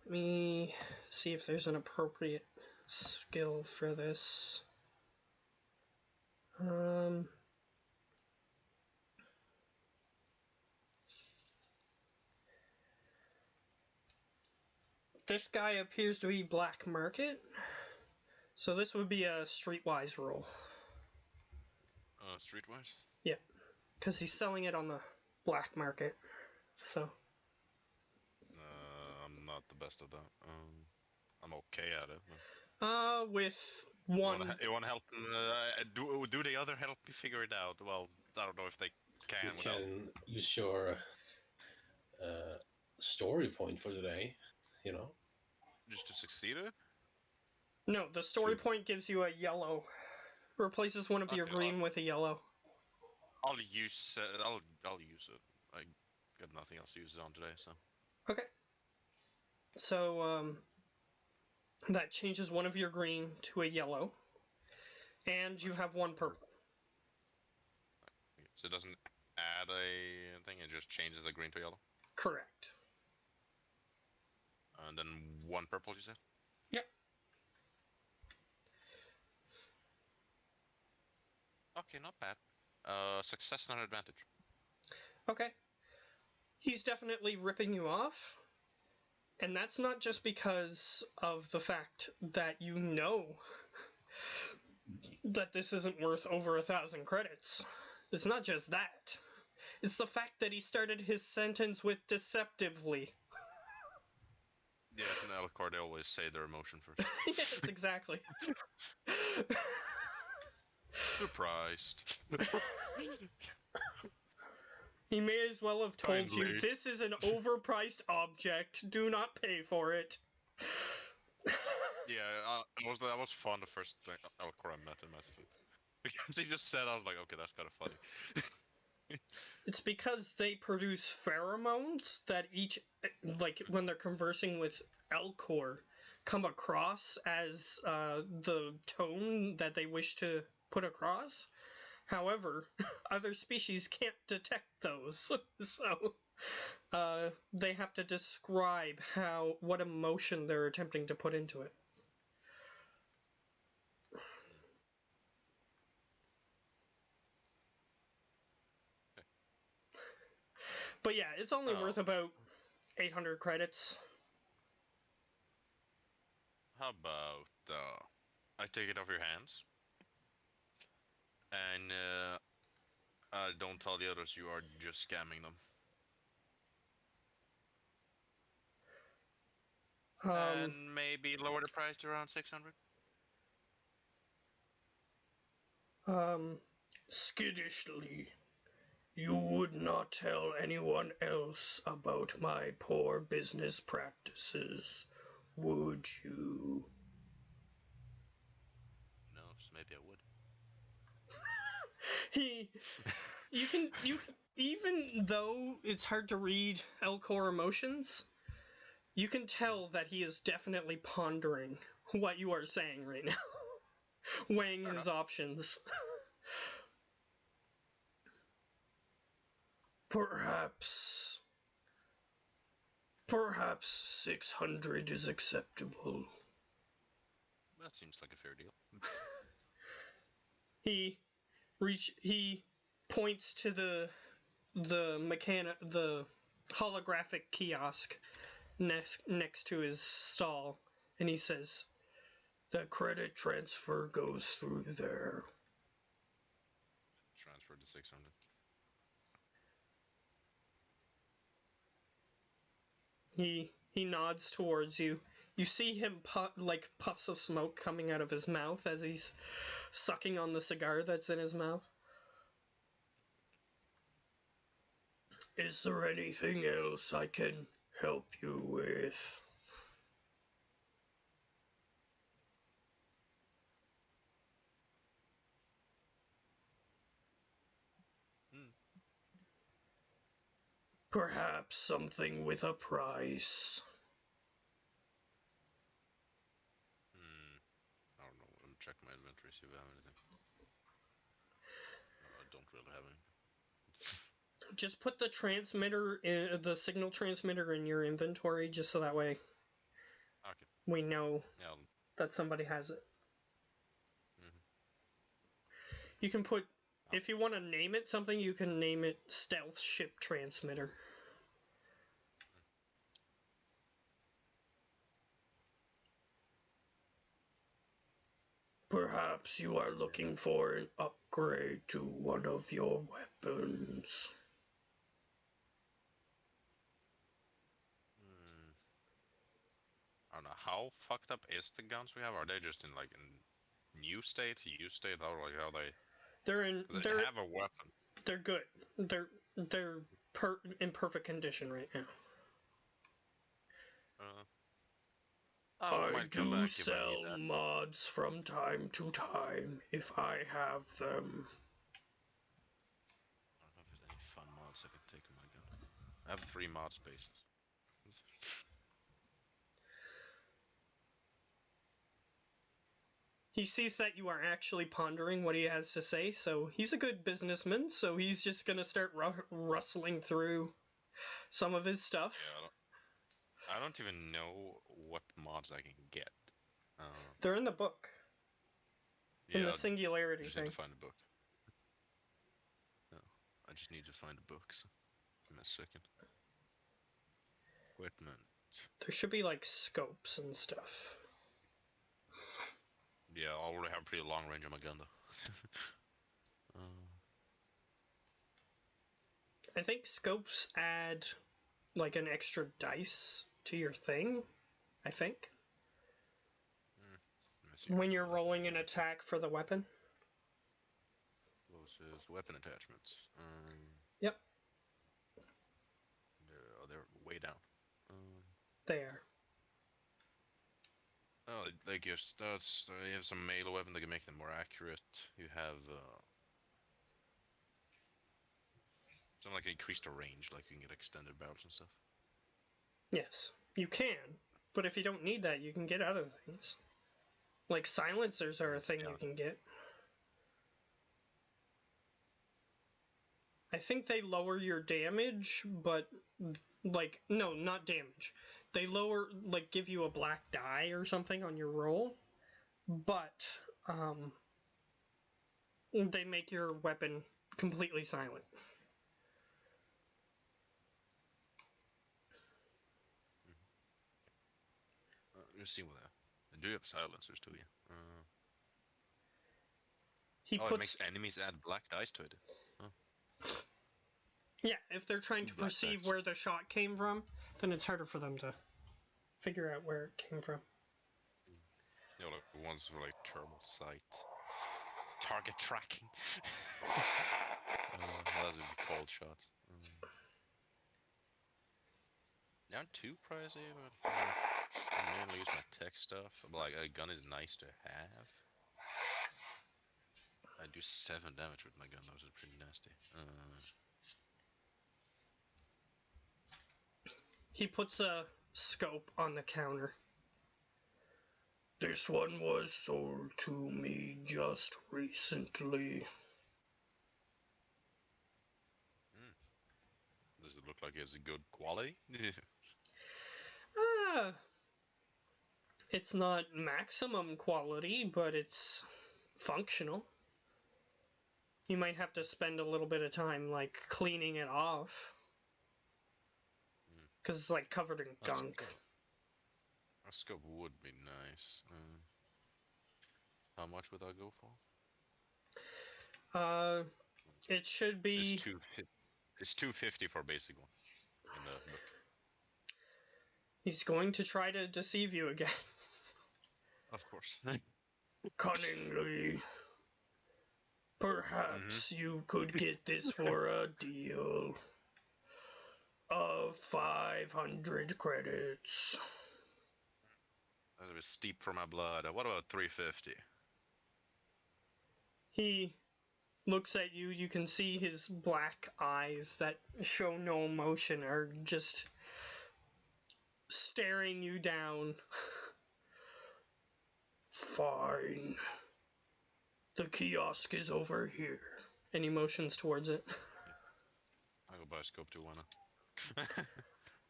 Let me see if there's an appropriate skill for this. This guy appears to be black market, so this would be a streetwise roll. Streetwise? Yeah, because he's selling it on the black market. So. I'm not the best at that. I'm okay at it. With one. You want to help? Do the other help me figure it out? Well, I don't know if they can. You can use your story point for today, you know? Just to succeed it? No, the story point gives you a yellow. Replaces one of your green with a yellow. I'll use it. I got nothing else to use it on today, so. Okay. So that changes one of your green to a yellow, and you have one purple. So it doesn't add a thing; it just changes the green to yellow. Correct. And then one purple, you said? Yep. Okay, not bad. Success, not advantage. Okay. He's definitely ripping you off. And that's not just because of the fact that you know that this isn't worth over 1,000 credits. It's not just that. It's the fact that he started his sentence with deceptively. Yes, in Elcor they always say their emotion first. Yes, exactly. Surprised. He may as well have told you, Kindly. this is an overpriced object, do not pay for it. Yeah, that was fun the first Elcor I met in Mass Effect. Because he just said, I was like, okay, that's kind of funny. It's because they produce pheromones that each, like when they're conversing with Elcor, come across as the tone that they wish to put across. However, other species can't detect those, so they have to describe what emotion they're attempting to put into it. But yeah, it's only worth about 800 credits. How about I take it off your hands, and don't tell the others you are just scamming them. And maybe lower the price to around 600. Skiddishly, you would not tell anyone else about my poor business practices, would you? No, so maybe I would. You even though it's hard to read Elcor emotions, you can tell that he is definitely pondering what you are saying right now, weighing his options. Perhaps 600 is acceptable. That seems like a fair deal. He points to the holographic kiosk next to his stall, and he says, "The credit transfer goes through there." Transfer to 600. He nods towards you. You see him like puffs of smoke coming out of his mouth as he's sucking on the cigar that's in his mouth. Is there anything else I can help you with? Perhaps something with a price. I don't know. Let me check my inventory, see if I have anything. No, I don't really have anything. Just put the signal transmitter in your inventory, just so that way Okay. we know Yeah. that somebody has it. You can put, if you want to name it something, you can name it Stealth Ship Transmitter. Perhaps you are looking for an upgrade to one of your weapons. I don't know. How fucked up is the guns we have? Are they just in like in new state, used state? How like how they? They have a weapon. They're good. They're in perfect condition right now. I do sell mods from time to time if I have them. I don't know if there's any fun mods I can take on my gun. I have 3 mod spaces. He sees that you are actually pondering what he has to say, so he's a good businessman, so he's just gonna start rustling through some of his stuff. Yeah, I don't even know what mods I can get. They're in the book. In the I singularity just thing. need to find a book. No, I just need to find a book. So give me a second. Equipment. There should be like scopes and stuff. Yeah, I already have a pretty long range on my gun though. I think scopes add like an extra dice to your thing. I think. When you're rolling an attack for the weapon. Explosives, weapon attachments. Yep. They're way down. There. Oh, like your stats, you have some melee weapon that can make them more accurate. You have something like increase the range, like you can get extended barrels and stuff. Yes, you can, but if you don't need that, you can get other things. Like silencers are a thing you can get. I think they lower your damage, but like no, not damage. They lower like give you a black die or something on your roll, but they make your weapon completely silent. Just see what that. Do you have silencers too? Yeah. He Oh, it makes puts enemies add black dice to it. Oh. yeah, if they're trying to Black perceive dice. where the shot came from, then it's harder for them to figure out where it came from. You know, like ones for like thermal sight, target tracking. Those would be cold shots. They aren't too pricey, but I mainly use my tech stuff. But like a gun is nice to have. I do 7 damage with my gun, those are pretty nasty. He puts a scope on the counter. This one was sold to me just recently. Does it look like it's a good quality? Ah, it's not maximum quality, but it's functional. You might have to spend a little bit of time, like, cleaning it off. Because it's, like, covered in gunk. A scope would be nice. How much would I go for? It should be... It's 250 for a basic one in the book. He's going to try to deceive you again. Of course. Cunningly. Perhaps you could get this for a deal of 500 credits. That's a bit steep for my blood. What about 350? He looks at you. You can see his black eyes that show no emotion are just staring you down. Fine. The kiosk is over here. And he motions towards it. I'll go buy a scope too, why not?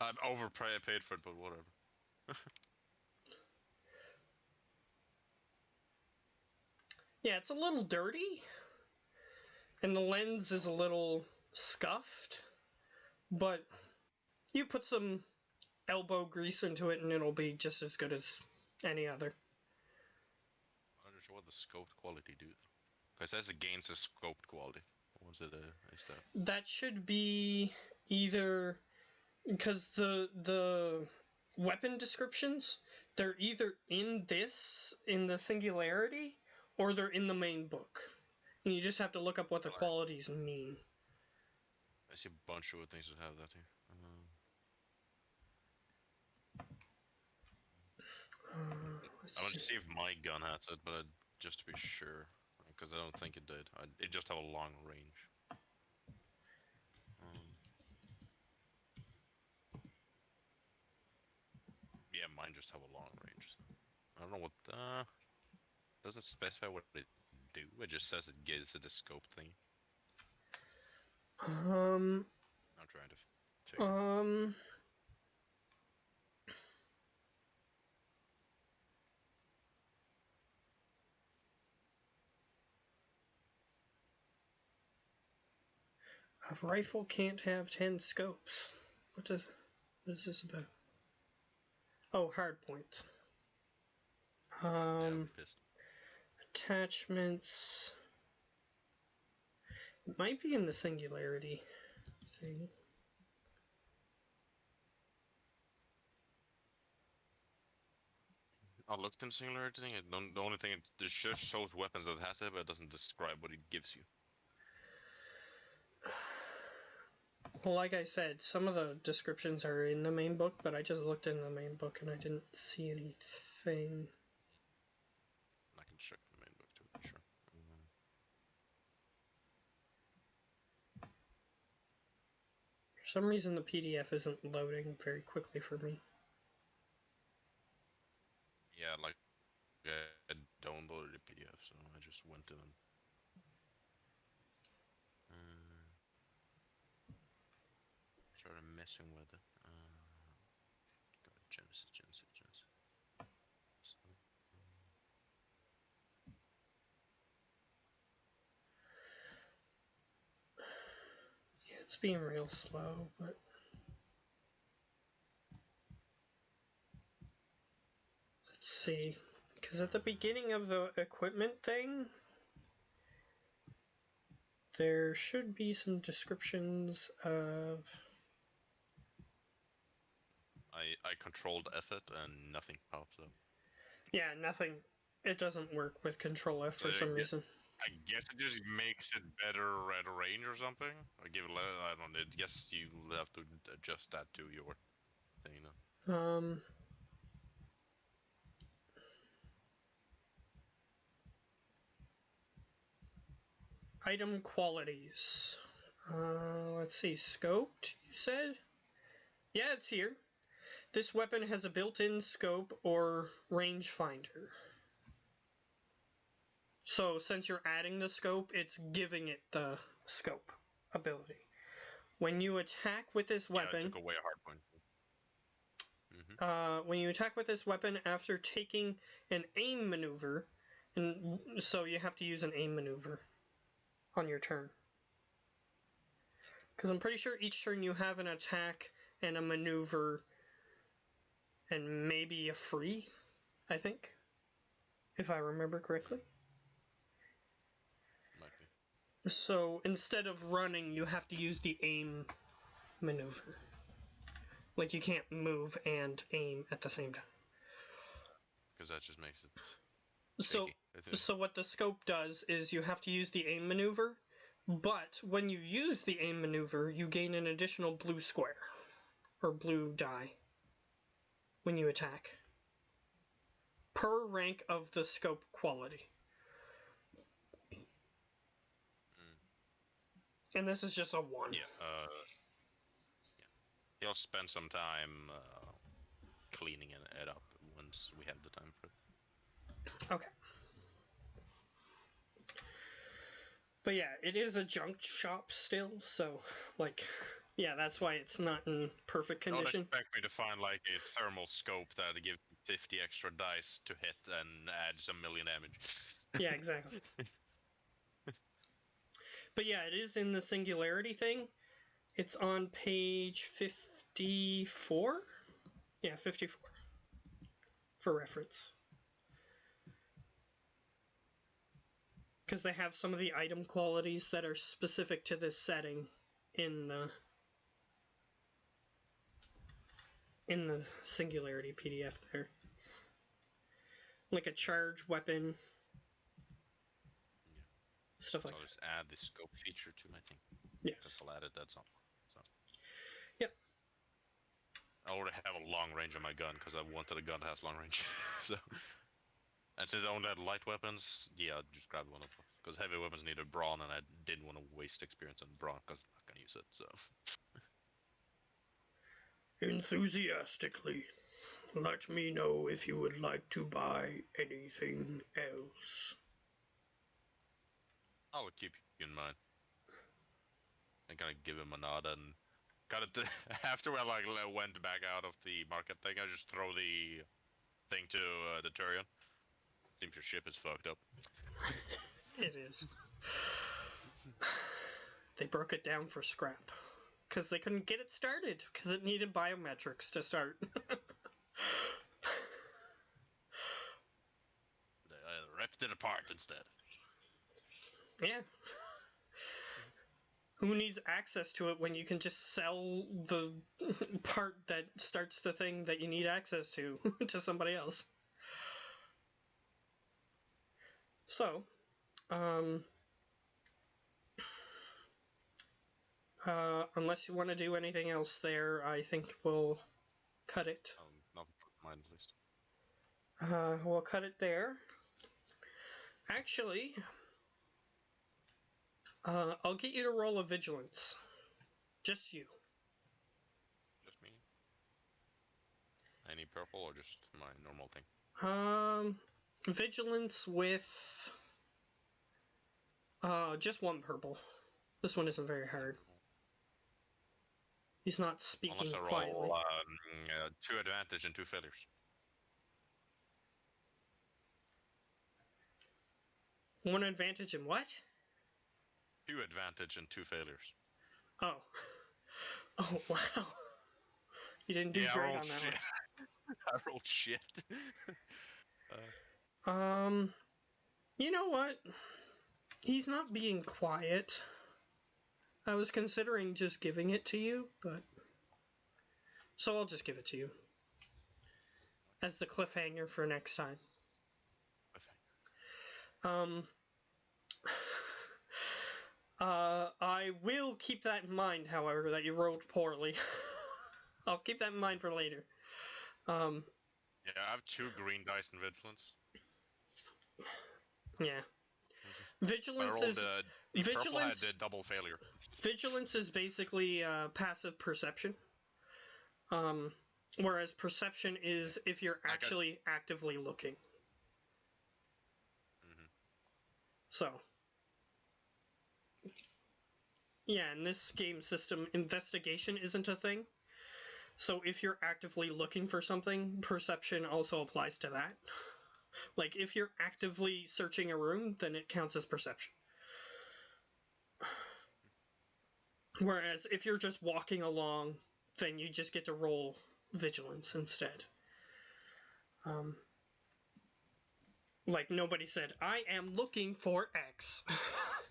I'm overpaid for it, but whatever. Yeah, it's a little dirty. And the lens is a little scuffed. But you put some elbow grease into it and it'll be just as good as any other. I'm not sure what the scoped quality do. Because it says it gains a scoped quality. What was it? Is that? That should be either... Because the weapon descriptions, they're either in the singularity, or they're in the main book. And you just have to look up what the qualities mean. I see a bunch of things that have that here. I want to see if my gun has it, but just to be sure, because I don't think it did. It just have a long range. Yeah, mine just have a long range. So. I don't know what. Doesn't specify what they do. It just says it gives it a scope thing. I'm trying to figure. A rifle can't have 10 scopes. What is this about? Oh, hardpoint. Attachments. It might be in the singularity thing. I looked in singularity thing. The only thing it just shows weapons that has it, but it doesn't describe what it gives you. Well, like I said, some of the descriptions are in the main book, but I just looked in the main book and I didn't see anything. some reason the PDF isn't loading very quickly for me. Yeah, like I downloaded the PDF, so I just went to them. Started messing with it. Go to Genesis. So, Yeah, it's being real slow, but let's see. Because at the beginning of the equipment thing, there should be some descriptions of... I controlled F it and nothing pops up. Yeah, nothing. It doesn't work with Control F for some reason. I guess it just makes it better at range or something. Or give it, I don't know. I guess you have to adjust that to your thing. You know? Item qualities. Let's see. Scoped, you said? Yeah, it's here. This weapon has a built-in scope or rangefinder. So since you're adding the scope, it's giving it the scope ability. When you attack with this weapon, Yeah, I took away a hard point. when you attack with this weapon after taking an aim maneuver, and so you have to use an aim maneuver on your turn. Because I'm pretty sure each turn you have an attack and a maneuver and maybe a free, I think, if I remember correctly. Might be. So instead of running, you have to use the aim maneuver. Like you can't move and aim at the same time. Because that just makes it So, shaky, I think. so what the scope does is you have to use the aim maneuver, but when you use the aim maneuver, you gain an additional blue square or blue die when you attack per rank of the scope quality. And this is just a 1. Yeah. He'll spend some time cleaning it up once we have the time for it. Okay. But yeah, it is a junk shop still, so, like, yeah, that's why it's not in perfect condition. Don't expect me to find, like, a thermal scope that gives 50 extra dice to hit and adds a million damage. Yeah, exactly. But yeah, it is in the singularity thing. It's on page 54? Yeah, 54. For reference. Because they have some of the item qualities that are specific to this setting in the singularity PDF there. Like a charge weapon. Yeah. Stuff like So I'll just add the scope feature to my thing. that. Yes. That's all added, that's all. So. Yep. I already have a long range on my gun because I wanted a gun that has long range. So, and since I only had light weapons, yeah, I just grabbed one of them. Because heavy weapons needed brawn, and I didn't want to waste experience on brawn because I'm not gonna use it. So. Enthusiastically, let me know if you would like to buy anything else. I will keep you in mind. And kind of give him a nod and got it. After I like went back out of the market thing, I just throw the thing to the Turian. Seems your ship is fucked up. It is. They broke it down for scrap. Because they couldn't get it started. Because it needed biometrics to start. I ripped it apart instead. Yeah. Who needs access to it when you can just sell the part that starts the thing that you need access to somebody else? So, unless you want to do anything else there, I think we'll cut it. Not mine at least. We'll cut it there. Actually, I'll get you to roll a vigilance. Just you. Any purple or just my normal thing? Vigilance with just one purple. This one isn't very hard. He's not speaking Unless I quietly. roll 2 advantage and 2 failures. One advantage and what? 2 advantage and 2 failures. Oh. Oh, wow. You didn't do Yeah, I great rolled on that shit. I rolled shit. one. You know what? He's not being quiet. I was considering just giving it to you, but... So I'll just give it to you. As the cliffhanger for next time. I will keep that in mind, however, that you rolled poorly. I'll keep that in mind for later. Yeah, I have 2 green dice in vigilance. Yeah. But I Vigilance rolled is... the purple had Vigilance... a double failure. Vigilance is basically passive perception. Whereas perception is if you're actually actively looking. So... Yeah, in this game system, investigation isn't a thing. So if you're actively looking for something, perception also applies to that. Like, if you're actively searching a room, then it counts as perception. Whereas if you're just walking along, then you just get to roll vigilance instead. Like, nobody said, I am looking for X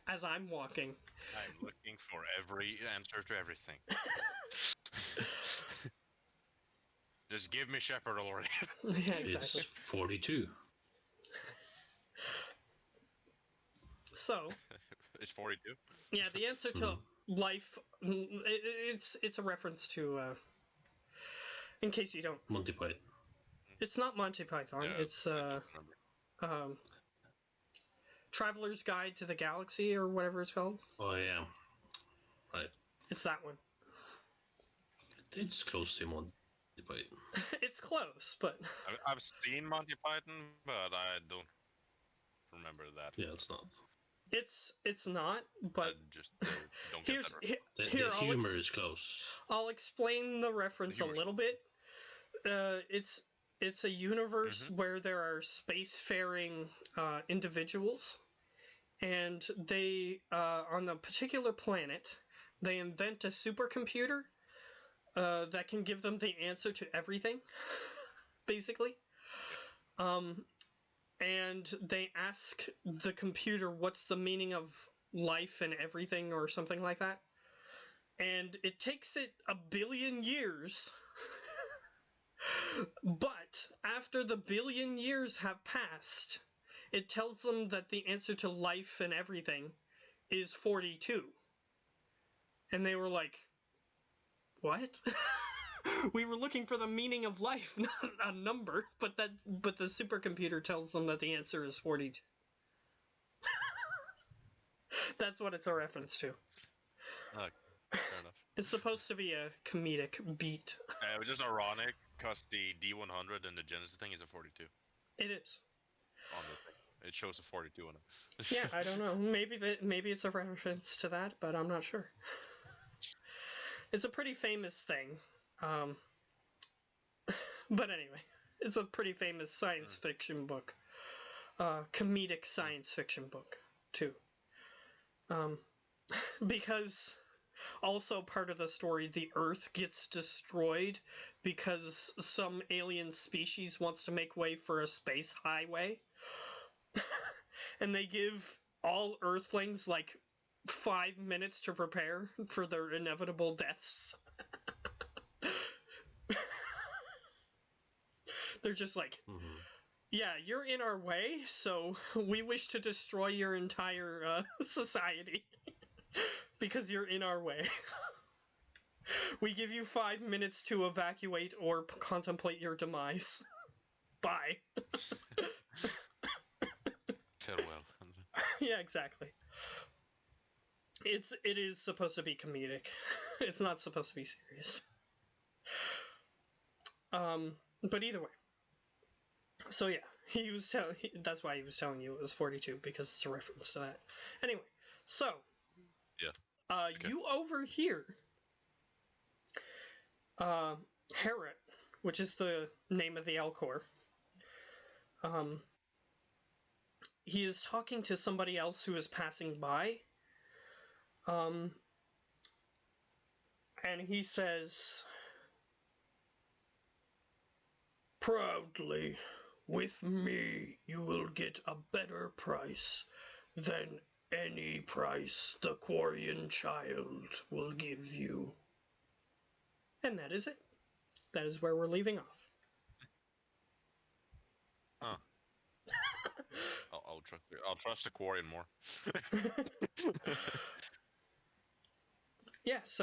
as I'm walking. I'm looking for every answer to everything. Just give me Shepard already. Yeah, exactly. It's 42. So... It's 42? Yeah, the answer to life... It's a reference to... in case you don't... Monty Python. It's not Monty Python. Yeah, It's I don't remember. Traveler's Guide to the Galaxy, or whatever it's called. Oh, yeah. Right. It's that one. It's close to Monty Python. It's close, but... I've seen Monty Python, but I don't remember that. Yeah, it's not. It's not, but... I just don't get that. The humor is close. I'll explain the reference a little bit. It's a universe where there are spacefaring individuals, and they, on a particular planet, they invent a supercomputer that can give them the answer to everything, basically. And they ask the computer what's the meaning of life and everything, or something like that. And it takes it 1 billion years. But after the 1 billion years have passed, it tells them that the answer to life and everything is 42. And they were like, what? We were looking for the meaning of life, not a number, but the supercomputer tells them that the answer is 42. That's what it's a reference to. Okay, fair enough. It's supposed to be a comedic beat. It was just ironic, because the D100 and the Genesis thing is a 42. It is. On the thing. It shows a 42 on it. Yeah, I don't know. Maybe it's a reference to that, but I'm not sure. It's a pretty famous thing. But anyway, it's a pretty famous science fiction book. Comedic science fiction book, too. Because also part of the story, the Earth gets destroyed because some alien species wants to make way for a space highway. And they give all Earthlings like 5 minutes to prepare for their inevitable deaths. They're just like, yeah, you're in our way, so we wish to destroy your entire society. Because you're in our way. We give you 5 minutes to evacuate or contemplate your demise. Bye. Farewell. Yeah, exactly. It is supposed to be comedic. It's not supposed to be serious. But either way. So yeah, he was telling. That's why he was telling you it was 42 because it's a reference to that. Anyway, so Yeah. Okay. you overhear Harriet, which is the name of the Elcor. He is talking to somebody else who is passing by. And he says, "Proudly, with me you will get a better price than any price the Quarian child will give you." And that is it. That is where we're leaving off. Huh. I'll trust. I'll trust the Quarian more. Yeah, so